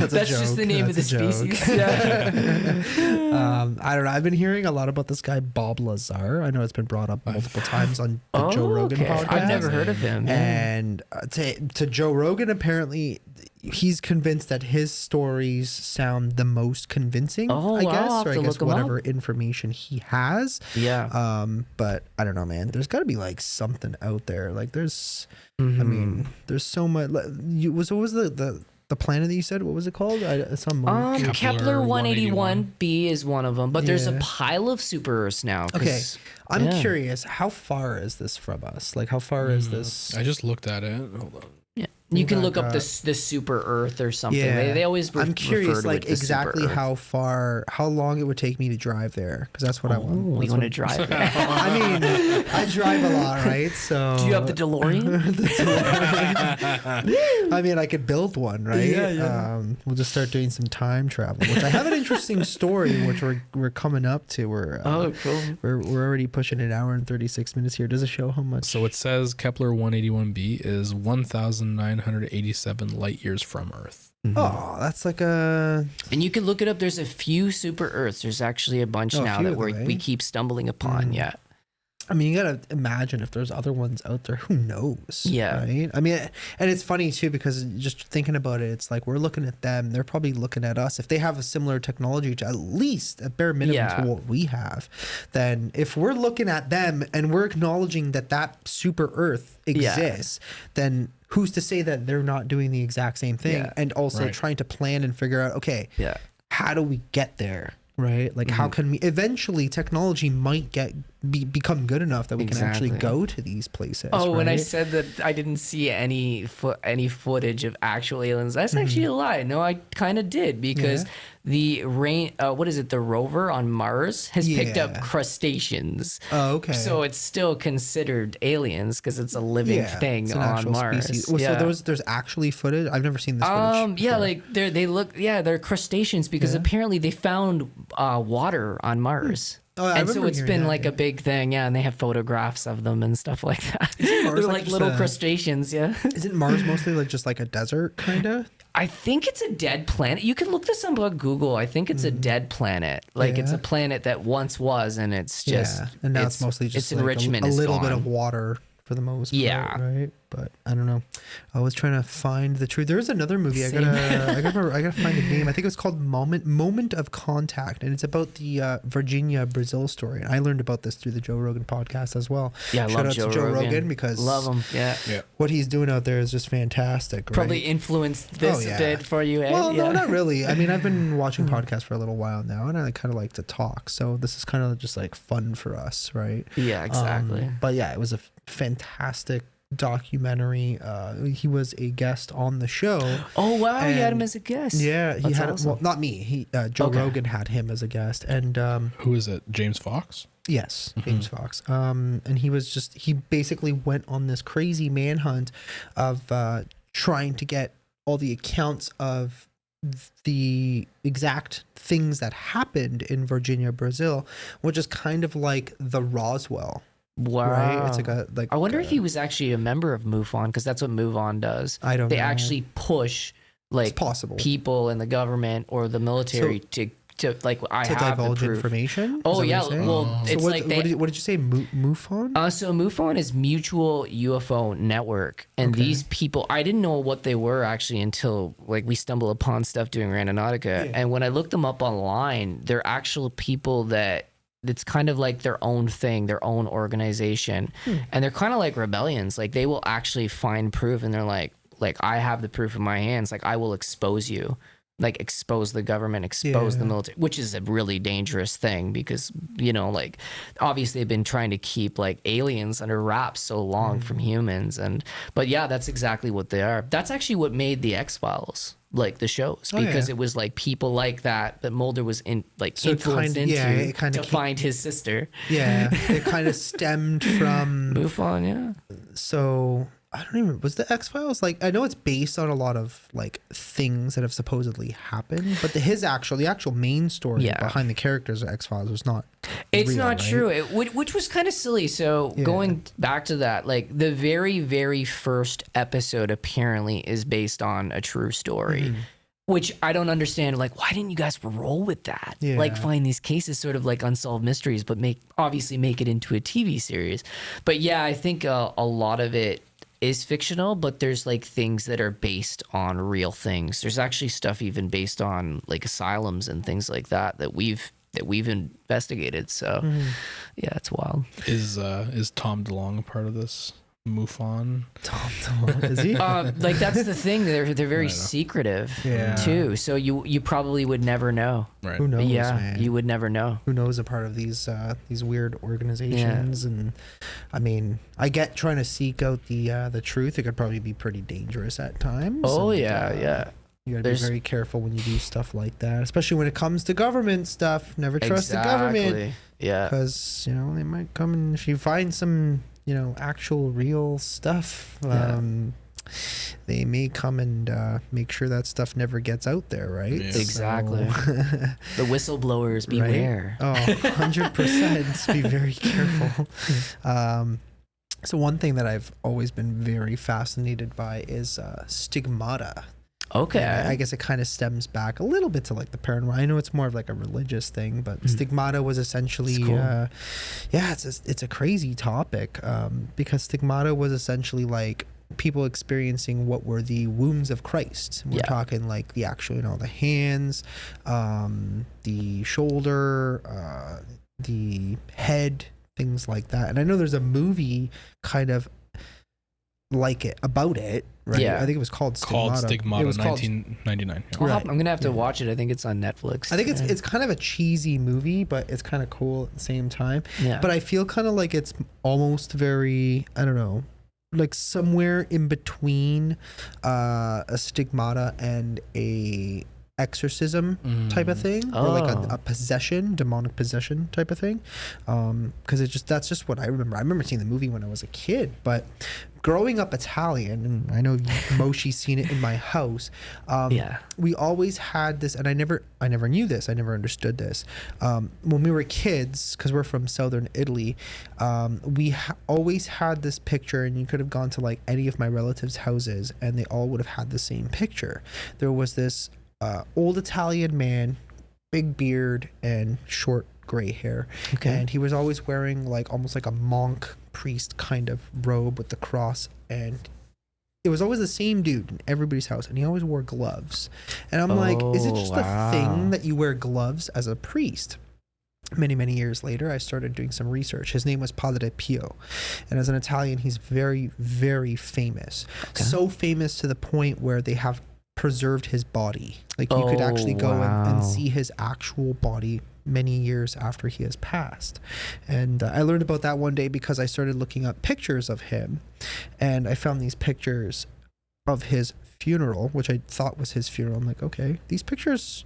[SPEAKER 3] that's just the name of the species.
[SPEAKER 1] I don't know. I've been hearing a lot about this guy Bob Lazar. I know it's been brought up multiple times on the Joe Rogan podcast.
[SPEAKER 3] I've never heard of him.
[SPEAKER 1] And to Joe Rogan, apparently, he's convinced that his stories sound the most convincing. I guess, or I guess whatever information he has.
[SPEAKER 3] Yeah.
[SPEAKER 1] But I don't know, man. There's got to be like something out there. Like there's. I mean, there's so much. What was the planet that you said? What was it called?
[SPEAKER 3] Kepler 181b is one of them, but there's a pile of super Earths now.
[SPEAKER 1] Okay, I'm curious. How far is this from us? Like, how far is this?
[SPEAKER 2] I just looked at it. Hold on.
[SPEAKER 3] Yeah, you can look up this super Earth or something.
[SPEAKER 1] Yeah.
[SPEAKER 3] They always.
[SPEAKER 1] I'm curious,
[SPEAKER 3] refer to
[SPEAKER 1] like exactly how long it would take me to drive there, because that's what I want.
[SPEAKER 3] We want to drive there.
[SPEAKER 1] I mean, I drive a lot, right? So
[SPEAKER 3] do you have the DeLorean?
[SPEAKER 1] I mean, I could build one, right? Yeah. We'll just start doing some time travel, which I have an interesting story, which we're coming up to. Cool. We're already pushing an hour and 36 minutes here. Does it show how much?
[SPEAKER 2] So it says Kepler 181b is 1,987 light years from Earth.
[SPEAKER 1] Oh, that's like a...
[SPEAKER 3] And you can look it up. There's a few super Earths. There's actually a bunch now that we keep stumbling upon. Yeah.
[SPEAKER 1] I mean, you gotta imagine if there's other ones out there. Who knows?
[SPEAKER 3] Yeah.
[SPEAKER 1] Right. I mean, and it's funny too, because just thinking about it, it's like we're looking at them. They're probably looking at us. If they have a similar technology to at least a bare minimum to what we have, then if we're looking at them and we're acknowledging that super Earth exists, then who's to say that they're not doing the exact same thing? And also trying to plan and figure out, okay, how do we get there? Right? Like, how can we eventually technology might become good enough that we can actually go to these places?
[SPEAKER 3] Oh, when I said that I didn't see any footage of actual aliens, that's actually a lie. No, I kind of did, because the the rover on Mars has picked up crustaceans.
[SPEAKER 1] Oh, okay.
[SPEAKER 3] So it's still considered aliens because it's a living thing on Mars.
[SPEAKER 1] Well, so there's actually footage. I've never seen this footage.
[SPEAKER 3] Yeah, like they're crustaceans, because apparently they found water on Mars.
[SPEAKER 1] Oh,
[SPEAKER 3] and so it's been like a big thing, and they have photographs of them and stuff like that. They're like little crustaceans,
[SPEAKER 1] Isn't Mars mostly like just like a desert, kind of?
[SPEAKER 3] I think it's a dead planet. You can look this up on Google. I think it's a dead planet. Like it's a planet that once was, and it's just
[SPEAKER 1] and now it's mostly just
[SPEAKER 3] its enrichment.
[SPEAKER 1] A little bit of water for the most part, right? But I don't know. I was trying to find the truth. There is another movie. I gotta find the name. I think it was called Moment of Contact, and it's about the Virginia Brazil story. And I learned about this through the Joe Rogan podcast as well.
[SPEAKER 3] Yeah,
[SPEAKER 1] Shout out to Joe Rogan, because
[SPEAKER 3] love him. Yeah.
[SPEAKER 1] What he's doing out there is just fantastic. Right?
[SPEAKER 3] Probably influenced this a bit for you.
[SPEAKER 1] Well, no, not really. I mean, I've been watching podcasts for a little while now, and I kind of like to talk. So this is kind of just like fun for us, right?
[SPEAKER 3] Yeah, exactly.
[SPEAKER 1] But yeah, it was a fantastic documentary. He was a guest on the show.
[SPEAKER 3] Oh wow, you had him as a guest.
[SPEAKER 1] Yeah, he
[SPEAKER 3] That's
[SPEAKER 1] had
[SPEAKER 3] awesome.
[SPEAKER 1] well, not me. Joe Rogan had him as a guest, and
[SPEAKER 2] Who is it? James Fox?
[SPEAKER 1] yes, James Fox. And he basically went on this crazy manhunt of trying to get all the accounts of the exact things that happened in Virginia, Brazil, which is kind of like the Roswell.
[SPEAKER 3] Wow.
[SPEAKER 1] Right? It's like
[SPEAKER 3] I wonder if he was actually a member of MUFON, because that's what MUFON does.
[SPEAKER 1] I don't
[SPEAKER 3] They
[SPEAKER 1] know.
[SPEAKER 3] actually push
[SPEAKER 1] It's
[SPEAKER 3] like
[SPEAKER 1] possible
[SPEAKER 3] people in the government or the military to like I
[SPEAKER 1] to
[SPEAKER 3] have the
[SPEAKER 1] divulge
[SPEAKER 3] proof.
[SPEAKER 1] information. Is
[SPEAKER 3] Oh
[SPEAKER 1] that
[SPEAKER 3] yeah,
[SPEAKER 1] what you're saying?
[SPEAKER 3] well
[SPEAKER 1] So
[SPEAKER 3] it's like they,
[SPEAKER 1] what did you say? MUFON?
[SPEAKER 3] so MUFON is Mutual UFO Network, and these people, I didn't know what they were actually until like we stumbled upon stuff doing Randonautica, and when I looked them up online, they're actual people that it's kind of like their own thing, their own organization, and they're kind of like rebellions. Like they will actually find proof, and they're like I have the proof in my hands. Like I will expose you. Like expose the government, expose the military, which is a really dangerous thing because, you know, like obviously they've been trying to keep like aliens under wraps so long from humans. But yeah, that's exactly what they are. That's actually what made the X-Files, like the shows, because it was like people like that Mulder was influenced into to find his sister.
[SPEAKER 1] Yeah, it kind of stemmed from
[SPEAKER 3] MUFON, yeah.
[SPEAKER 1] So I don't even, was the X-Files, like, I know it's based on a lot of like things that have supposedly happened, but the actual main story behind the characters of X-Files was not
[SPEAKER 3] It's
[SPEAKER 1] real,
[SPEAKER 3] not
[SPEAKER 1] right?
[SPEAKER 3] true, which was kind of silly. So going back to that, like the very, very first episode apparently is based on a true story. Which I don't understand. Like, why didn't you guys roll with that?
[SPEAKER 1] Yeah.
[SPEAKER 3] Like, find these cases sort of like unsolved mysteries, but make it into a TV series. But yeah, I think a lot of it is fictional, but there's like things that are based on real things. There's actually stuff even based on like asylums and things like that we've investigated. So yeah, it's wild.
[SPEAKER 2] Is Tom DeLonge a part of this MUFON?
[SPEAKER 1] Tom, is he?
[SPEAKER 3] Like that's the thing. They're very secretive too. So you probably would never know.
[SPEAKER 2] Right.
[SPEAKER 1] Who knows?
[SPEAKER 3] Yeah,
[SPEAKER 1] man?
[SPEAKER 3] you would never know.
[SPEAKER 1] Who knows a part of these weird organizations? And I mean, I get trying to seek out the truth. It could probably be pretty dangerous at times.
[SPEAKER 3] Oh
[SPEAKER 1] and,
[SPEAKER 3] yeah.
[SPEAKER 1] You gotta be very careful when you do stuff like that, especially when it comes to government stuff. Never trust the government.
[SPEAKER 3] Yeah.
[SPEAKER 1] Because, you know, they might come and if you find some, you know, actual real stuff, they may come and make sure that stuff never gets out there, right?
[SPEAKER 2] Yeah.
[SPEAKER 3] Exactly. The whistleblowers, beware.
[SPEAKER 1] Oh, 100%. Be very careful. So one thing that I've always been very fascinated by is stigmata.
[SPEAKER 3] Okay.
[SPEAKER 1] I guess it kind of stems back a little bit to like the paranormal. I know it's more of like a religious thing, but stigmata was essentially,
[SPEAKER 3] Cool.
[SPEAKER 1] it's a crazy topic because stigmata was essentially like people experiencing what were the wounds of Christ. We're talking like the actual, you know, the hands, the shoulder, the head, things like that. And I know there's a movie kind of like it about it, right?
[SPEAKER 3] Yeah.
[SPEAKER 1] I think it was called Stigmata.
[SPEAKER 2] It was
[SPEAKER 1] 1999.
[SPEAKER 2] 1999. Yeah.
[SPEAKER 3] I'm gonna have to watch it. I think it's on Netflix.
[SPEAKER 1] I think it's kind of a cheesy movie, but it's kind of cool at the same time.
[SPEAKER 3] Yeah.
[SPEAKER 1] But I feel kind of like it's almost very, I don't know, like somewhere in between a stigmata and a exorcism type of thing, or like a possession, demonic possession type of thing. Because that's just what I remember. I remember seeing the movie when I was a kid, but growing up Italian, and I know Moshi's seen it in my house. We always had this, and I never knew this. I never understood this. When we were kids, because we're from southern Italy, we always had this picture, and you could have gone to like any of my relatives' houses, and they all would have had the same picture. There was this old Italian man, big beard and short gray hair. Okay. And he was always wearing like almost like a monk priest kind of robe with the cross, and it was always the same dude in everybody's house, and he always wore gloves. And I'm like, is it just a thing that you wear gloves as a priest? Many years later, I started doing some research. His name was Padre Pio, and as an Italian, he's very, very famous. So famous to the point where they have preserved his body. Like you could actually go and see his actual body many years after he has passed. And I learned about that one day because I started looking up pictures of him, and I found these pictures of his funeral, which I thought was his funeral. I'm like, okay, these pictures,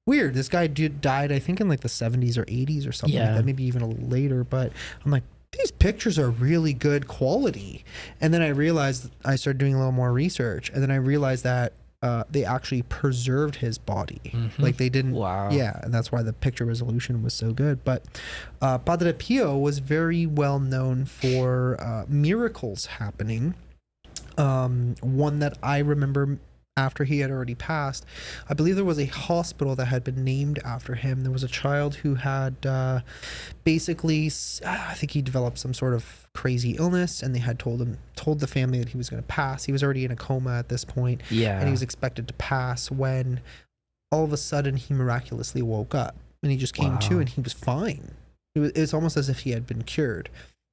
[SPEAKER 1] weird. This guy died, I think, in like the 70s or 80s or something like that, maybe even a little later. But I'm like, these pictures are really good quality. And then I realized, I started doing a little more research, and then I realized that they actually preserved his body. Like they didn't.
[SPEAKER 3] Wow.
[SPEAKER 1] Yeah, and that's why the picture resolution was so good. But Padre Pio was very well known for miracles happening. One that I remember after he had already passed, I believe there was a hospital that had been named after him. There was a child who had basically, I think he developed some sort of crazy illness, and they had told the family that he was going to pass. He was already in a coma at this point, and he was expected to pass when all of a sudden he miraculously woke up, and he just came to, and he was fine. It's almost as if he had been cured.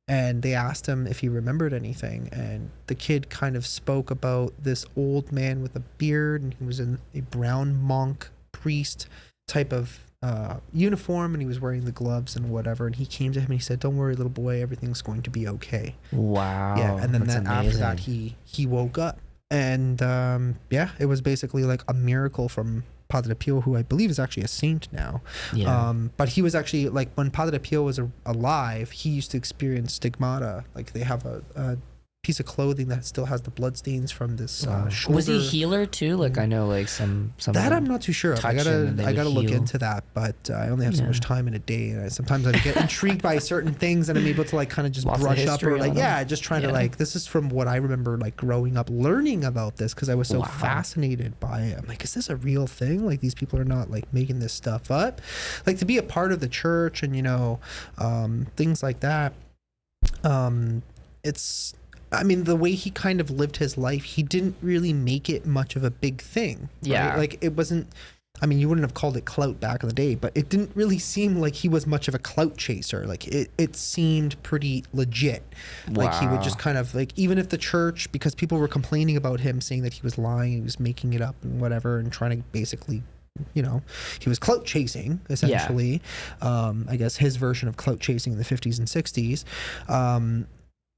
[SPEAKER 1] And they asked him if he remembered anything, and the kid kind of spoke about this old man with a beard, and he was in a brown monk priest type of uniform, and he was wearing the gloves and whatever, and he came to him and he said, "Don't worry, little boy, everything's going to be okay."
[SPEAKER 3] Wow.
[SPEAKER 1] Yeah, and then after that he woke up, and it was basically like a miracle from Padre Pio, who I believe is actually a saint now. But he was actually, like, when Padre Pio was alive, he used to experience stigmata. Like, they have a piece of clothing that still has the blood stains from this shoulder.
[SPEAKER 3] Was he a healer too? Like, I know, like, some
[SPEAKER 1] that I'm not too sure of. I gotta look
[SPEAKER 3] heal.
[SPEAKER 1] into that, but I only have so much time in a day, and sometimes I get intrigued by certain things, and I'm able to, like, kind of just brush up, or like just trying to, like, this is from what I remember, like, growing up learning about this, because I was so fascinated by it. I'm like, is this a real thing? Like, these people are not, like, making this stuff up. Like, to be a part of the church and, you know, things like that. It's, I mean, the way he kind of lived his life, he didn't really make it much of a big thing. Right? Like, it wasn't, I mean, you wouldn't have called it clout back in the day, but it didn't really seem like he was much of a clout chaser. Like, it seemed pretty legit. Like, he would just kind of, like, even if the church, because people were complaining about him, saying that he was lying, he was making it up and whatever, and trying to basically, you know, he was clout chasing, essentially. I guess his version of clout chasing in the 50s and 60s.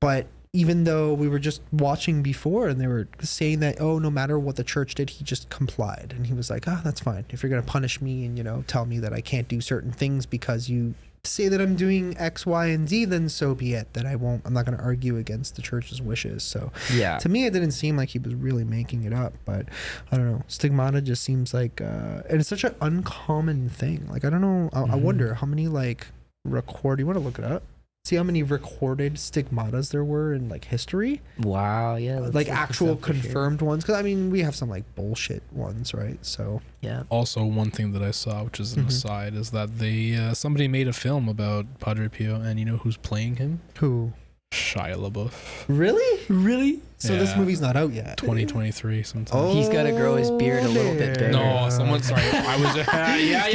[SPEAKER 1] But even though we were just watching before, and they were saying that, oh, no matter what the church did, he just complied. And he was like, that's fine. If you're going to punish me and, you know, tell me that I can't do certain things because you say that I'm doing X, Y, and Z, then so be it. That I'm not going to argue against the church's wishes. So to me, it didn't seem like he was really making it up, but I don't know. Stigmata just seems like, and it's such an uncommon thing. Like, I don't know. I wonder how many, like, you want to look it up? See how many recorded stigmatas there were in, like, history.
[SPEAKER 3] Wow. Yeah.
[SPEAKER 1] Like, actual confirmed ones. Because, I mean, we have some, like, bullshit ones, right? So
[SPEAKER 3] yeah.
[SPEAKER 2] Also, one thing that I saw, which is an aside, is that they somebody made a film about Padre Pio, and you know who's playing him?
[SPEAKER 1] Who?
[SPEAKER 2] Shia LaBeouf.
[SPEAKER 1] Really? So this movie's not out yet.
[SPEAKER 2] 2023 sometime.
[SPEAKER 3] Oh, he's got to grow his beard a little bit bigger.
[SPEAKER 2] No, sorry. I was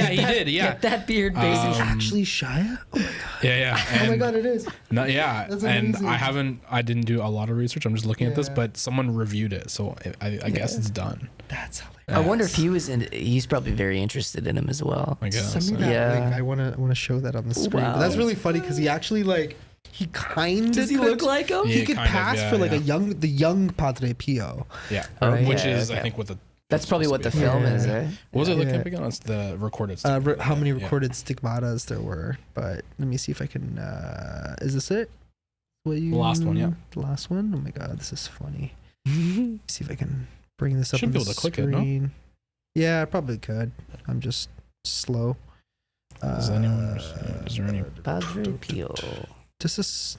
[SPEAKER 2] he did.
[SPEAKER 3] Get that beard basically.
[SPEAKER 1] Actually Shia? Oh my god.
[SPEAKER 2] Yeah. And
[SPEAKER 1] oh my god, it is.
[SPEAKER 2] No, yeah.
[SPEAKER 1] That's
[SPEAKER 2] and
[SPEAKER 1] amazing.
[SPEAKER 2] I didn't do a lot of research. I'm just looking at this, but someone reviewed it, so I guess it's done.
[SPEAKER 1] That's hilarious.
[SPEAKER 3] I wonder if he was he's probably very interested in him as well.
[SPEAKER 2] I guess.
[SPEAKER 1] Send me that link. I want to show that on the screen. Wow. But that's really funny because he actually, like, he kind of...
[SPEAKER 3] Does he look like him?
[SPEAKER 1] He could pass for, like, the young Padre Pio.
[SPEAKER 2] Yeah.
[SPEAKER 1] Right?
[SPEAKER 2] Which is, I think, what the...
[SPEAKER 3] That's probably what the film is, right?
[SPEAKER 2] What was it looking up again? It's the recorded stigmata.
[SPEAKER 1] How many recorded stigmatas there were. But let me see if I can... is this it?
[SPEAKER 2] The last one, yeah.
[SPEAKER 1] The last one? Oh my god, this is funny. See if I can bring this up on the screen. Should be able to click it, no? Yeah, I probably could. I'm just slow.
[SPEAKER 2] Is there any...
[SPEAKER 3] Padre Pio.
[SPEAKER 1] This is...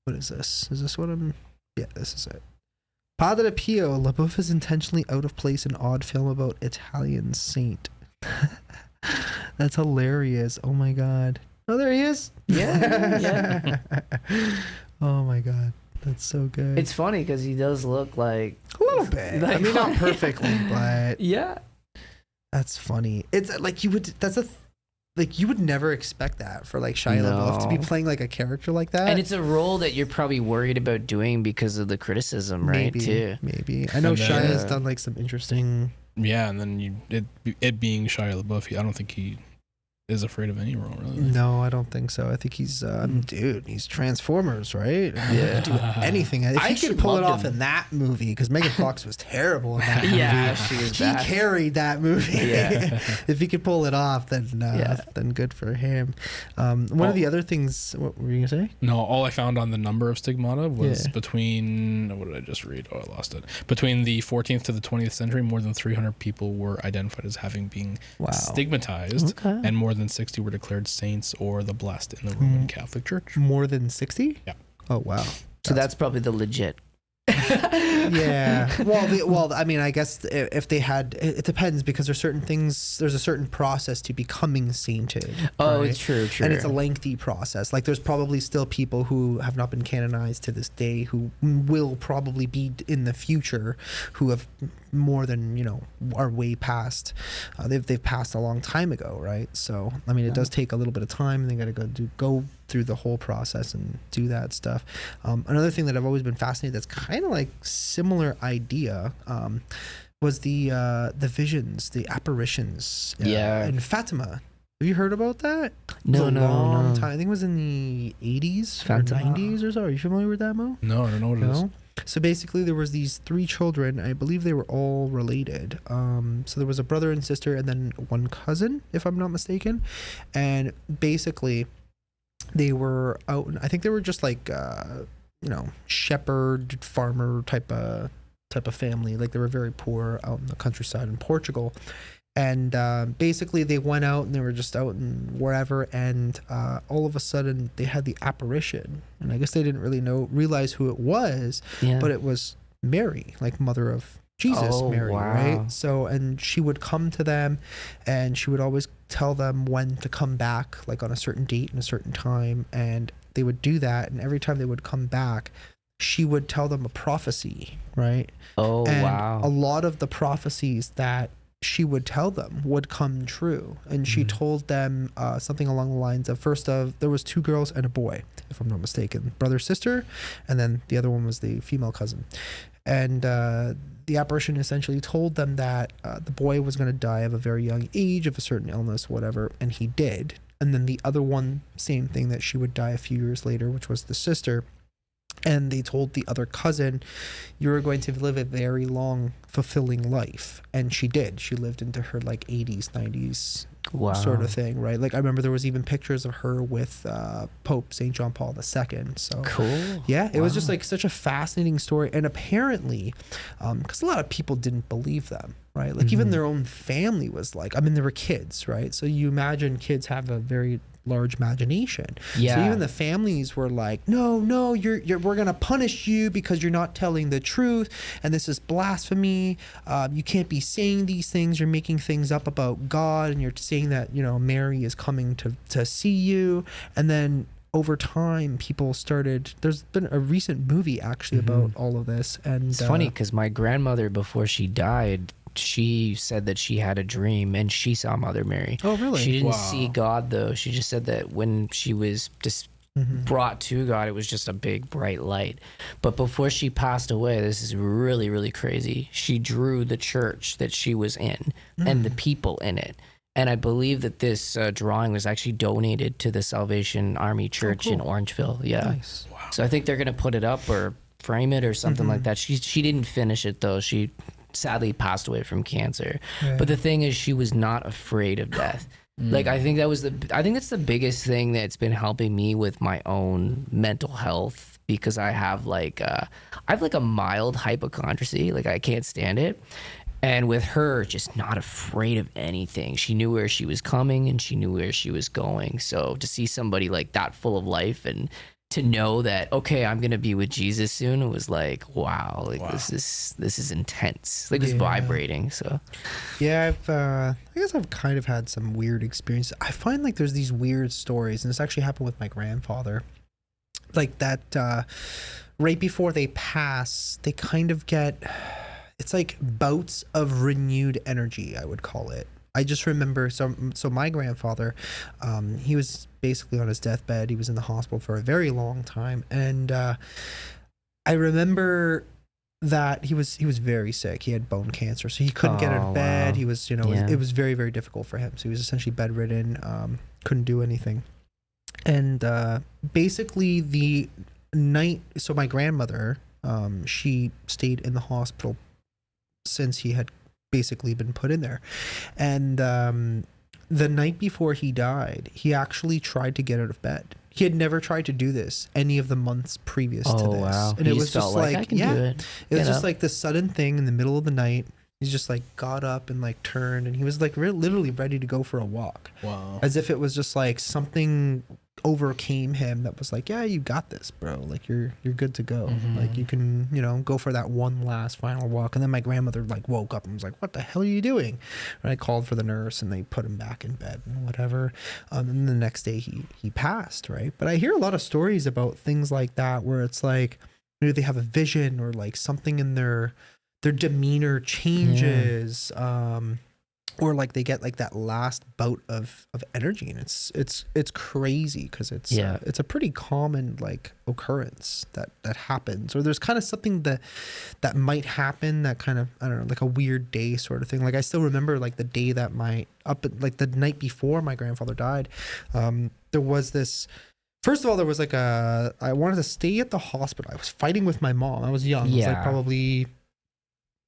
[SPEAKER 1] What is this? Is this what I'm... Yeah, this is it. Padre Pio, LaBeouf is intentionally out of place in odd film about Italian saint. That's hilarious. Oh my god. Oh, there he is.
[SPEAKER 3] Yeah.
[SPEAKER 1] Oh my god. That's so good.
[SPEAKER 3] It's funny because he does look like...
[SPEAKER 1] A little bit.
[SPEAKER 3] Like,
[SPEAKER 1] I mean, not perfectly, but...
[SPEAKER 3] Yeah.
[SPEAKER 1] That's funny. It's like you would... Like, you would never expect that for, like, Shia LaBeouf to be playing, like, a character like that.
[SPEAKER 3] And it's a role that you're probably worried about doing because of the criticism, right?
[SPEAKER 1] Maybe. I know Shia has done, like, some interesting...
[SPEAKER 2] Yeah, and then it being Shia LaBeouf, I don't think he is afraid of any role, really.
[SPEAKER 1] No, I don't think so. I think he's, dude, he's Transformers, right? Yeah. He could do anything. If he could pull it off in that movie, because Megan Fox was terrible in that movie.
[SPEAKER 3] Yeah, she was
[SPEAKER 1] He carried that movie.
[SPEAKER 3] Yeah.
[SPEAKER 1] If he could pull it off, then good for him. One of the other things, what were you going to say?
[SPEAKER 2] No, all I found on the number of stigmata was between, what did I just read? Oh, I lost it. Between the 14th to the 20th century, more than 300 people were identified as having been stigmatized, and more than 60 were declared saints or the blessed in the Roman Catholic Church.
[SPEAKER 1] More than 60?
[SPEAKER 2] Yeah.
[SPEAKER 1] Oh, wow.
[SPEAKER 3] So that's probably the legit.
[SPEAKER 1] Yeah. Well, I mean, I guess if they had, it depends, because there's certain things, there's a certain process to becoming sainted.
[SPEAKER 3] Oh,
[SPEAKER 1] right?
[SPEAKER 3] it's true.
[SPEAKER 1] And it's a lengthy process. Like, there's probably still people who have not been canonized to this day who will probably be in the future, who have more than, are way past. They've passed a long time ago, right? So, I mean, it does take a little bit of time, and they got to go through the whole process and do that stuff. Another thing that I've always been fascinated, that's kind of like similar idea, was the visions, the apparitions in Fatima. Have you heard about that?
[SPEAKER 3] No.
[SPEAKER 1] Time. I think it was in the 80s
[SPEAKER 3] Fatima.
[SPEAKER 1] or 90s or so. Are you familiar with that, Mo?
[SPEAKER 2] No, I don't know what it is.
[SPEAKER 1] So basically, there was these 3 children. I believe they were all related. So there was a brother and sister, and then one cousin, if I'm not mistaken. And basically, they were out. I think they were just like, shepherd, farmer type of family. Like, they were very poor out in the countryside in Portugal. And basically, they went out and they were just out and wherever, and all of a sudden they had the apparition. And I guess they didn't really realize who it was, but it was Mary, like mother of Jesus, Mary, right? So, and she would come to them, and she would always tell them when to come back, like on a certain date and a certain time, and they would do that. And every time they would come back, she would tell them a prophecy, right? And a lot of the prophecies that she would tell them would come true. And she told them something along the lines of, there was 2 girls and a boy, if I'm not mistaken, brother, sister, and then the other one was the female cousin. And the apparition essentially told them that the boy was going to die of a very young age, of a certain illness, whatever, and he did. And then the other one, same thing, that she would die a few years later, which was the sister. And they told the other cousin, you're going to live a very long, fulfilling life. And she did. She lived into her like 80s, 90s sort of thing, right? Like, I remember there was even pictures of her with Pope St. John Paul II. So
[SPEAKER 3] cool.
[SPEAKER 1] Yeah, it was just like such a fascinating story. And apparently, because a lot of people didn't believe them, right? Like, even their own family was like, I mean, there were kids, right? So you imagine kids have a very large imagination.
[SPEAKER 3] Yeah.
[SPEAKER 1] So even the families were like, no, we're gonna punish you because you're not telling the truth, and this is blasphemy. You can't be saying these things. You're making things up about God, and you're saying that Mary is coming to see you. And then over time, people started. There's been a recent movie actually about all of this, and
[SPEAKER 3] it's funny because my grandmother, before she died, she said that she had a dream and she saw Mother Mary.
[SPEAKER 1] Oh, really?
[SPEAKER 3] She didn't see God, though. She just said that when she was just brought to God, it was just a big bright light. But before she passed away, this is really, really crazy, she drew the church that she was in and the people in it. And I believe that this drawing was actually donated to the Salvation Army Church in Orangeville. Yeah.
[SPEAKER 1] Nice.
[SPEAKER 2] Wow.
[SPEAKER 3] So I think they're going to put it up or frame it or something like that. She didn't finish it, though. She sadly passed away from cancer. But the thing is, she was not afraid of death. Like, I think that's the biggest thing that's been helping me with my own mental health, because I have like a mild hypochondriacy. Like, I can't stand it. And with her, just not afraid of anything. She knew where she was coming and she knew where she was going. So to see somebody like that, full of life, and to know that, okay, I'm gonna be with Jesus soon, it was like, wow, like this is intense. Like, it's vibrating. So
[SPEAKER 1] yeah, I guess I've kind of had some weird experiences. I find like there's these weird stories, and this actually happened with my grandfather. Like that, right before they pass, they kind of get, it's like bouts of renewed energy, I would call it. I just remember, so my grandfather, he was basically on his deathbed. He was in the hospital for a very long time. And I remember that he was very sick. He had bone cancer, so he couldn't get out of bed.
[SPEAKER 3] Wow.
[SPEAKER 1] He was, it was very, very difficult for him. So he was essentially bedridden, couldn't do anything. And basically the night, so my grandmother, she stayed in the hospital since he had basically been put in there. And the night before he died, he actually tried to get out of bed. He had never tried to do this any of the months previous to this.
[SPEAKER 3] Wow.
[SPEAKER 1] And
[SPEAKER 3] He
[SPEAKER 1] it was just like,
[SPEAKER 3] I can do it.
[SPEAKER 1] it was
[SPEAKER 3] Get
[SPEAKER 1] just
[SPEAKER 3] up.
[SPEAKER 1] like this sudden thing in the middle of the night. He's just like got up and like turned, and he was like literally ready to go for a walk.
[SPEAKER 2] Wow.
[SPEAKER 1] As if it was just like something overcame him that was like, yeah, you got this, bro. Like you're good to go. Like you can, go for that one last final walk. And then my grandmother like woke up and was like, what the hell are you doing? And I called for the nurse and they put him back in bed and whatever. And the next day he passed, right? But I hear a lot of stories about things like that where it's like maybe they have a vision or like something in their demeanor changes, or like they get like that last bout of energy, and it's crazy because it's a pretty common like occurrence that happens, or there's kind of something that might happen that kind of, I don't know, like a weird day sort of thing. Like I still remember like the day that like the night before my grandfather died, there was this. First of all, there was like I wanted to stay at the hospital. I was fighting with my mom. I was young. I was like probably,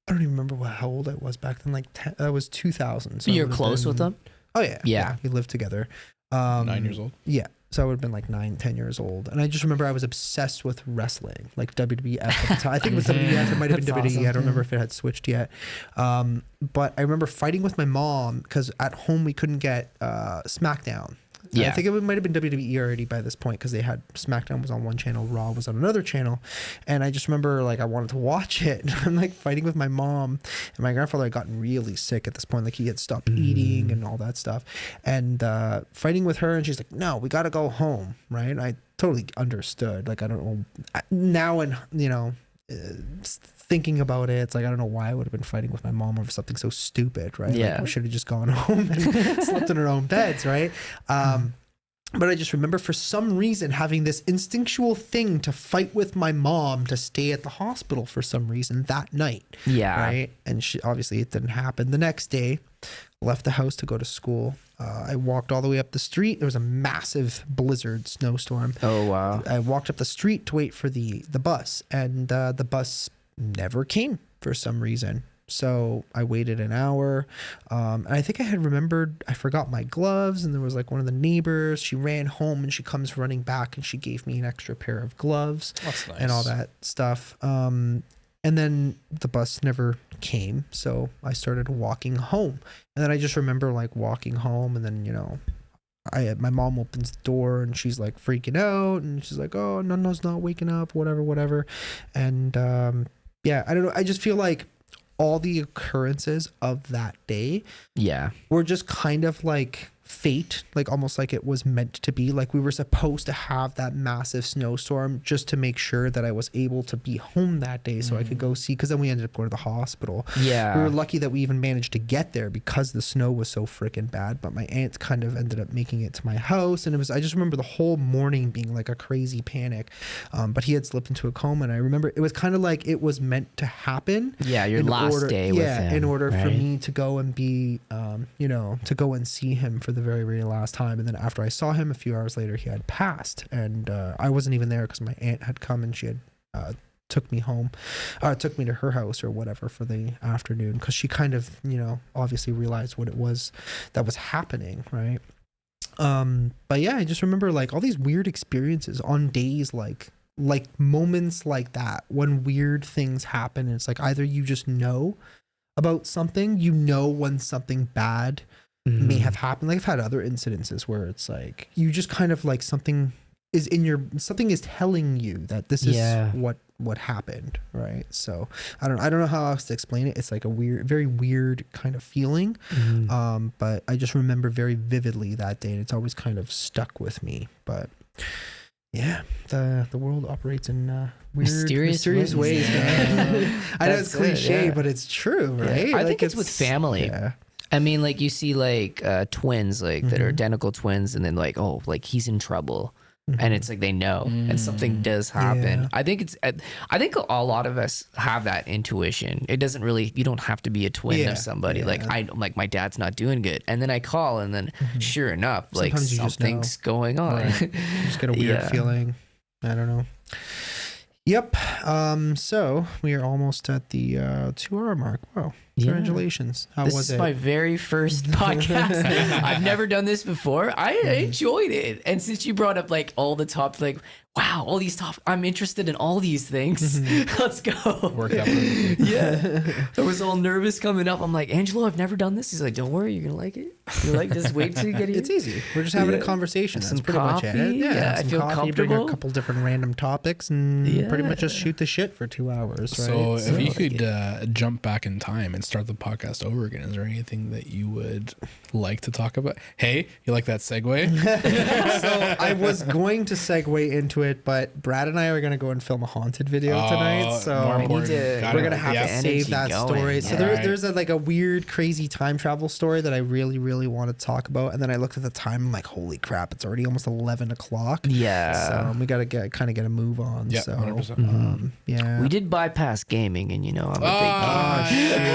[SPEAKER 1] I don't even remember how old I was back then. Like that was 2000. So
[SPEAKER 3] You're close with them?
[SPEAKER 1] Oh yeah. We lived together.
[SPEAKER 2] 9 years old.
[SPEAKER 1] Yeah. So I would have been like 10 years old. And I just remember I was obsessed with wrestling, like WWF at the time. I think it was WWF. It might have been WWE. Awesome. I don't remember if it had switched yet. But I remember fighting with my mom because at home we couldn't get SmackDown. Yeah. I think it might have been WWE already by this point because they had SmackDown was on one channel, Raw was on another channel. And I just remember like I wanted to watch it. And I'm like fighting with my mom, and my grandfather had gotten really sick at this point. Like he had stopped eating and all that stuff. And fighting with her, and she's like, no, we got to go home. Right. And I totally understood. Like, I don't know now, and thinking about it, it's like I don't know why I would have been fighting with my mom over something so stupid, right?
[SPEAKER 3] Yeah.
[SPEAKER 1] Like we should have just gone home and slept in our own beds, right? But I just remember for some reason having this instinctual thing to fight with my mom to stay at the hospital for some reason that night.
[SPEAKER 3] Yeah.
[SPEAKER 1] Right. And obviously it didn't happen. The next day, left the house to go to school. I walked all the way up the street. There was a massive blizzard snowstorm. Oh, wow. I walked up the street to wait for the bus, and the bus never came for some reason. So I waited an hour. And I think I had remembered, I forgot my gloves, and there was like one of the neighbors. She ran home and she comes running back and she gave me an extra pair of gloves.
[SPEAKER 2] That's nice.
[SPEAKER 1] And all that stuff. And then the bus never came. So I started walking home. And then I just remember like walking home, and then, my mom opens the door and she's like freaking out, and she's like, oh, Nunno's not waking up, whatever. And yeah, I don't know. I just feel like all the occurrences of that day were just kind of like fate, like almost like it was meant to be. Like we were supposed to have that massive snowstorm just to make sure that I was able to be home that day so I could go see, because then we ended up going to the hospital. Yeah. We were lucky that we even managed to get there because the snow was so freaking bad, but my aunt kind of ended up making it to my house, and I just remember the whole morning being like a crazy panic. But he had slipped into a coma, and I remember it was kind of like it was meant to happen. Yeah, your last day with him. In order for me to go and be, to go and see him for the very, very last time. And then after I saw him a few hours later, he had passed, and I wasn't even there because my aunt had come and she had took me home, took me to her house or whatever for the afternoon, because she kind of, obviously realized what it was that was happening, right? But yeah, I just remember like all these weird experiences on days like moments like that when weird things happen, and it's like either you just know about something, when something bad may have happened. Like I've had other incidences where it's like you just kind of like something is telling you that this is what happened, right? So I don't know how else to explain it. It's like a very weird kind of feeling. But I just remember very vividly that day, and it's always kind of stuck with me. But yeah, the world operates in weird, mysterious ways, man. I know it's cliche, but it's true, right?
[SPEAKER 3] Yeah. I think it's with family. Yeah. I mean, like you see like twins, like that are identical twins, and then like, oh, like he's in trouble. and it's like they know, and something does happen.
[SPEAKER 1] Yeah.
[SPEAKER 3] I think a lot of us have that intuition. It doesn't really, you don't have to be a twin of somebody. Like like my dad's not doing good, and then I call, and then sure enough, like
[SPEAKER 1] Sometimes you just
[SPEAKER 3] something's going on.
[SPEAKER 1] Right. You just get a weird feeling. I don't know. Yep. So we are almost at the 2-hour mark. Wow. Congratulations. How was it?
[SPEAKER 3] This is my very first podcast. I've never done this before. I enjoyed it. And since you brought up like all the top, like, wow, all these top, I'm interested in all these things. Let's go.
[SPEAKER 2] Worked out perfectly.
[SPEAKER 3] Yeah. I was all nervous coming up. I'm like, Angelo, I've never done this. He's like, don't worry, you're going to like it. You're like, just wait till you get here.
[SPEAKER 1] It's easy. We're just having a conversation. That's pretty much it.
[SPEAKER 3] Yeah, I feel comfortable.
[SPEAKER 1] Bring a couple different random topics and pretty much just shoot the shit for 2 hours, right?
[SPEAKER 2] So if you could jump back in time and start the podcast over again, is there anything that you would like to talk about? Hey, you like that segue?
[SPEAKER 1] So I was going to segue into it, but Brad and I are going to go and film a haunted video tonight. So
[SPEAKER 2] more important.
[SPEAKER 1] we're going to have to save that story. So there's a weird, crazy time travel story that I really, really want to talk about. And then I looked at the time, I'm like, holy crap, it's already almost 11 o'clock.
[SPEAKER 3] Yeah.
[SPEAKER 1] So we got to get a move on.
[SPEAKER 2] Yeah,
[SPEAKER 1] so
[SPEAKER 2] 100%.
[SPEAKER 1] yeah.
[SPEAKER 3] We did bypass gaming, and I'm a big gamer.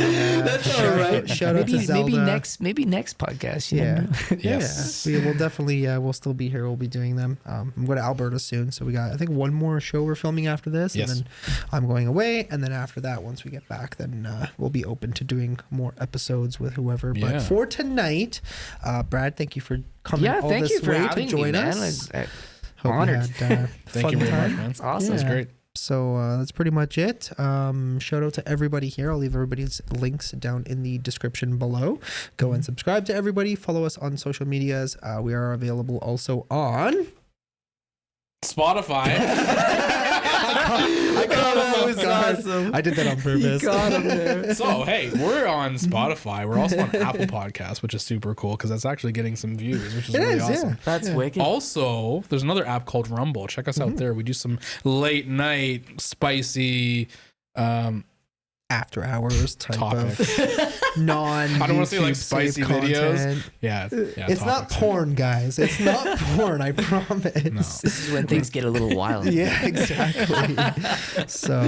[SPEAKER 1] Yeah.
[SPEAKER 3] That's all right.
[SPEAKER 1] Shout out to Zelda.
[SPEAKER 3] Maybe next podcast.
[SPEAKER 2] Yes.
[SPEAKER 1] We will definitely we'll still be here. We'll be doing them. I'm going to Alberta soon, so we got I think one more show we're filming after this, and then I'm going away, and then after that, once we get back, then we'll be open to doing more episodes with whoever.
[SPEAKER 2] Yeah.
[SPEAKER 1] But for tonight, Brad, thank you for coming all
[SPEAKER 3] thank
[SPEAKER 1] this
[SPEAKER 3] you for
[SPEAKER 1] way
[SPEAKER 3] having
[SPEAKER 1] to join
[SPEAKER 3] me, man.
[SPEAKER 1] us.
[SPEAKER 3] I'm honored.
[SPEAKER 2] Thank you very much, man.
[SPEAKER 3] It's awesome.
[SPEAKER 2] That's great.
[SPEAKER 1] So that's pretty much it. Shout out to everybody here. I'll leave everybody's links down in the description below. Go and subscribe to everybody. Follow us on social medias. We are available also on
[SPEAKER 2] Spotify.
[SPEAKER 1] I got him. That was awesome. I did that on purpose.
[SPEAKER 3] Got him there.
[SPEAKER 2] So, hey, we're on Spotify. We're also on Apple Podcasts, which is super cool because that's actually getting some views, which is really awesome.
[SPEAKER 1] Yeah.
[SPEAKER 3] That's wicked.
[SPEAKER 2] Also, there's another app called Rumble. Check us out there. We do some late night, spicy,
[SPEAKER 1] after hours type
[SPEAKER 2] topics.
[SPEAKER 1] of non.
[SPEAKER 2] I don't want to say like spicy videos.
[SPEAKER 1] Content.
[SPEAKER 2] Yeah,
[SPEAKER 1] it's not porn, guys. It's not porn. I promise.
[SPEAKER 2] No.
[SPEAKER 3] This is when things get a little wild.
[SPEAKER 1] Yeah, exactly. So,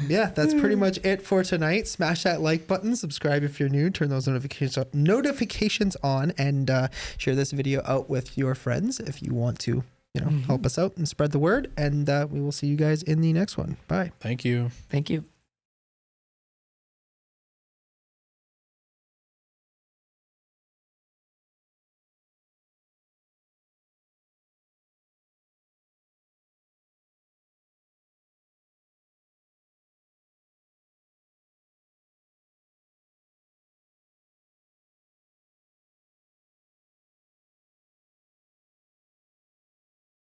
[SPEAKER 1] that's pretty much it for tonight. Smash that like button, subscribe if you're new, turn those notifications on, and share this video out with your friends if you want to, help us out and spread the word. And we will see you guys in the next one. Bye.
[SPEAKER 2] Thank you.
[SPEAKER 3] Thank you.